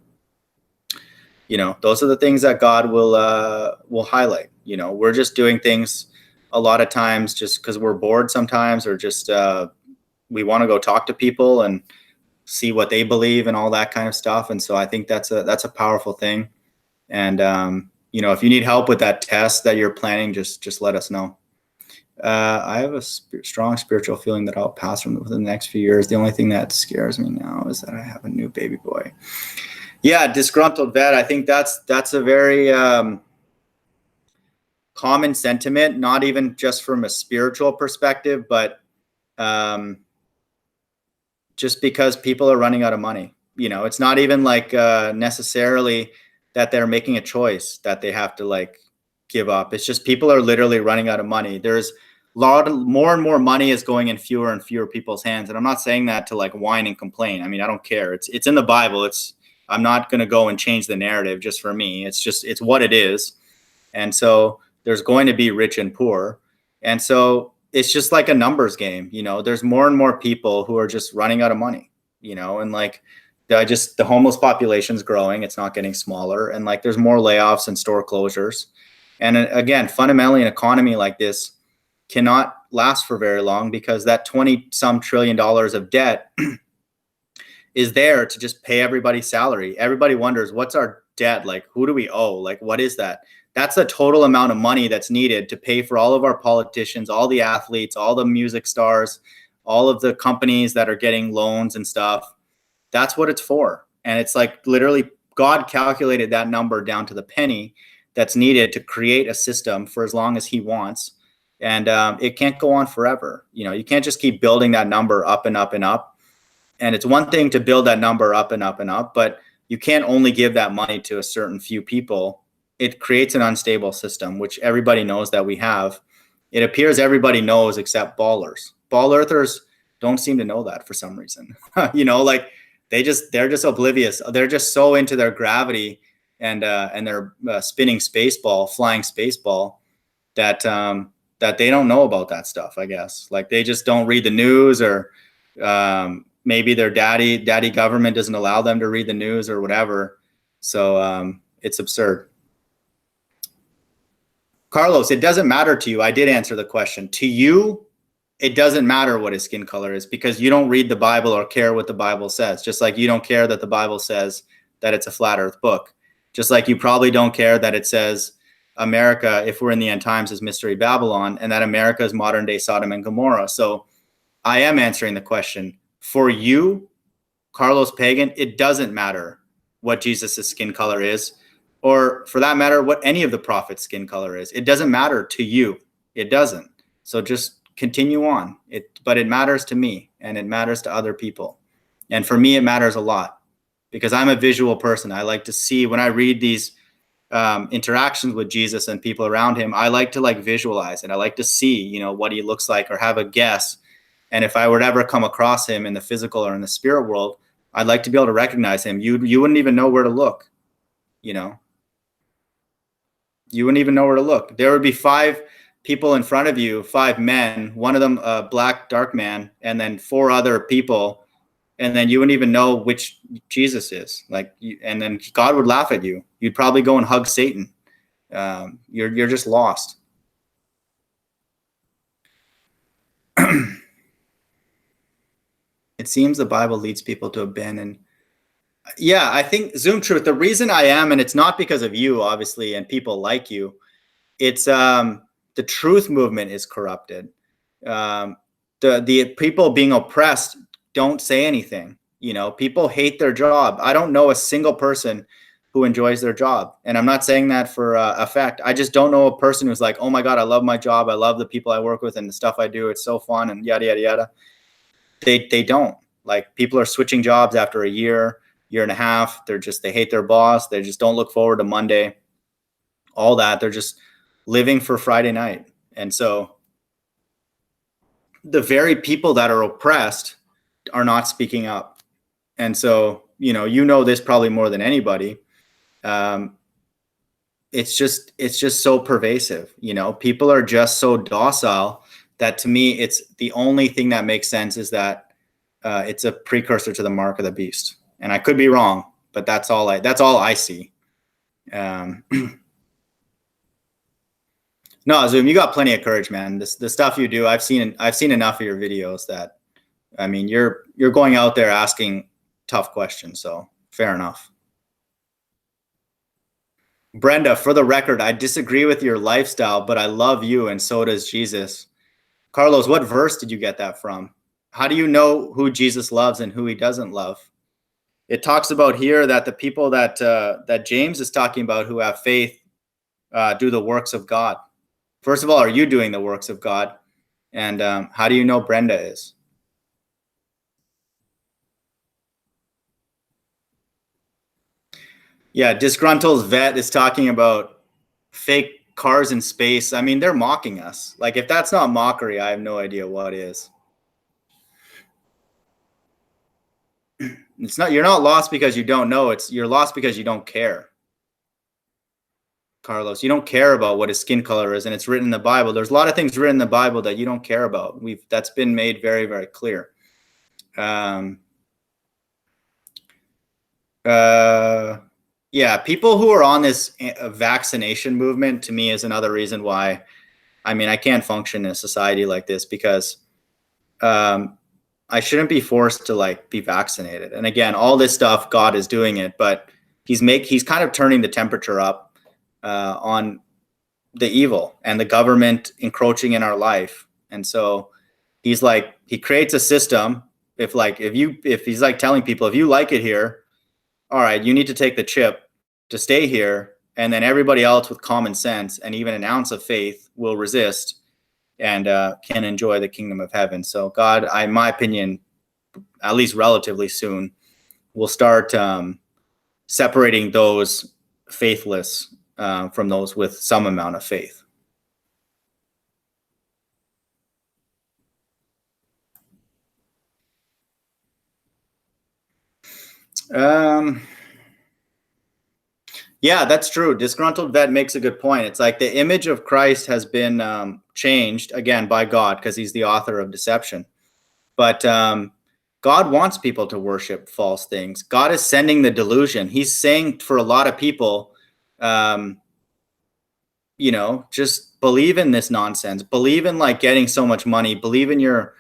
those are the things that God will highlight. We're just doing things a lot of times just because we're bored sometimes, or just we want to go talk to people and see what they believe and all that kind of stuff. And so I think that's a powerful thing. And, if you need help with that test that you're planning, just let us know. I have a strong spiritual feeling that I'll pass from within the next few years. The only thing that scares me now is that I have a new baby boy. Yeah, disgruntled vet. I think that's a very common sentiment, not even just from a spiritual perspective, but just because people are running out of money. It's not even like necessarily that they're making a choice that they have to like give up. It's just people are literally running out of money. There's more and more money is going in fewer and fewer people's hands. And I'm not saying that to like whine and complain. I mean, I don't care. It's in the Bible. I'm not going to go and change the narrative just for me. It's what it is. And so there's going to be rich and poor. And so it's just like a numbers game. There's more and more people who are just running out of money, and like the homeless population's growing. It's not getting smaller. And like there's more layoffs and store closures. And again, fundamentally, an economy like this cannot last for very long, because that 20-some trillion dollars of debt is there to just pay everybody's salary. Everybody wonders, what's our debt? Like, who do we owe? Like, what is that? That's the total amount of money that's needed to pay for all of our politicians, all the athletes, all the music stars, all of the companies that are getting loans and stuff. That's what it's for. And it's like literally God calculated that number down to the penny that's needed to create a system for as long as he wants. And it can't go on forever. You can't just keep building that number up and up and up. And it's one thing to build that number up and up and up, but you can't only give that money to a certain few people. It creates an unstable system, which everybody knows that we have. It appears everybody knows except ballers. Ball earthers don't seem to know that for some reason. Like they're just oblivious. They're just so into their gravity and their spinning flying space ball that they don't know about that stuff, I guess. Like they just don't read the news, or maybe their daddy government doesn't allow them to read the news or whatever. So it's absurd. Carlos, it doesn't matter to you. I did answer the question. To you, it doesn't matter what his skin color is, because you don't read the Bible or care what the Bible says. Just like you don't care that the Bible says that it's a flat earth book. Just like you probably don't care that it says America, if we're in the end times, is Mystery Babylon, and that America is modern day Sodom and Gomorrah. So I am answering the question. For you, Carlos Pagan, it doesn't matter what Jesus' skin color is, or for that matter, what any of the prophets' skin color is. It doesn't matter to you. It doesn't. So just continue on. But it matters to me, and it matters to other people. And for me, it matters a lot, because I'm a visual person. I like to see, when I read these interactions with Jesus and people around him, I like to like visualize it. I like to see, what he looks like, or have a guess. And if I were to ever come across him in the physical or in the spirit world, I'd like to be able to recognize him. You wouldn't even know where to look. You wouldn't even know where to look. There would be 5 people in front of you, 5 men, one of them a black, dark man, and then 4 other people. And then you wouldn't even know which Jesus is. And then God would laugh at you. You'd probably go and hug Satan. You're just lost. It seems the Bible leads people to abandon. Yeah, I think Zoom Truth, the reason I am, and it's not because of you, obviously, and people like you, it's the truth movement is corrupted. The people being oppressed don't say anything. People hate their job. I don't know a single person who enjoys their job. And I'm not saying that for effect. I just don't know a person who's like, oh my God, I love my job. I love the people I work with and the stuff I do. It's so fun and yada, yada, yada. They don't. Like, people are switching jobs after a year and a half. They hate their boss. They just don't look forward to Monday. All that. They're just living for Friday night. And so the very people that are oppressed are not speaking up. And so, this probably more than anybody. It's just so pervasive. People are just so docile that to me, it's the only thing that makes sense is that it's a precursor to the mark of the beast. And I could be wrong, but that's all I see. No, Zoom, you got plenty of courage, man. The stuff you do, I've seen enough of your videos that, I mean, you're going out there asking tough questions. So fair enough. Brenda, for the record, I disagree with your lifestyle, but I love you, and so does Jesus. Carlos, what verse did you get that from? How do you know who Jesus loves and who he doesn't love? It talks about here that the people that James is talking about who have faith do the works of God. First of all, are you doing the works of God? And how do you know Brenda is? Yeah, Disgruntled's Vet is talking about fake cars in space. I mean, they're mocking us. Like, if that's not mockery, I have no idea what is. It's not. You're not lost because you don't know. You're lost because you don't care. Carlos, you don't care about what his skin color is, and it's written in the Bible. There's a lot of things written in the Bible that you don't care about. That's been made very, very clear. Yeah, people who are on this vaccination movement, to me, is another reason why, I mean, I can't function in a society like this, because I shouldn't be forced to like be vaccinated. And again, all this stuff, God is doing it, but he's kind of turning the temperature up on the evil and the government encroaching in our life. And so he creates a system. If he's like telling people, if you like it here, all right, you need to take the chip to stay here. And then everybody else with common sense and even an ounce of faith will resist and can enjoy the kingdom of heaven. So God, in my opinion, at least relatively soon, will start separating those faithless from those with some amount of faith. Yeah, that's true. Disgruntled Vet makes a good point. It's like the image of Christ has been changed, again, by God, because he's the author of deception. But God wants people to worship false things. God is sending the delusion. He's saying for a lot of people, just believe in this nonsense. Believe in like getting so much money. Believe in your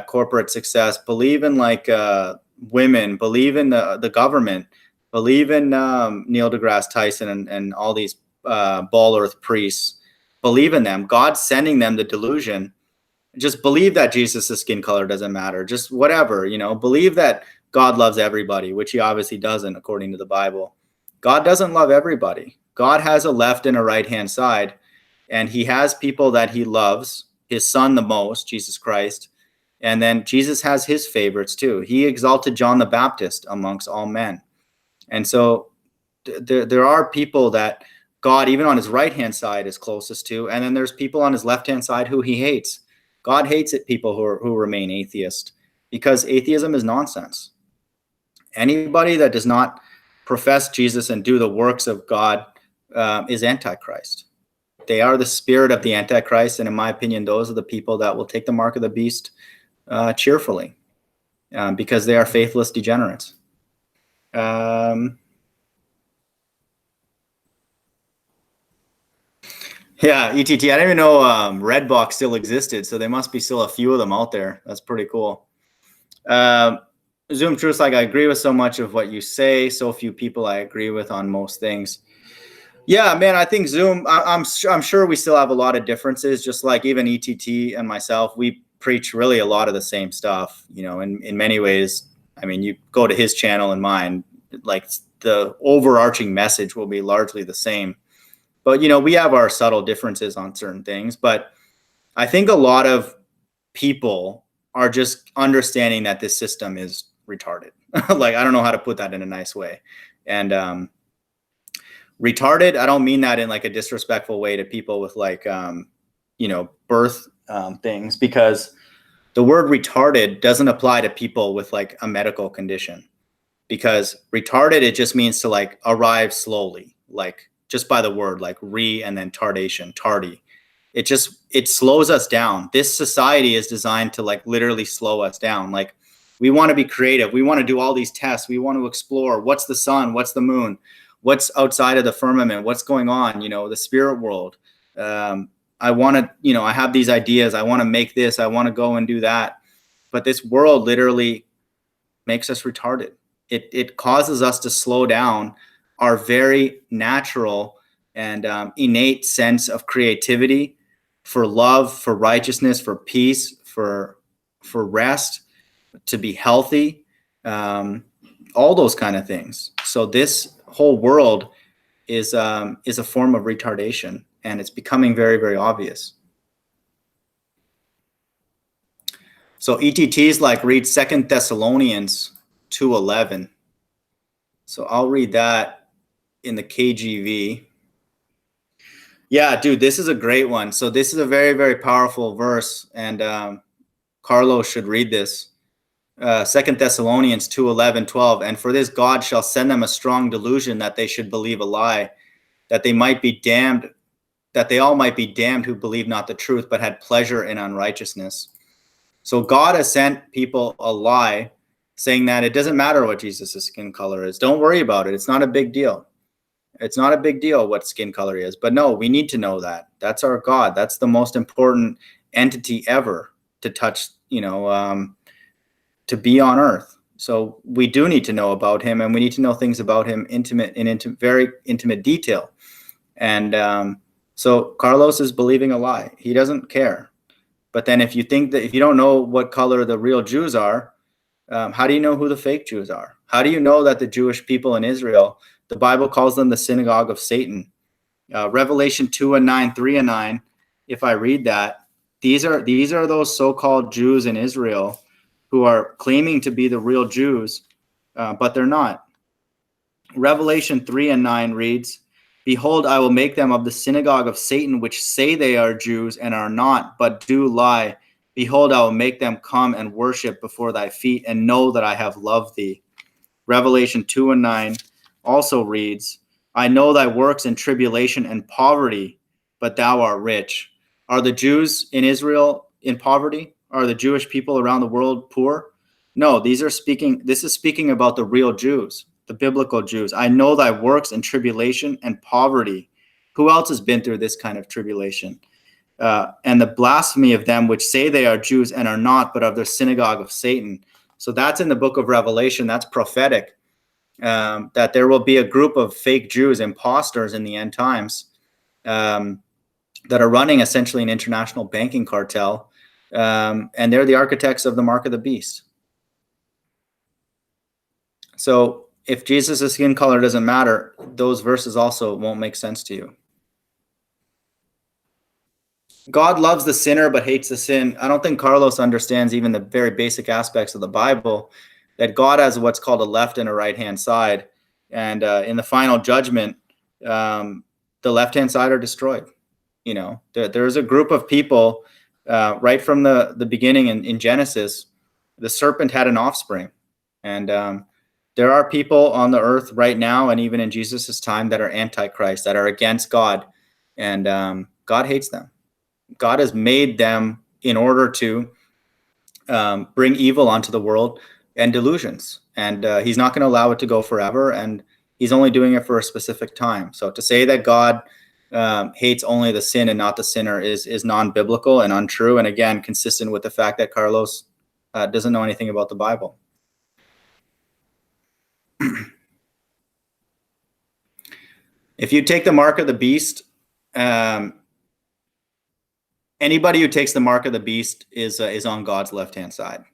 corporate success. Believe in like women. Believe in the government. Believe in Neil deGrasse Tyson and all these ball earth priests. Believe in them. God's sending them the delusion. Just believe that Jesus' skin color doesn't matter. Just whatever, believe that God loves everybody, which he obviously doesn't, according to the Bible. God doesn't love everybody. God has a left and a right-hand side, and he has people that he loves, his son the most, Jesus Christ. And then Jesus has his favorites too. He exalted John the Baptist amongst all men. And so there are people that God, even on his right-hand side, is closest to. And then there's people on his left-hand side who he hates. God hates it, people who remain atheist, because atheism is nonsense. Anybody that does not profess Jesus and do the works of God is Antichrist. They are the spirit of the Antichrist. And in my opinion, those are the people that will take the mark of the beast cheerfully because they are faithless degenerates. Yeah, ETT. I didn't even know Redbox still existed, so there must be still a few of them out there. That's pretty cool. Zoom Truth, like I agree with so much of what you say. So few people I agree with on most things. Yeah, man, I think Zoom. I'm sure we still have a lot of differences. Just like even ETT and myself, we preach really a lot of the same stuff. In many ways. I mean, you go to his channel and mine, like the overarching message will be largely the same. But, we have our subtle differences on certain things. But I think a lot of people are just understanding that this system is retarded. Like, I don't know how to put that in a nice way. And retarded, I don't mean that in like a disrespectful way to people with like, birth things, because the word retarded doesn't apply to people with like a medical condition. Because retarded, it just means to like arrive slowly, like just by the word, like and then tardation, tardy. it slows us down. This society is designed to like literally slow us down. Like we want to be creative. We want to do all these tests. We want to explore what's the sun, what's the moon, what's outside of the firmament, what's going on, the spirit world. I want to, I have these ideas. I want to make this. I want to go and do that. But this world literally makes us retarded. It causes us to slow down our very natural and innate sense of creativity, for love, for righteousness, for peace, for rest, to be healthy, all those kind of things. So this whole world is a form of retardation, and it's becoming very, very obvious. So ETTs read 2 Thessalonians 2:11. So I'll read that in the KJV. Yeah, dude, this is a great one. So this is a very, very powerful verse, and Carlos should read this. 2 Thessalonians 2:11, 12. And for this God shall send them a strong delusion, that they should believe a lie, that they might be damned, that they all might be damned who believe not the truth, but had pleasure in unrighteousness. So God has sent people a lie, saying that it doesn't matter what Jesus' skin color is. Don't worry about it. It's not a big deal. It's not a big deal what skin color he is. But no, we need to know that. That's our God. That's the most important entity ever to touch, to be on earth. So we do need to know about him, and we need to know things about him in very intimate detail. And so Carlos is believing a lie. He doesn't care. But then if you don't know what color the real Jews are, how do you know who the fake Jews are? How do you know that the Jewish people in Israel, the Bible calls them the synagogue of Satan? Revelation 2:9, 3:9, if I read that, these are those so-called Jews in Israel who are claiming to be the real Jews, but they're not. Revelation 3:9 reads, behold, I will make them of the synagogue of Satan, which say they are Jews and are not, but do lie. Behold, I will make them come and worship before thy feet, and know that I have loved thee. Revelation 2:9 also reads, I know thy works in tribulation and poverty, but thou art rich. Are the Jews in Israel in poverty? Are the Jewish people around the world poor? No, this is speaking about the real Jews, the biblical Jews. I know thy works in tribulation and poverty. Who else has been through this kind of tribulation? And the blasphemy of them which say they are Jews and are not, but of the synagogue of Satan. So that's in the book of Revelation. That's prophetic, that there will be a group of fake Jews, imposters in the end times, that are running essentially an international banking cartel. And they're the architects of the mark of the beast. So if Jesus' skin color doesn't matter, those verses also won't make sense to you. God loves the sinner but hates the sin. I don't think Carlos understands even the very basic aspects of the Bible, that God has what's called a left and a right-hand side. And in the final judgment, the left-hand side are destroyed. There's a group of people right from the beginning in Genesis. The serpent had an offspring. And there are people on the earth right now, and even in Jesus' time, that are antichrist, that are against God. And God hates them. God has made them in order to bring evil onto the world and delusions. And he's not going to allow it to go forever. And he's only doing it for a specific time. So to say that God hates only the sin and not the sinner is non-biblical and untrue. And again, consistent with the fact that Carlos doesn't know anything about the Bible. If you take the mark of the beast, anybody who takes the mark of the beast is on God's left-hand side.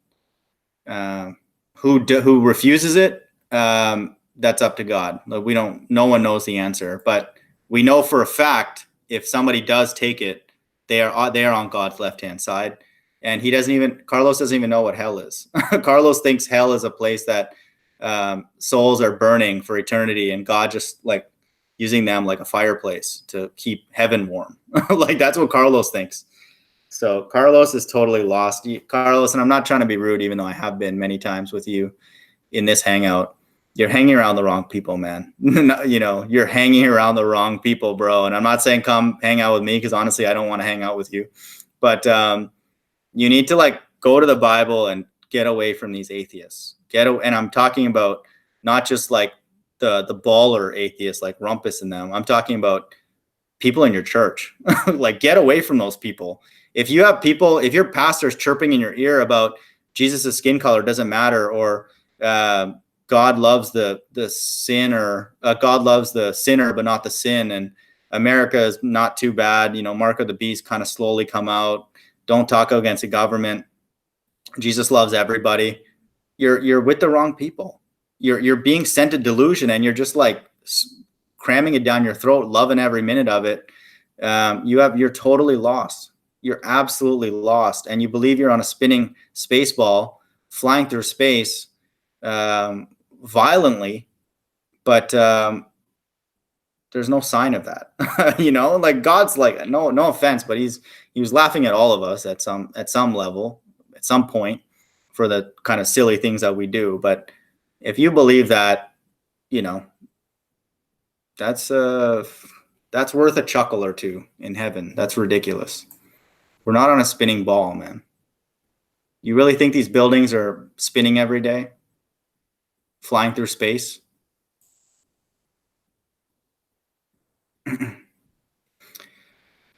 Who refuses it, that's up to God. No one knows the answer, but we know for a fact if somebody does take it, they are on God's left-hand side. And Carlos doesn't even know what hell is. Carlos thinks hell is a place that souls are burning for eternity, and God just using them like a fireplace to keep heaven warm. That's what Carlos thinks. So Carlos is totally lost. Carlos, and I'm not trying to be rude, even though I have been many times with you in this hangout. you're hanging around the wrong people, man. You're hanging around the wrong people, bro. And I'm not saying come hang out with me, because honestly, I don't want to hang out with you. But you need to like go to the Bible and get away from these atheists. And I'm talking about not just like the baller atheists like Rumpus and them. I'm talking about people in your church. Like, get away from those people. If your pastor's chirping in your ear about Jesus' skin color doesn't matter, or God loves the sinner, God loves the sinner but not the sin, and America is not too bad, Mark of the Beast kind of slowly come out, don't talk against the government, Jesus loves everybody, you're with the wrong people. You're being sent a delusion, and you're just like cramming it down your throat, loving every minute of it. You're totally lost. You're absolutely lost, and you believe you're on a spinning space ball flying through space violently, but there's no sign of that. Like God's like, no offense, but he was laughing at all of us at some level, at some point, for the kind of silly things that we do. But if you believe that, that's worth a chuckle or two in heaven. That's ridiculous. We're not on a spinning ball, man. You really think these buildings are spinning every day, flying through space?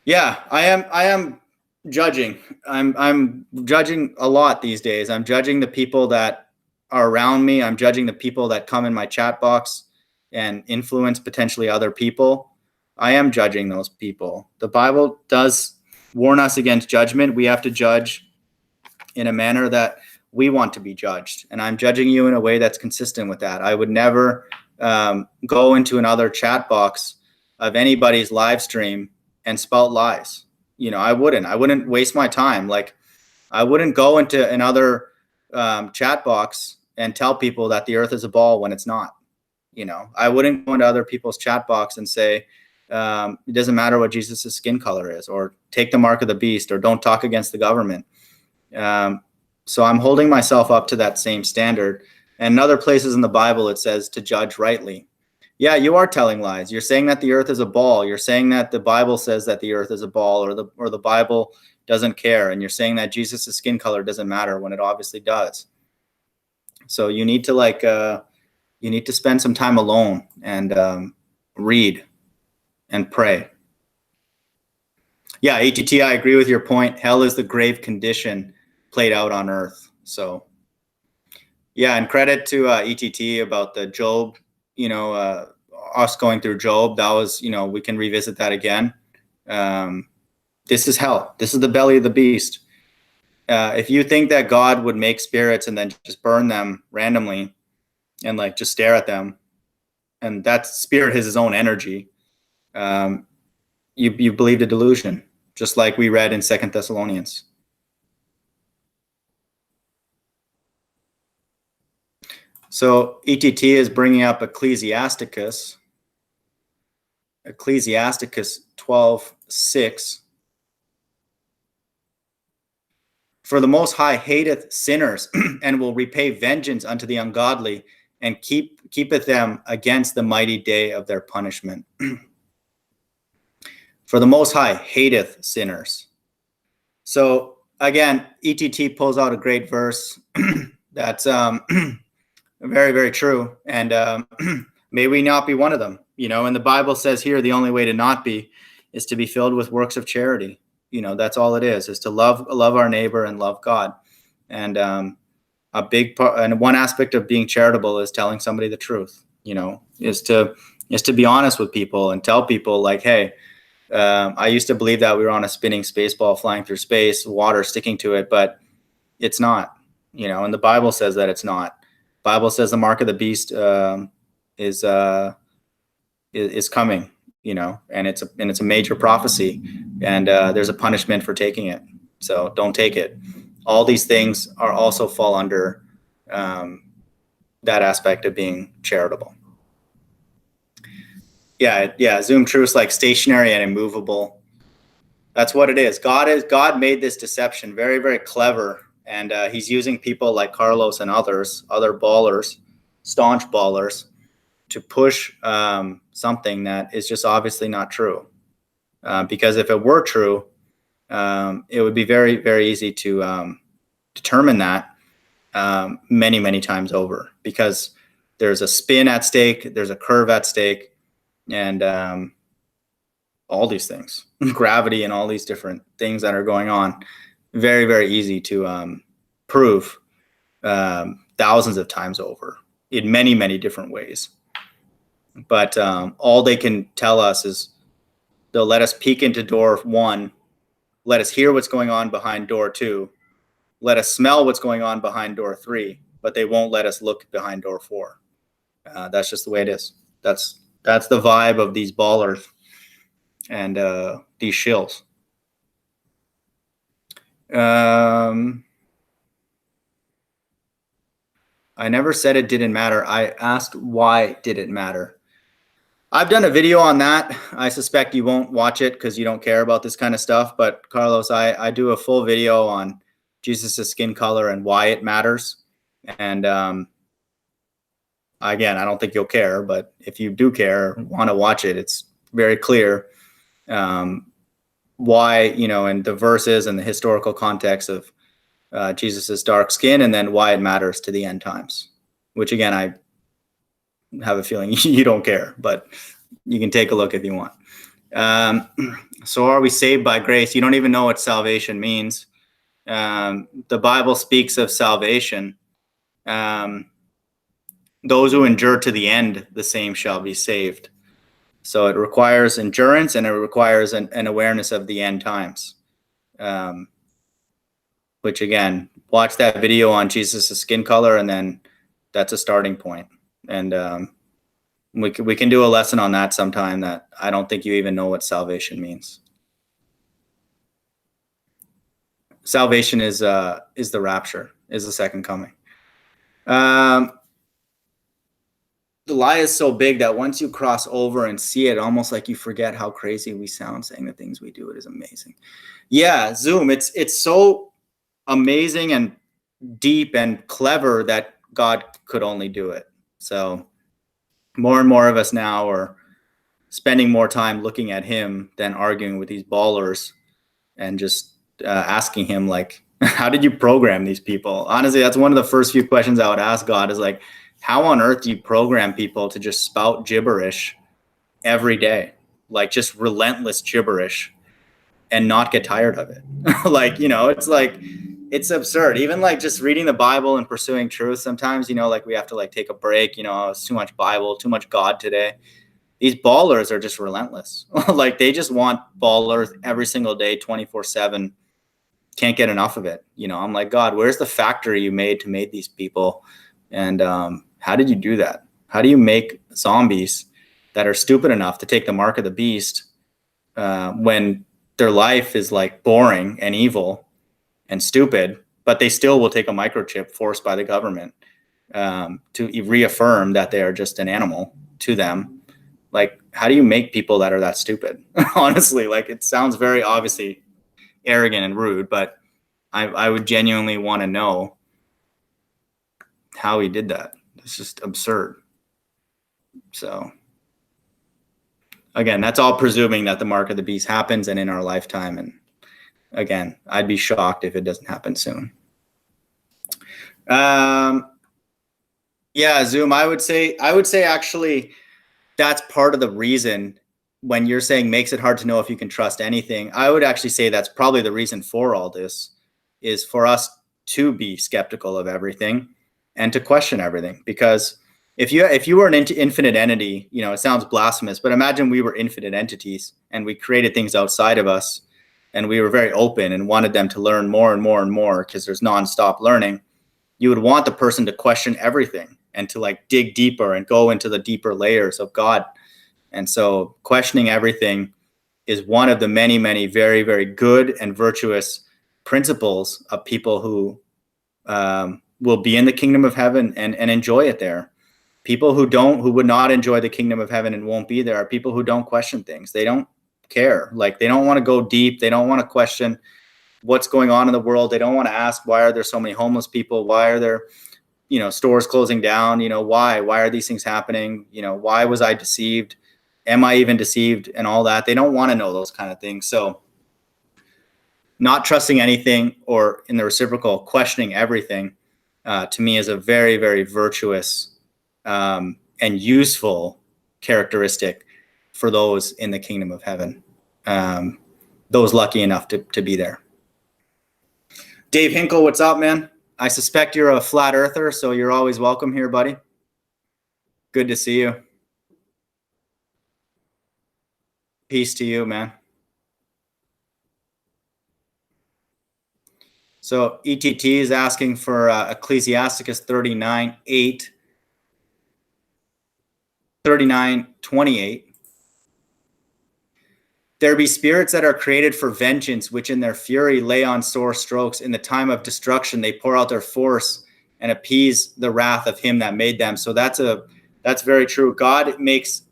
Yeah, I am judging. I'm judging a lot these days. I'm judging the people that are around me. I'm judging the people that come in my chat box and influence potentially other people. I am judging those people. The Bible does warn us against judgment. We have to judge in a manner that we want to be judged. And I'm judging you in a way that's consistent with that. I would never go into another chat box of anybody's live stream and spout lies. I wouldn't waste my time. Like, I wouldn't go into another chat box and tell people that the earth is a ball when it's not. I wouldn't go into other people's chat box and say, it doesn't matter what Jesus' skin color is, or take the mark of the beast, or don't talk against the government. So I'm holding myself up to that same standard. And in other places in the Bible, it says to judge rightly. Yeah, you are telling lies. You're saying that the earth is a ball. You're saying that the Bible says that the earth is a ball, or the Bible doesn't care. And you're saying that Jesus' skin color doesn't matter when it obviously does. So you need to spend some time alone and read and pray. Yeah, ATT, I agree with your point. Hell is the grave condition played out on earth. So yeah, and credit to ETT about the Job, us going through Job. That was, we can revisit that again. This is hell. This is the belly of the beast. If you think that God would make spirits and then just burn them randomly and like just stare at them, and that spirit has his own energy, you believed a delusion, just like we read in 2 Thessalonians. So ETT is bringing up Ecclesiasticus 12:6. For the Most High hateth sinners and will repay vengeance unto the ungodly, and keepeth them against the mighty day of their punishment. For the Most High hateth sinners. So again, ETT pulls out a great verse that's very, very true. And may we not be one of them. And the Bible says here the only way to not be is to be filled with works of charity. That's all it is to love our neighbor and love God. And a big part, and one aspect of being charitable is telling somebody the truth, is to be honest with people and tell people like, hey, I used to believe that we were on a spinning space ball flying through space, water sticking to it, but it's not, and the Bible says that it's not. Bible says the mark of the beast is coming, and it's a major prophecy, and there's a punishment for taking it. So don't take it. All these things are also fall under that aspect of being charitable. Yeah. Zoom truths like stationary and immovable. That's what it is. God made this deception very, very clever, and he's using people like Carlos and other ballers staunch ballers to push something that is just obviously not true. Because if it were true, it would be very, very easy to determine that many, many times over, because there's a spin at stake, there's a curve at stake, and all these things, gravity and all these different things that are going on. Very, very easy to prove thousands of times over in many, many different ways. But all they can tell us is they'll let us peek into door 1, let us hear what's going on behind door 2, let us smell what's going on behind door 3, but they won't let us look behind door 4. That's just the way it is. That's the vibe of these ballers and these shills. I never said it didn't matter. I asked why did it matter. I've done a video on that. I suspect you won't watch it because you don't care about this kind of stuff. But Carlos, I do a full video on Jesus' skin color and why it matters. And again, I don't think you'll care, but if you do care, want to watch it, it's very clear why, and the verses and the historical context of Jesus's dark skin, and then why it matters to the end times, which again, I have a feeling you don't care, but you can take a look if you want. So are we saved by grace? You don't even know what salvation means. The Bible speaks of salvation. Those who endure to the end, the same shall be saved. So it requires endurance, and it requires an awareness of the end times. Which again, watch that video on Jesus' skin color, and then that's a starting point. And we can do a lesson on that sometime. That I don't think you even know what salvation means. Salvation is the rapture, is the second coming. The lie is so big that once you cross over and see it, almost like you forget how crazy we sound saying the things we do. It is amazing. Yeah, Zoom. It's so amazing and deep and clever that God could only do it. So more and more of us now are spending more time looking at him than arguing with these ballers, and just asking him, like, how did you program these people? Honestly, that's one of the first few questions I would ask God, is like, how on earth do you program people to just spout gibberish every day? Like, just relentless gibberish, and not get tired of it. Like, it's like, it's absurd. Even like just reading the Bible and pursuing truth, sometimes, like we have to like take a break, it's too much Bible, too much God today. These ballers are just relentless. Like, they just want ballers every single day, 24/7. Can't get enough of it. I'm like, God, where's the factory you made to make these people? And how did you do that? How do you make zombies that are stupid enough to take the mark of the beast when their life is like boring and evil and stupid, but they still will take a microchip forced by the government to reaffirm that they are just an animal to them? Like, how do you make people that are that stupid? Honestly, like, it sounds very obviously arrogant and rude, but I would genuinely want to know how he did that. It's just absurd. So again, that's all presuming that the mark of the beast happens and in our lifetime. And again, I'd be shocked if it doesn't happen soon. Yeah, Zoom, I would say actually that's part of the reason, when you're saying makes it hard to know if you can trust anything. I would actually say that's probably the reason for all this, is for us to be skeptical of everything and to question everything. Because if you were an infinite entity, it sounds blasphemous, but imagine we were infinite entities and we created things outside of us, and we were very open and wanted them to learn more and more and more, because there's nonstop learning. You would want the person to question everything and to like dig deeper and go into the deeper layers of God. And so questioning everything is one of the many, many very, very good and virtuous principles of people who will be in the kingdom of heaven and enjoy it there. People who would not enjoy the kingdom of heaven and won't be there are people who don't question things. They don't care. Like, they don't want to go deep. They don't want to question what's going on in the world. They don't want to ask, why are there so many homeless people? Why are there, stores closing down. Why are these things happening? Why was I deceived? Am I even deceived? And all that. They don't want to know those kind of things. So not trusting anything, or in the reciprocal, questioning everything, to me is a very, very virtuous and useful characteristic for those in the kingdom of heaven, those lucky enough to be there. Dave Hinkle, what's up, man? I suspect you're a flat earther, so you're always welcome here, buddy. Good to see you. Peace to you, man. So ETT is asking for Ecclesiasticus 39:8, 39:28. There be spirits that are created for vengeance, which in their fury lay on sore strokes. In the time of destruction, they pour out their force and appease the wrath of him that made them. So that's very true. God makes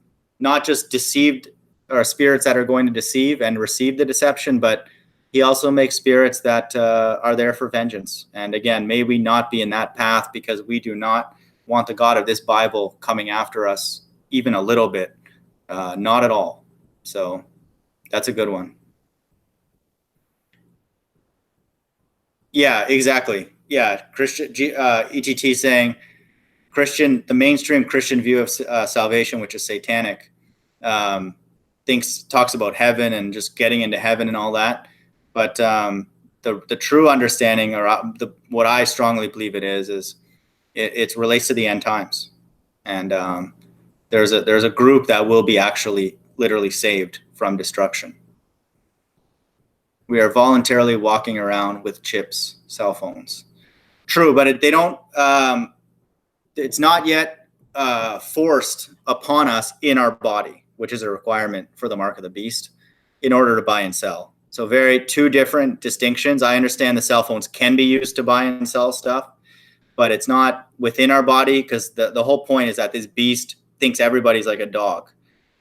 not just deceived or spirits that are going to deceive and receive the deception, but he also makes spirits that are there for vengeance. And again, may we not be in that path, because we do not want the God of this Bible coming after us even a little bit. Not at all. So that's a good one. Yeah, exactly. Yeah, Christian ETT saying the mainstream Christian view of salvation, which is satanic, talks about heaven and just getting into heaven and all that. But the true understanding, or what I strongly believe it is it relates to the end times, and there's a group that will be actually literally saved from destruction. We are voluntarily walking around with chips, cell phones. True, but they don't. It's not yet forced upon us in our body, which is a requirement for the mark of the beast in order to buy and sell. So two different distinctions. I understand the cell phones can be used to buy and sell stuff, but it's not within our body, because the whole point is that this beast thinks everybody's like a dog.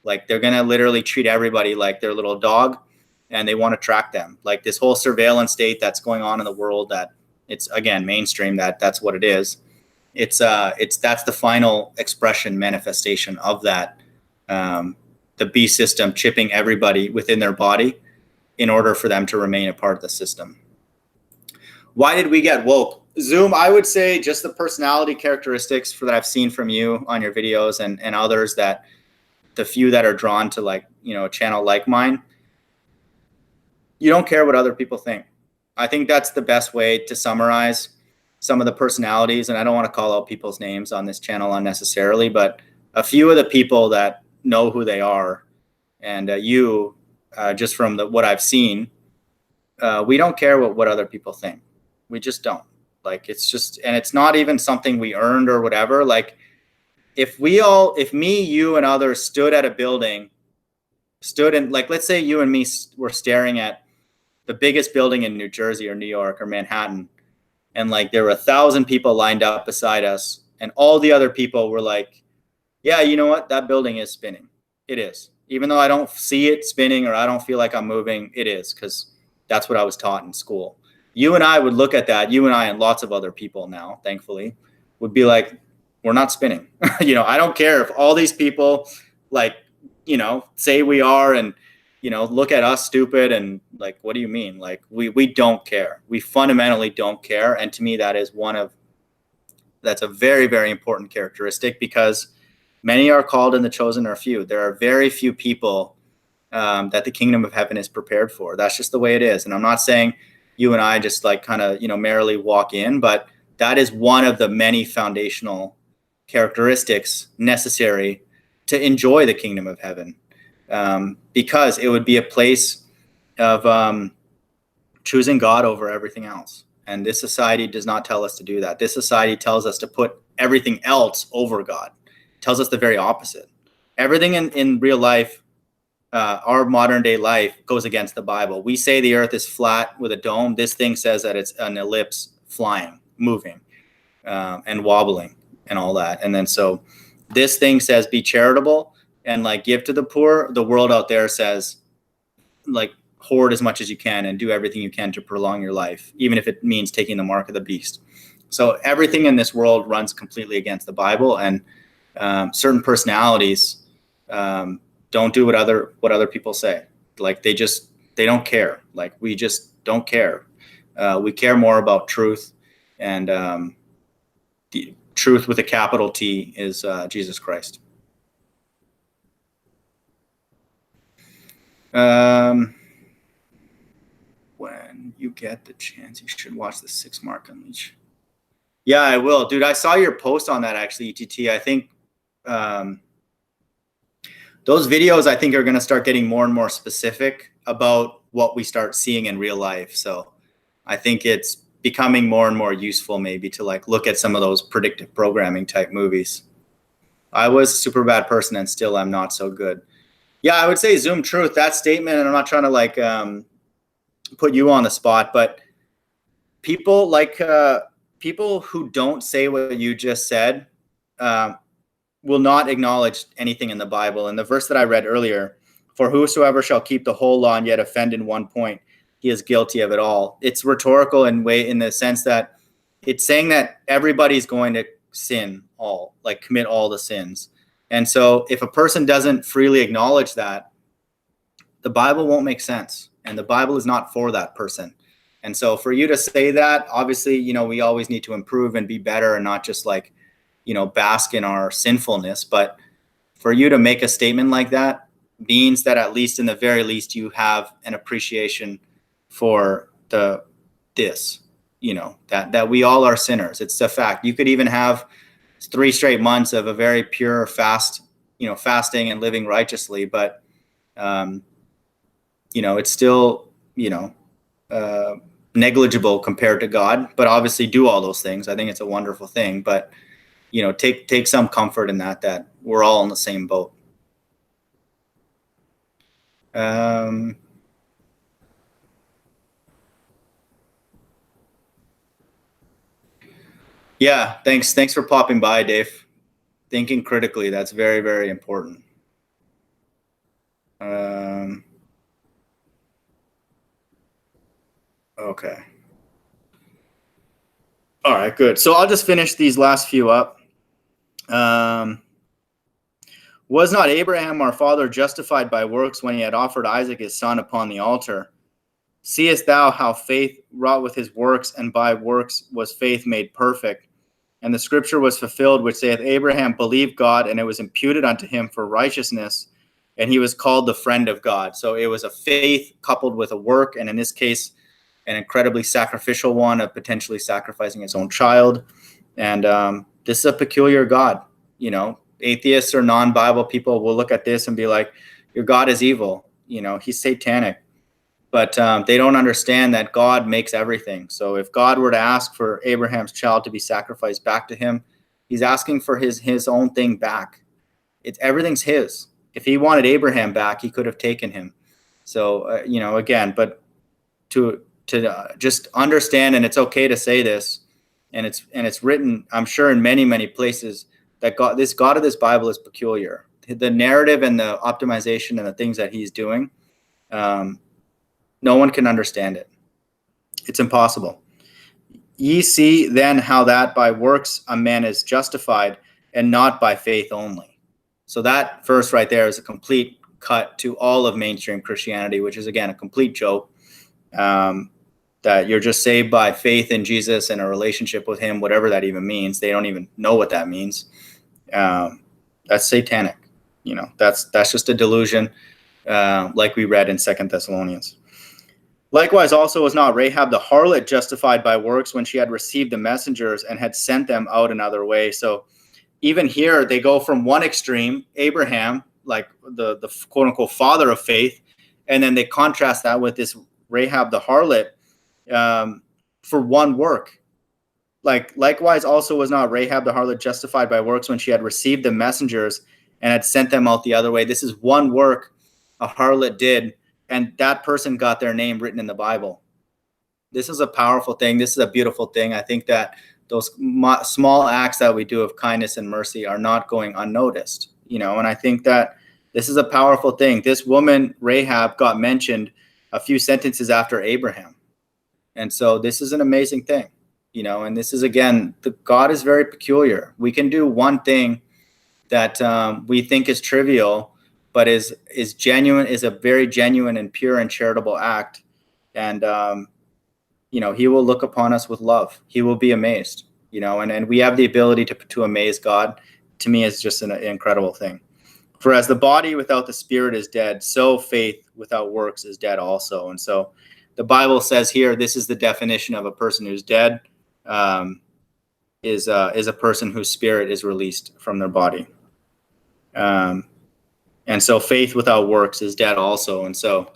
Like, they're going to literally treat everybody like their little dog, and they want to track them. Like, this whole surveillance state that's going on in the world, that it's, again, mainstream, that's what it is. That's the final expression, manifestation of that. The beast system chipping everybody within their body in order for them to remain a part of the system. Why did we get woke? Zoom, I would say just the personality characteristics that I've seen from you on your videos and others, that the few that are drawn to a channel like mine, you don't care what other people think. I think that's the best way to summarize some of the personalities. And I don't want to call out people's names on this channel unnecessarily, but a few of the people that know who they are, and just from what I've seen, we don't care what other people think. We just don't. And it's not even something we earned or whatever. Like, if me, you, and others stood at a building, let's say you and me were staring at the biggest building in New Jersey or New York or Manhattan, and there were 1,000 people lined up beside us, and all the other people were like, yeah, you know what? That building is spinning. It is. Even though I don't see it spinning, or I don't feel like I'm moving, it is, because that's what I was taught in school. You and I would look at that, you and I and lots of other people now, thankfully, would be like, we're not spinning. I don't care if all these people say we are, and, look at us stupid, and what do you mean? We don't care. We fundamentally don't care. And to me, that's a very, very important characteristic, because many are called and the chosen are few. There are very few people that the kingdom of heaven is prepared for. That's just the way it is. And I'm not saying you and I just merrily walk in, but that is one of the many foundational characteristics necessary to enjoy the kingdom of heaven, because it would be a place of choosing God over everything else. And this society does not tell us to do that. This society tells us to put everything else over God. It tells us the very opposite. Everything in real life, our modern day life, goes against the Bible. We say the earth is flat with a dome. This thing says that it's an ellipse, flying, moving, and wobbling and all that. And then so this thing says be charitable and give to the poor. The world out there says hoard as much as you can and do everything you can to prolong your life, even if it means taking the mark of the beast. So everything in this world runs completely against the Bible, and certain personalities don't do what other people say. Like they don't care. Like we just don't care. We care more about truth, and the truth with a capital T is Jesus Christ. When you get the chance, you should watch the 6 Mark Unleash. Yeah, I will, dude. I saw your post on that actually, ETT. I think those videos I think are going to start getting more and more specific about what we start seeing in real life. So I think it's becoming more and more useful maybe to like look at some of those predictive programming type movies. I was a super bad person and still I'm not so good. Yeah, I would say Zoom truth, that statement, and I'm not trying to like put you on the spot, but people like people who don't say what you just said will not acknowledge anything in the Bible. And the verse that I read earlier, for whosoever shall keep the whole law and yet offend in one point, he is guilty of it all. It's rhetorical in the sense that it's saying that everybody's going to sin all, like commit all the sins. And so if a person doesn't freely acknowledge that, the Bible won't make sense. And the Bible is not for that person. And so for you to say that, obviously, you know, we always need to improve and be better and not just like, you know, bask in our sinfulness. But for you to make a statement like that means that at least in the very least, you have an appreciation for this, you know, that we all are sinners. It's a fact. You could even have 3 straight months of a very pure fast, you know, fasting and living righteously. But, you know, it's still, you know, negligible compared to God, but obviously do all those things. I think it's a wonderful thing, but you know, take some comfort in that we're all in the same boat. Yeah, thanks for popping by, Dave. Thinking critically, that's very, very important. Okay. All right, good. So I'll just finish these last few up. Was not Abraham our father justified by works when he had offered Isaac his son upon the altar? Seest thou how faith wrought with his works, and by works was faith made perfect? And the scripture was fulfilled, which saith, Abraham believed God, and it was imputed unto him for righteousness, and he was called the friend of God. So it was a faith coupled with a work, and in this case, an incredibly sacrificial one of potentially sacrificing his own child. And this is a peculiar God. You know, atheists or non-Bible people will look at this and be like, your God is evil. You know, he's satanic. But they don't understand that God makes everything. So if God were to ask for Abraham's child to be sacrificed back to him, he's asking for his own thing back. Everything's his. If he wanted Abraham back, he could have taken him. So, you know, again, but to just understand, and it's okay to say this, and it's written, I'm sure, in many, many places, that this God of this Bible is peculiar. The narrative and the optimization and the things that he's doing, no one can understand it. It's impossible. Ye see then how that by works a man is justified, and not by faith only. So that verse right there is a complete cut to all of mainstream Christianity, which is, again, a complete joke. That you're just saved by faith in Jesus and a relationship with him, whatever that even means. They don't even know what that means. That's satanic. You know, that's just a delusion, like we read in 2 Thessalonians. Likewise, also was not Rahab the harlot justified by works when she had received the messengers and had sent them out another way? So even here, they go from one extreme, Abraham, like the quote unquote father of faith, and then they contrast that with this Rahab the harlot for one work. Like, likewise, also was not Rahab the harlot justified by works when she had received the messengers and had sent them out the other way? This is one work a harlot did, and that person got their name written in the Bible. This is a powerful thing. This is a beautiful thing. I think that those small acts that we do of kindness and mercy are not going unnoticed, you know, and I think that this is a powerful thing. This woman, Rahab, got mentioned a few sentences after Abraham. And so this is an amazing thing. And this is, again, the God is very peculiar. We can do one thing that we think is trivial, but is genuine, is a very genuine and pure and charitable act. And, he will look upon us with love. He will be amazed, and we have the ability to amaze God. To me, is just an incredible thing. For as the body without the spirit is dead, so faith without works is dead also. And so the Bible says here, this is the definition of a person who's dead, is a person whose spirit is released from their body. And so faith without works is dead also. And so,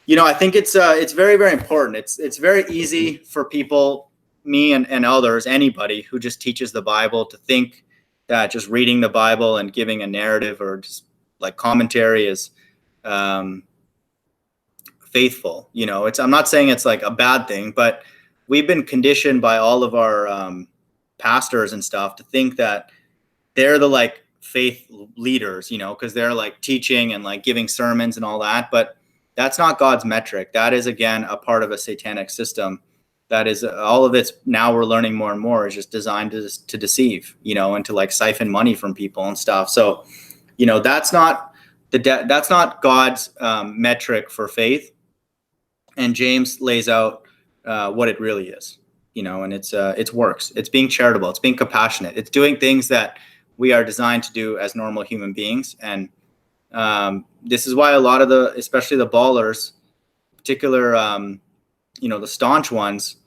I think it's very, very important. It's very easy for people, me and others, anybody who just teaches the Bible, to think that just reading the Bible and giving a narrative or just like commentary is faithful. I'm not saying it's like a bad thing, but we've been conditioned by all of our pastors and stuff to think that they're the like faith leaders, because they're like teaching and like giving sermons and all that. But that's not God's metric. That is, again, a part of a satanic system. That is, all of it's, now we're learning more and more, is just designed to deceive, and to like siphon money from people and stuff. So, that's not that's not God's metric for faith. And James lays out what it really is, and it's works. It's being charitable. It's being compassionate. It's doing things that we are designed to do as normal human beings. And this is why a lot of especially the ballers, particular, the staunch ones,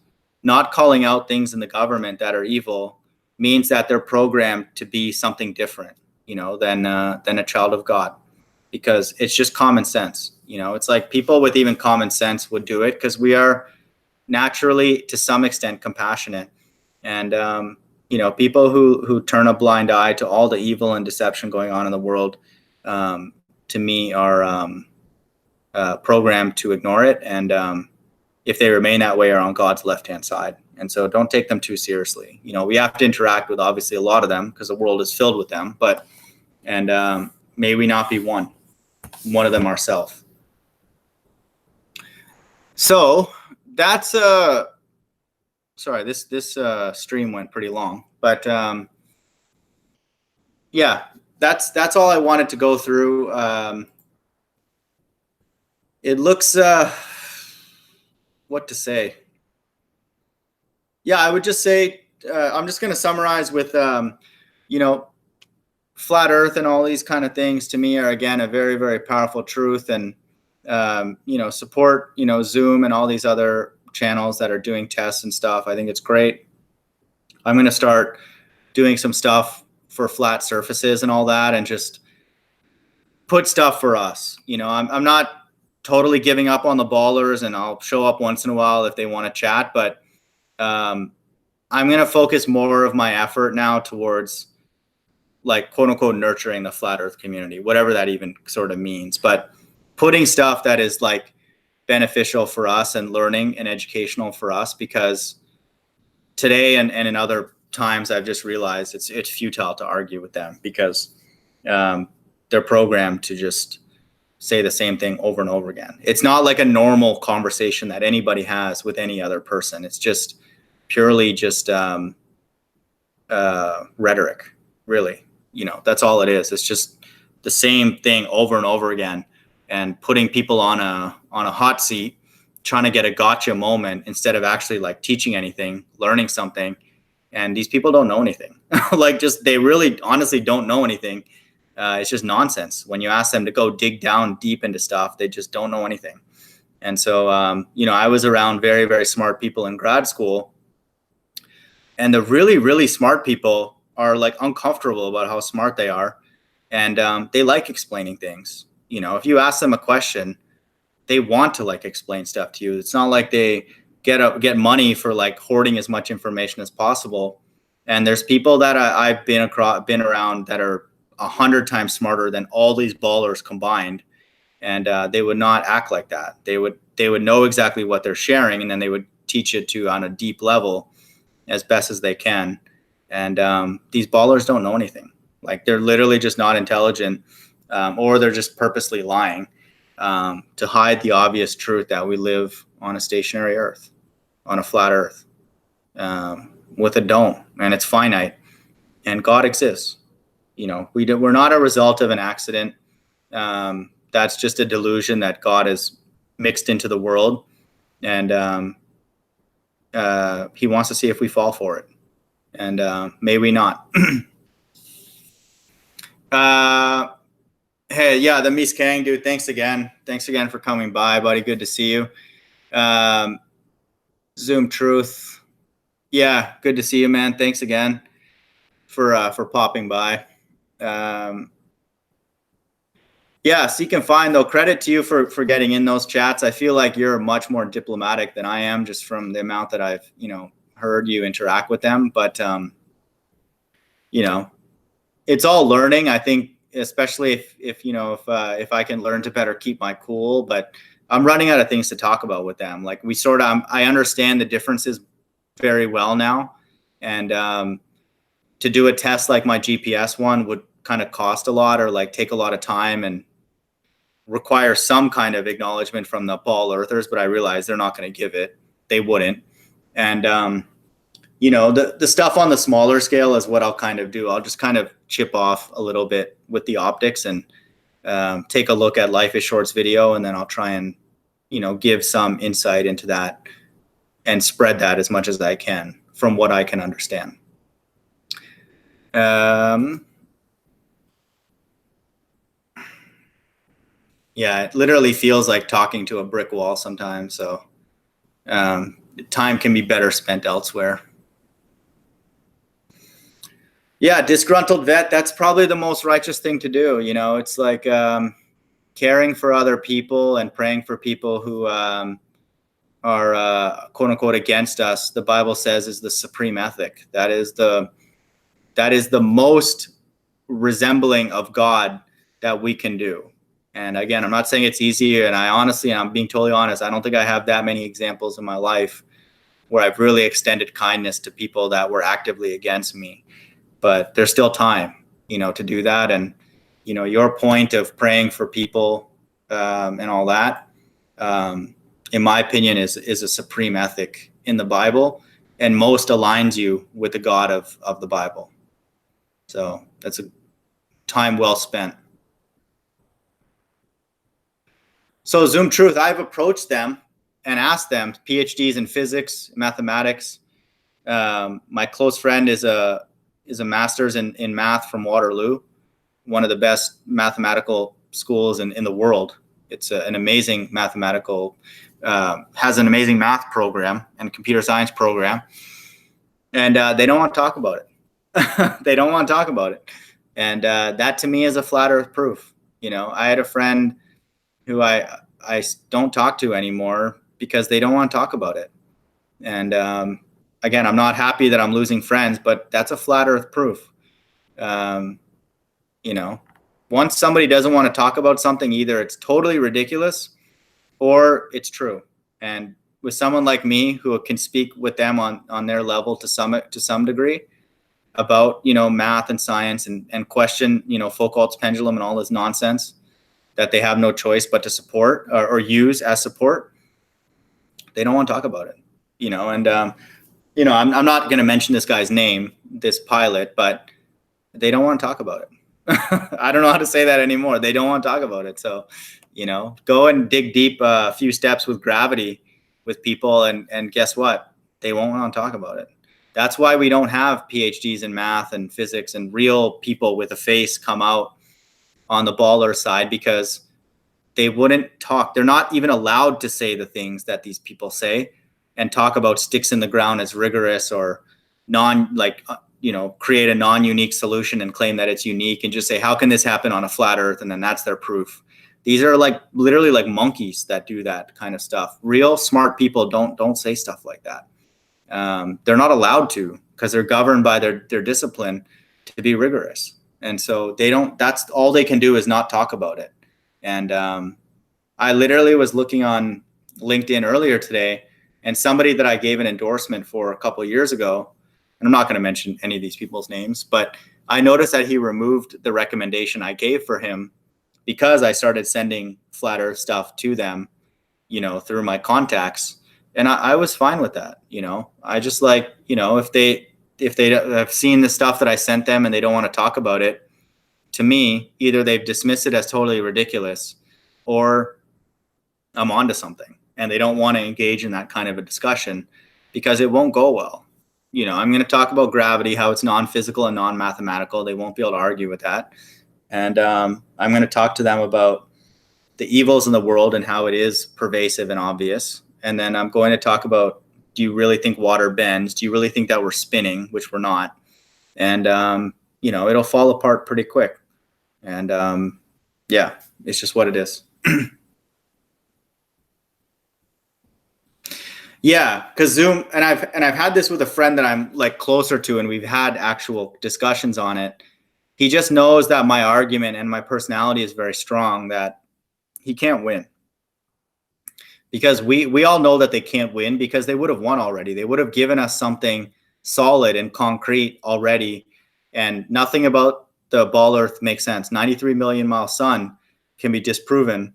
not calling out things in the government that are evil means that they're programmed to be something different, than a child of God, because it's just common sense. It's like people with even common sense would do it, because we are naturally, to some extent, compassionate. And, people who turn a blind eye to all the evil and deception going on in the world, to me, are programmed to ignore it. And if they remain that way, are on God's left-hand side. And so don't take them too seriously. We have to interact with, obviously, a lot of them, because the world is filled with them. And may we not be one of them ourselves. So that's sorry, this stream went pretty long, but yeah, that's all I wanted to go through. It looks, what to say? Yeah, I would just say, I'm just going to summarize with, flat Earth and all these kind of things, to me, are, again, a very, very powerful truth. And support, Zoom and all these other channels that are doing tests and stuff. I think it's great. I'm going to start doing some stuff for flat surfaces and all that, and just put stuff for us. I'm not totally giving up on the ballers, and I'll show up once in a while if they want to chat, but I'm going to focus more of my effort now towards, like, quote unquote, nurturing the flat Earth community, whatever that even sort of means. But putting stuff that is like beneficial for us and learning and educational for us, because today and in other times, I've just realized it's futile to argue with them, because they're programmed to just say the same thing over and over again. It's not like a normal conversation that anybody has with any other person. It's just purely just rhetoric, really. That's all it is. It's just the same thing over and over again, and putting people on a hot seat, trying to get a gotcha moment instead of actually like teaching anything, learning something. And these people don't know anything. Like, just, they really honestly don't know anything. It's just nonsense. When you ask them to go dig down deep into stuff, they just don't know anything. And so, I was around very, very smart people in grad school, and the really, really smart people are like uncomfortable about how smart they are. And they like explaining things. If you ask them a question, they want to like explain stuff to you. It's not like they get money for like hoarding as much information as possible. And there's people that I've been around that are 100 times smarter than all these ballers combined, and they would not act like that. They would know exactly what they're sharing, and then they would teach it to on a deep level as best as they can. And these ballers don't know anything. Like, they're literally just not intelligent, or they're just purposely lying to hide the obvious truth that we live on a stationary Earth, on a flat Earth. with a dome, and it's finite, and God exists. We're not a result of an accident. That's just a delusion that God is mixed into the world, and he wants to see if we fall for it, and may we not. Hey, yeah, the Miss Kang dude, thanks again for coming by, buddy. Good to see you. Zoom Truth, yeah, good to see you, man. Thanks again for popping by. Yeah, Seek and Find, though, credit to you for getting in those chats. I feel like you're much more diplomatic than I am, just from the amount that I've heard you interact with them. But it's all learning. I think, especially if I can learn to better keep my cool. But I'm running out of things to talk about with them. Like, I understand the differences very well now, and to do a test like my GPS one would kind of cost a lot, or like take a lot of time and require some kind of acknowledgement from the ball earthers, but I realize they're not going to give it. They wouldn't. And, the stuff on the smaller scale is what I'll kind of do. I'll just kind of chip off a little bit with the optics and take a look at Life is Short's video, and then I'll try and, give some insight into that and spread that as much as I can from what I can understand. Yeah, it literally feels like talking to a brick wall sometimes. So time can be better spent elsewhere. Yeah, disgruntled vet, that's probably the most righteous thing to do. It's like caring for other people and praying for people who are quote unquote against us. The Bible says is the supreme ethic. That is the most resembling of God that we can do. And again, I'm not saying it's easy, and I'm being totally honest, I don't think I have that many examples in my life where I've really extended kindness to people that were actively against me. But there's still time, to do that. And, your point of praying for people and all that, in my opinion, is a supreme ethic in the Bible, and most aligns you with the God of the Bible. So that's a time well spent. So Zoom Truth, I've approached them and asked them, PhDs in physics, mathematics. My close friend is a master's in math from Waterloo, one of the best mathematical schools in the world. It's an amazing has an amazing math program and computer science program. And they don't want to talk about it. They don't want to talk about it. And that to me is a flat earth proof. I had a friend who I don't talk to anymore because they don't want to talk about it. And again, I'm not happy that I'm losing friends, but that's a flat earth proof. Once somebody doesn't want to talk about something, either it's totally ridiculous or it's true. And with someone like me who can speak with them on their level to some degree about, math and science and question, Foucault's pendulum and all this nonsense that they have no choice but to support or use as support, they don't want to talk about it, and, I'm not going to mention this guy's name, this pilot, but they don't want to talk about it. I don't know how to say that anymore. They don't want to talk about it. So, go and dig deep a few steps with gravity with people. And guess what? They won't want to talk about it. That's why we don't have PhDs in math and physics and real people with a face come out on the baller side, because they wouldn't talk. They're not even allowed to say the things that these people say and talk about sticks in the ground as rigorous or create a non-unique solution and claim that it's unique and just say, how can this happen on a flat earth? And then that's their proof. These are literally like monkeys that do that kind of stuff. Real smart people don't say stuff like that. They're not allowed to, because they're governed by their discipline to be rigorous. And so that's all they can do is not talk about it. And I literally was looking on LinkedIn earlier today, and somebody that I gave an endorsement for a couple of years ago, and I'm not going to mention any of these people's names, but I noticed that he removed the recommendation I gave for him because I started sending flat earth stuff to them, through my contacts. And I was fine with that. I just like, if they have seen the stuff that I sent them and they don't want to talk about it, to me, either they've dismissed it as totally ridiculous, or I'm onto something and they don't want to engage in that kind of a discussion, because it won't go well. I'm going to talk about gravity, how it's non-physical and non-mathematical. They won't be able to argue with that. And I'm going to talk to them about the evils in the world and how it is pervasive and obvious. And then I'm going to talk about, do you really think water bends? Do you really think that we're spinning, which we're not? And, it'll fall apart pretty quick. And yeah, it's just what it is. Yeah, because Zoom, and I've had this with a friend that I'm like closer to, and we've had actual discussions on it. He just knows that my argument and my personality is very strong, that he can't win. Because we all know that they can't win, because they would have won already. They would have given us something solid and concrete already, and nothing about the ball Earth makes sense. 93 million mile sun can be disproven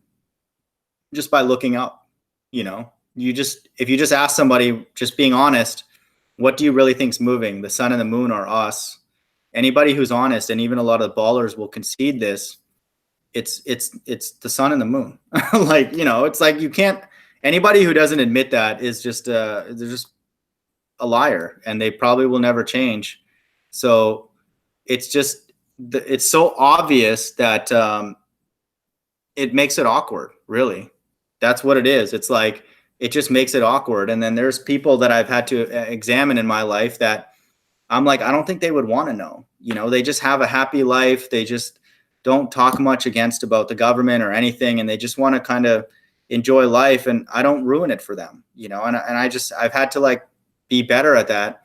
just by looking up. If you just ask somebody, just being honest, what do you really think's moving, the sun and the moon or us? Anybody who's honest, and even a lot of the ballers will concede this, it's the sun and the moon. It's like, you can't, anybody who doesn't admit that is just they're just a liar, and they probably will never change. So it's just, it's so obvious that it makes it awkward, really. That's what it is. It's like, it just makes it awkward. And then there's people that I've had to examine in my life that I'm like, I don't think they would want to know. They just have a happy life. They just don't talk much about the government or anything, and they just want to kind of enjoy life, and I don't ruin it for them. And I've had to like be better at that,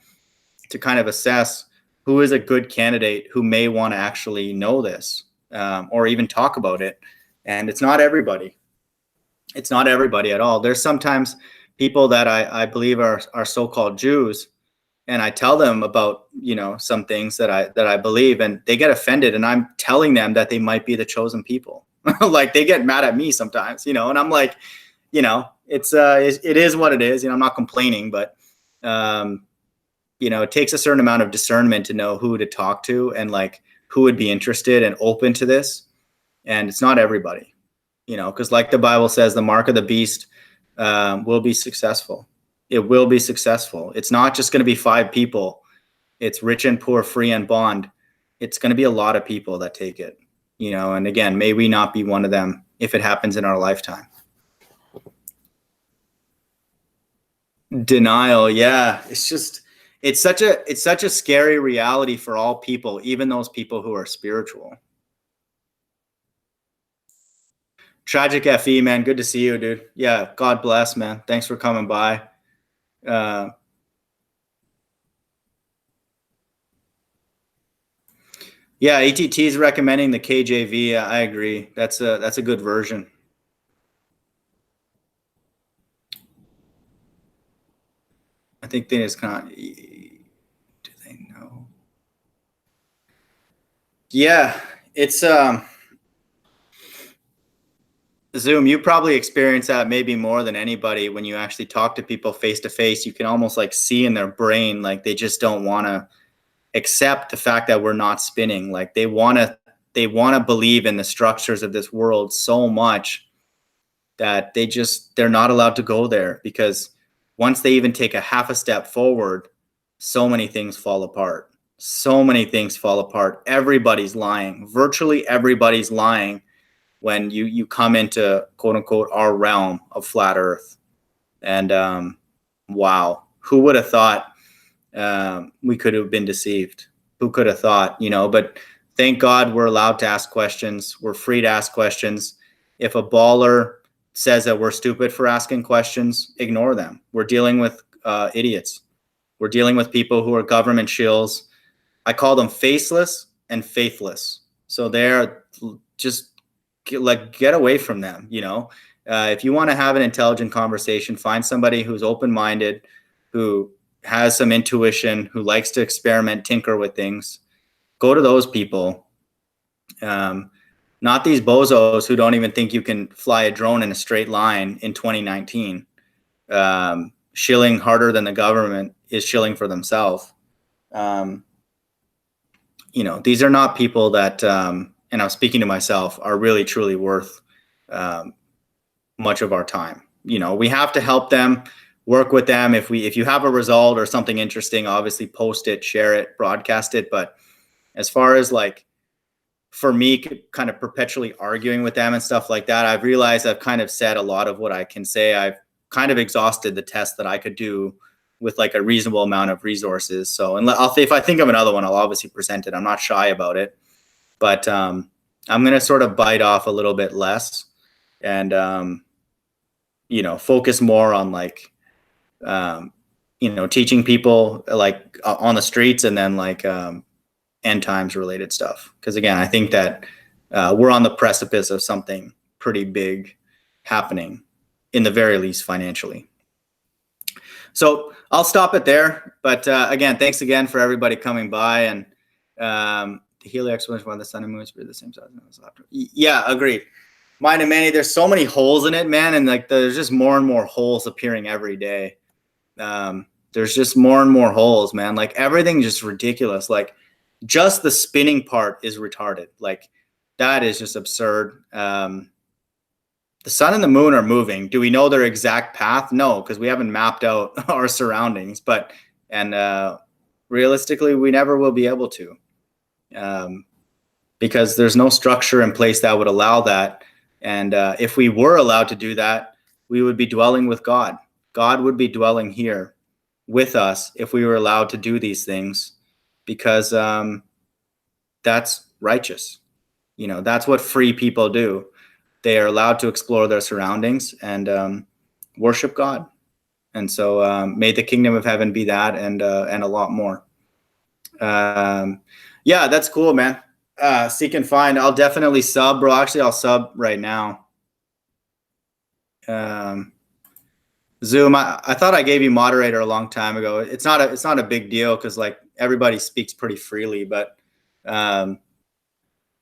to kind of assess who is a good candidate who may want to actually know this, or even talk about it. And it's not everybody. It's not everybody at all. There's sometimes people that I believe are so-called Jews, and I tell them about, some things that I believe, and they get offended, and I'm telling them that they might be the chosen people. Like, they get mad at me sometimes, and I'm like, it is what it is. I'm not complaining, but it takes a certain amount of discernment to know who to talk to, and like who would be interested and open to this. And it's not everybody. Because like the Bible says, the mark of the beast will be successful. It will be successful. It's not just going to be 5 people. It's rich and poor, free and bond. It's going to be a lot of people that take it. And again, may we not be one of them if it happens in our lifetime. Denial, yeah. It's such a scary reality for all people, even those people who are spiritual. Tragic FE, man. Good to see you, dude. Yeah, God bless, man. Thanks for coming by. Yeah, ATT is recommending the KJV. I agree. That's a good version. I think they just kind of, do they know? Yeah, it's Zoom, you probably experience that maybe more than anybody. When you actually talk to people face to face, you can almost like see in their brain, like they just don't want to accept the fact that we're not spinning. Like they want to believe in the structures of this world so much that they're not allowed to go there, because once they even take a half a step forward, so many things fall apart. So many things fall apart. Everybody's lying. Virtually everybody's lying when you come into, quote unquote, our realm of flat Earth. And wow, who would have thought we could have been deceived? Who could have thought, but thank God we're allowed to ask questions. We're free to ask questions. If a baller says that we're stupid for asking questions, ignore them. We're dealing with idiots. We're dealing with people who are government shills. I call them faceless and faithless. So they're just get away from them. If you want to have an intelligent conversation, find somebody who's open-minded, who has some intuition, who likes to experiment, tinker with things. Go to those people. Not these bozos who don't even think you can fly a drone in a straight line in 2019. shilling harder than the government is shilling for themselves. These are not people that, and I'm speaking to myself, are really truly worth much of our time. We have to help them, work with them. If you have a result or something interesting, obviously post it, share it, broadcast it. But as far as for me, kind of perpetually arguing with them and stuff like that, I've realized I've kind of said a lot of what I can say. I've kind of exhausted the test that I could do with a reasonable amount of resources. So, and if I think of another one, I'll obviously present it. I'm not shy about it, but I'm going to sort of bite off a little bit less and, focus more on teaching people on the streets, and then end times related stuff. Because again, I think that we're on the precipice of something pretty big happening, in the very least financially. So I'll stop it there. But again, thanks again for everybody coming by. And the Helio explanation why the sun and moon are the same size. Yeah, agreed. Mine and Manny, there's so many holes in it, man. And there's just more and more holes appearing every day. There's just more and more holes, man. Everything's just ridiculous. Just the spinning part is retarded. That is just absurd. The sun and the moon are moving. Do we know their exact path? No, because we haven't mapped out our surroundings. And realistically, we never will be able to, because there's no structure in place that would allow that. And if we were allowed to do that, we would be dwelling with God. God would be dwelling here with us if we were allowed to do these things, because that's righteous. That's what free people do. They are allowed to explore their surroundings and worship God. And so may the kingdom of heaven be that, and a lot more. Yeah, that's cool, man. Seek and find. I'll definitely sub, bro. Actually, I'll sub right now. Zoom, I thought I gave you moderator a long time ago. It's not a big deal, because everybody speaks pretty freely, but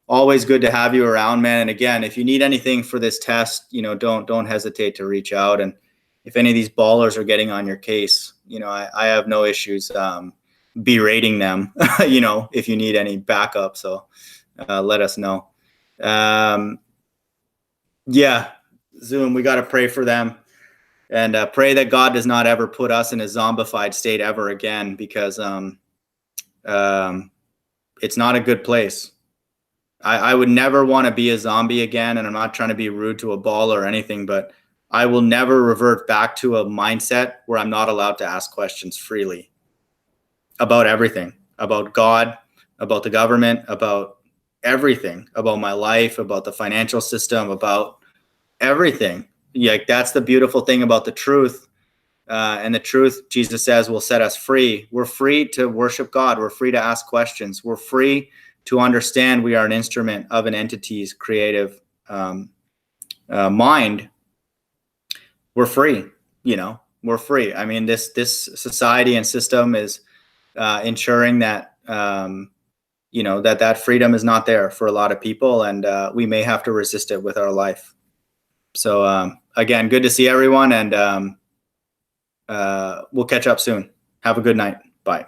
always good to have you around, man. And again, if you need anything for this test, don't hesitate to reach out. And if any of these ballers are getting on your case, I have no issues berating them, if you need any backup. So let us know. Yeah, Zoom, we got to pray for them, and pray that God does not ever put us in a zombified state ever again, because it's not a good place. I would never want to be a zombie again, and I'm not trying to be rude to a baller or anything, but I will never revert back to a mindset where I'm not allowed to ask questions freely about everything, about God, about the government, about everything, about my life, about the financial system, about everything. That's the beautiful thing about the truth. And the truth, Jesus says, will set us free. We're free to worship God. We're free to ask questions. We're free to understand we are an instrument of an entity's creative mind. We're free. We're free. I mean, this society and system is ensuring that that freedom is not there for a lot of people, and we may have to resist it with our life. So again, good to see everyone, and we'll catch up soon. Have a good night. Bye.